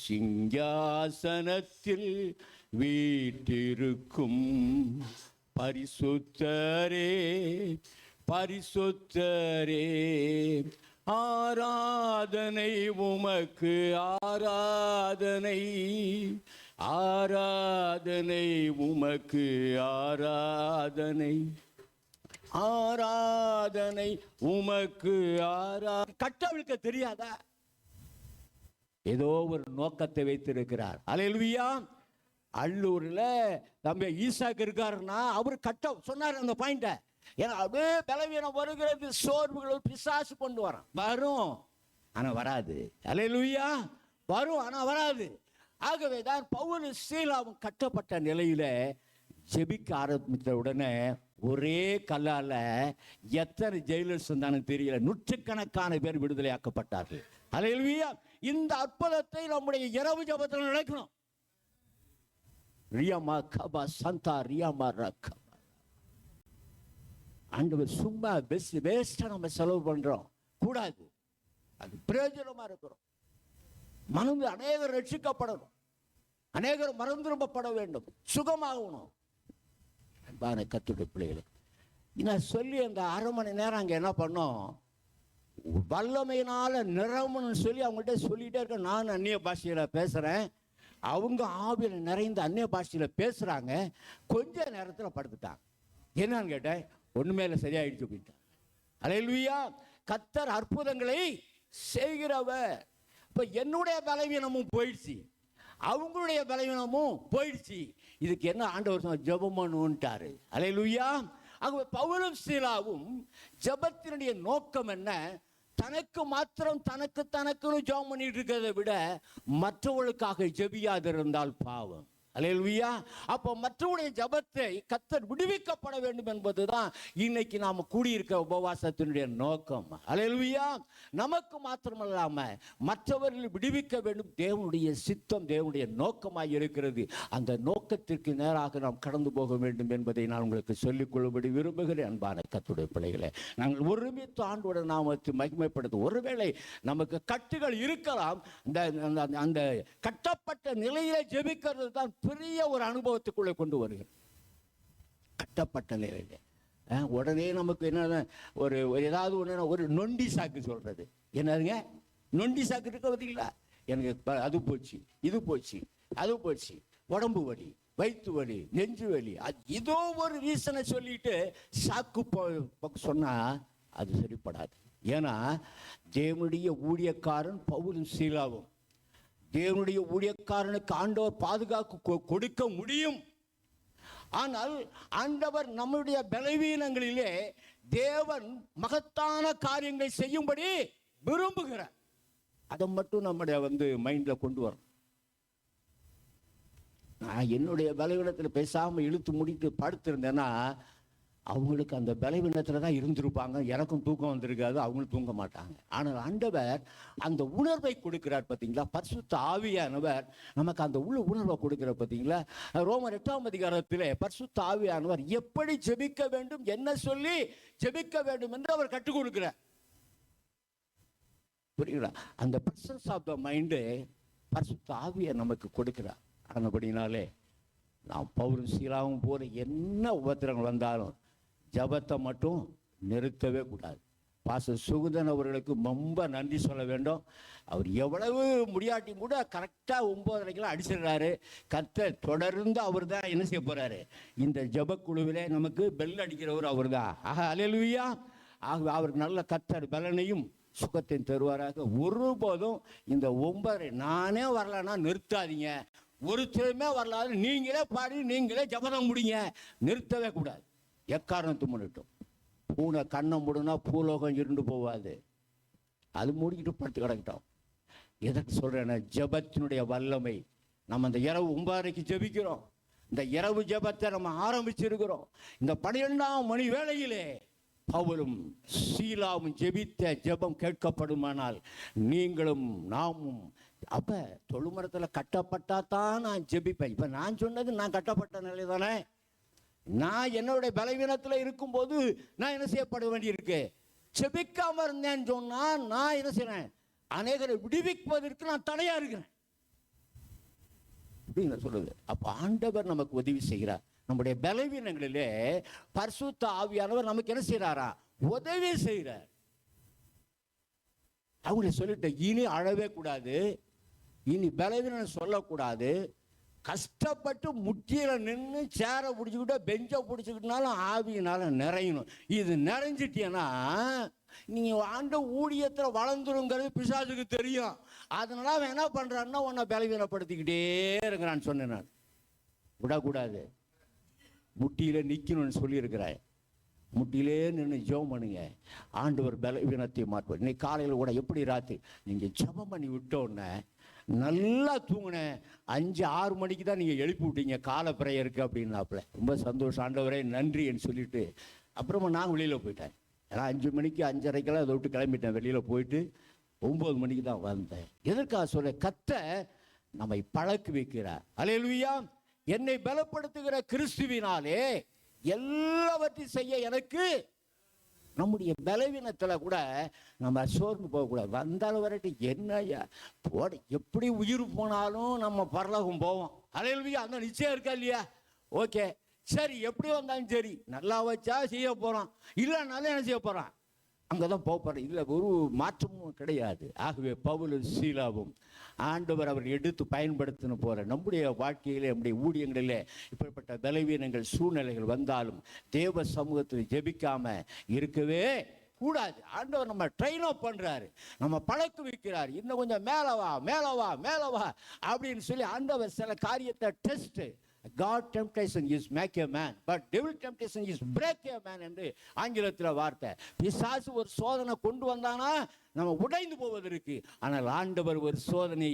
சிங்காசனத்தில் வீற்றிருக்கும் பரிசுத்தரே, பரிசுத்தரே, ஆராதனை உமக்கு ஆராதனை, ஆராதனை உமக்கு ஆராதனை, ஆராதனை உமக்கு கட்டவிழ்க்க தெரியாதா? ஏதோ ஒரு நோக்கத்தை வைத்திருக்கிறார். அல்லேலூயா. அல்லூர்ல தம்பி ஈசாக்கு இருக்காருன்னா அவர் கட்ட சொன்னார் அந்த பாயிண்ட. ஏன்னா அப்படியே பலவீனம் வருகிறது, சோர்வுகள் பிசாசு கொண்டு வரும் ஆனா வராது. அல்லேலூயா. வரும் ஆனா வராது. ஆகவே தான் பவுல் சீலாவும் கட்டப்பட்ட நிலையில ஜெபிக்க ஆரம்பித்த உடனே ஒரே கல்லால எத்தனை ஜெயிலர்ஸ் இருந்தாலும் தெரியல, நூற்றுக்கணக்கான பேர் விடுதலையாக்கப்பட்டார்கள். அல்லேலூயா. இந்த அற்புதத்தை நம்முடைய இரவு ஜெபத்தில் நடக்கணும். ரியாமா கபா சந்தா ரியாமா ரக்கா. ஆண்டவர் சும்மா வேஸ்டா நம்ம செலவு பண்றோம் கூடாது. அது பிரயோஜனமா இருக்கிறோம். மனம் அநேகர் ரட்சிக்கப்படணும், அநேகர் மனம் திரும்பப்பட வேண்டும், சுகமாகணும். அன்பான கர்த்தருடைய பிள்ளைகளுக்கு நான் சொல்லி அந்த 1/2 மணி நேரம் அங்கே என்ன பண்ணோம், வல்லமையினால நிரம்பணும்னு சொல்லி அவங்கள்ட்ட சொல்லிட்டே இருக்க. நான் அந்நிய பாஷையில பேசுறேன், அவங்க ஆவியில் நிறைந்த அந்நிய பாஷையில பேசுறாங்க. கொஞ்ச நேரத்தில் படுத்துட்டாங்க. என்னன்னு கேட்டேன், ஒண்ணுமே இல்லை, சரியாயிடுச்சு போயிட்டாங்க. அல்லேலூயா. கர்த்தர் அற்புதங்களை செய்கிறவர். இப்ப என்னுடைய பலவீனமும் போயிடுச்சு, அவங்களுடைய பலவீனமும் போயிடுச்சு. இதுக்கு என்ன ஆண்டவர் ஜெபம் பண்ணுன்ட்டாரு. அல்லேலூயா. ஆகவே பவுலும் சீலாவும் ஜெபத்தினுடைய நோக்கம் என்ன? தனக்கு மாத்திரம் தனக்குன்னு ஜெபம் பண்ணிட்டு இருக்கிறதை விட மற்றவர்களுக்காக ஜெபியாதிருந்தால் பாவம். அல்லேலூயா. அப்போ மற்றவருடைய ஜெபத்தை கர்த்தர் விடுவிக்கப்பட வேண்டும் என்பதுதான் இன்னைக்கு நாம கூடியிருக்க உபவாசத்தினுடைய நோக்கம். அல்லேலூயா. நமக்கு மாத்திரமல்லாம மற்றவர்கள் விடுவிக்க வேண்டும், தேவனுடைய சித்தம், தேவனுடைய நோக்கமாய் இருக்கிறது. அந்த நோக்கத்திற்கு நேராக நாம் கடந்து போக வேண்டும் என்பதை நான் உங்களுக்கு சொல்லிக் கொள்ளும்படி விரும்புகிறேன். அன்பான கர்த்தருடைய பிள்ளைகளே, நாங்கள் ஒருமித்து ஆண்டோட நாமத்தை மகிமைப்படுத்த. ஒருவேளை நமக்கு கட்டுகள் இருக்கலாம், அந்த கட்டப்பட்ட நிலையிலே ஜெபிக்கிறது தான் பெரிய ஒரு அனுபவத்துக்குள்ளே கொண்டு வருகிறது. கட்டப்பட்ட நிலையில உடனே நமக்கு என்ன ஒரு ஏதாவது ஒன்று ஒரு நொண்டி சாக்கு சொல்றது. என்னதுங்க நொண்டி சாக்கு இருக்க பார்த்தீங்களா? எனக்கு அது போச்சு, இது போச்சு, அது போச்சு, உடம்பு வலி, வயிற்று வலி, நெஞ்சு வலி, ஏதோ ஒரு ரீசனை சொல்லிட்டு சாக்கு சொன்னா அது சரிப்படாது. ஏன்னா தேவனுடைய ஊழியக்காரன் பவுலும் சீலாவும், தேவனுடைய ஊழியக்காரனுக்கு ஆண்டவர் பாதுகாப்பு கொடுக்க முடியும். ஆனால் ஆண்டவர் நம்முடைய பலவீனங்களிலே தேவன் மகத்தான காரியங்களை செய்யும்படி விரும்புகிறார். அதை மட்டும் நம்முடைய மைண்ட்ல கொண்டு வரும். நான் என்னுடைய பலவீனத்தில் பேசாம இழுத்து முடித்து படுத்திருந்தேன்னா அவங்களுக்கு அந்த பலவீனத்தில் தான் இருந்திருப்பாங்க. எனக்கும் தூக்கம் வந்திருக்காது, அவங்களும் தூங்க மாட்டாங்க. ஆனால் ஆண்டவர் அந்த உணர்வை கொடுக்கிறார் பார்த்தீங்களா? பரிசுத்த ஆவியானவர் நமக்கு அந்த உணர்வை கொடுக்கிறார் பார்த்தீங்களா? ரோமர் 8ஆம் அதிகாரத்திலே பரிசுத்த ஆவியானவர் எப்படி ஜெபிக்க வேண்டும், என்ன சொல்லி ஜெபிக்க வேண்டும் என்று அவர் கற்றுக் கொடுக்கிறார். புரியுங்களா? அந்த பிரசன்ஸ் ஆஃப் த மைண்டு பரிசுத்த ஆவியை நமக்கு கொடுக்கிறார். ஆனபடினாலே நாம் பவுலும் சீலாவும் போல என்ன உபத்திரங்கள் வந்தாலும் ஜபத்தை மட்டும் நிறுத்தவே கூடாது. பாஸ்டர் சுகுதன் அவர்களுக்கு ரொம்ப நன்றி சொல்ல வேண்டும். அவர் எவ்வளவு முடியாட்டி கூட கரெக்டாக 9:30 அடிச்சிடுறாரு. கர்த்தர் தொடர்ந்து அவர் தான் என்ன செய்ய போறாரு, இந்த ஜபக்குழுவிலே நமக்கு பெல் அடிக்கிறவர் அவர் தான். ஆக அல்லேலூயா. ஆக அவர் நல்ல கர்த்தர் பலனையும் சுகத்தையும் தருவாராக. ஒருபோதும் இந்த 9:30 நானே வரலன்னா நிறுத்தாதீங்க. ஒருத்தருமே வரலாறு நீங்களே பாடி நீங்களே ஜபதம் முடிங்க, நிறுத்தவே கூடாது. எக்காரணத்து முன்னிட்டும். பூனை கண்ணை மூடுனா பூலோகம் இருண்டு போவாது, அது மூடிக்கிட்டு படுத்து கிடக்கிட்டோம். எதற்கு சொல்றேன்னா ஜபத்தினுடைய வல்லமை. நம்ம இந்த இரவு 9:30 ஜபிக்கிறோம். இந்த இரவு ஜபத்தை நம்ம ஆரம்பிச்சிருக்கிறோம். இந்த 12ஆம் மணி வேளையிலே பவுலும் சீலாவும் ஜெபித்த ஜெபம் கேட்கப்படுமானால் நீங்களும் நாமும் அப்ப தொழுமரத்தில் கட்டப்பட்டா தான் நான் ஜெபிப்பேன். இப்ப நான் சொன்னது நான் கட்டப்பட்ட நிலை தானே. நான் என்னுடைய பலவீனத்தில் இருக்கும்போது நான் என்ன செய்யப்பட வேண்டியிருக்கு? ஜெபிக்காம இருந்தேன்னு சொன்னா நான் என்ன செய்யறேன்? அநேகரை விடுவிப்பதற்கு நான் தடையா இருக்கிறேன் அப்படின்னு சொல்றது. அப்ப ஆண்டவர் நமக்கு உதவி செய்கிறார். நம்முடைய பலவீனங்களிலே பரிசுத்த ஆவியானவர் நமக்கு என்ன செய்யறாரா? உதவி செய்கிறார். அவங்கள சொல்லிட்டேன், இனி அழவே கூடாது, இனி பலவீனம் சொல்லக்கூடாது. கஷ்டப்பட்டு முட்டியில நின்று சேரை பிடிச்சிக்கிட்டோ பெஞ்சை பிடிச்சிக்கிட்டனாலும் ஆவியினால நிறையணும். இது நிறைஞ்சிட்டேன்னா நீங்கள் ஆண்ட ஊழியத்தில் வளர்ந்துருங்கிறது பிசாசுக்கு தெரியும். அதனால அவன் என்ன பண்ணுறான்னா உன்னை பலவீனப்படுத்திக்கிட்டே இருக்கிறான்னு சொன்னேன். நான் விடக்கூடாது, முட்டியில நிற்கணும்னு சொல்லியிருக்கிறேன். முட்டிலே நின்று ஜெபம் பண்ணுங்க, ஆண்டவர் பலவீனத்தை மாற்றுவார். இன்னைக்கு காலையில் கூட எப்படி ராத்திரி நீங்கள் ஜெபம் பண்ணி விட்டோன்னே நல்லா தூங்கினேன், 5-6 மணிக்கு தான் நீங்கள் எழுப்பி விட்டீங்க காலை பிரேயருக்கு அப்படின்னாப்புல. ரொம்ப சந்தோஷம், ஆண்டவரே நன்றின்னு சொல்லிட்டு அப்புறமா நான் வெளியில் போயிட்டேன். ஏன்னா 5 மணிக்கு 5:30 அதை விட்டு கிளம்பிட்டேன். வெளியில் போயிட்டு 9 மணிக்கு தான் வந்தேன். எதற்காக சொல்ல? கர்த்தர் நம்மை பழக்கி வைக்கிறார். அல்லேலூயா. என்னை பலப்படுத்துகிற கிறிஸ்துவினாலே எல்லாவற்றையும் செய்ய எனக்கு, நம்முடைய பலவீனத்தில் கூட நம்ம சோர்ந்து போகக்கூடாது. வந்தாலும் வரட்டும், என்ன போட, எப்படி உயிர் போனாலும் நம்ம பரலோகம் போவோம். அல்லேலூயா. அந்த நிச்சயம் இருக்கா இல்லையா? ஓகே, சரி, எப்படி வந்தாலும் சரி, நல்லா வச்சா செய்ய போகிறோம், இல்லைனாலும் என்ன செய்ய போகிறான், அங்கே தான் போக போகிறோம். இதில் ஒரு மாற்றமும் கிடையாது. ஆகவே பவுலும் சீலாவும் ஆண்டவர் அவர் எடுத்து பயன்படுத்தின போகிற நம்முடைய வாழ்க்கையிலே, நம்முடைய ஊழியங்களிலே இப்படிப்பட்ட பலவீனங்கள் சூழ்நிலைகள் வந்தாலும் தேவ சமூகத்தில் ஜெபிக்காம இருக்கவே கூடாது. ஆண்டவர் நம்ம ட்ரெயின் அப் பண்ணுறாரு, நம்ம பழக்க வைக்கிறார். இன்னும் கொஞ்சம் மேலவா மேலவா மேலவா அப்படின்னு சொல்லி ஆண்டவர் சில காரியத்தை test. God temptation is make a man, but devil temptation is break a man என்று ஆங்கிலத்தில் வார்த்தை. பிசாசு ஒரு சோதனை கொண்டு வந்தானா நம்ம உடைந்து போவதற்கு, ஆனால் ஆண்டவர் ஒரு சோதனை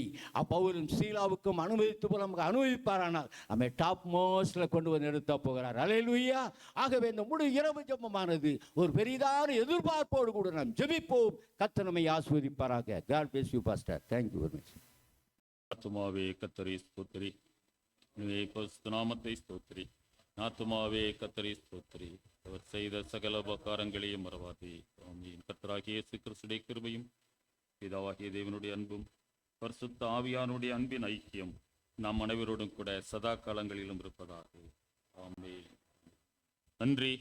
பவுலும் சீலாவுக்கும் அனுமதித்து போல நமக்கு அனுமதிப்பாரானால் நம்ம டாப் மோஸ்ட்ல கொண்டு வந்து நிறுத்த போகிறார். அல்லேலூயா. ஆகவே இந்த முழு இரவு ஜெபமானது ஒரு பெரிதான எதிர்பார்ப்போடு கூட நாம் ஜெபிப்போம். கர்த்தர் நம்மை ஆசீர்வதிப்பாராக. God bless you, Pastor. Thank you very much. ஆத்துமாவே கர்த்தரை ஸ்தோத்திரி, நாமத்தை ஸ்தோத்திரி. ஆத்துமாவே கர்த்தரை ஸ்தோத்திரி, அவர் செய்த சகல உபகாரங்களையும் மறவாதே. ஆமென். கர்த்தராகிய இயேசு கிறிஸ்துவின் கிருபையும் பிதாவாகிய தேவனுடைய அன்பும் பரிசுத்த ஆவியானுடைய அன்பின் ஐக்கியம் நாம் அனைவரோடும் கூட சதா காலங்களிலும் இருப்பதாக. ஆமென். நன்றி.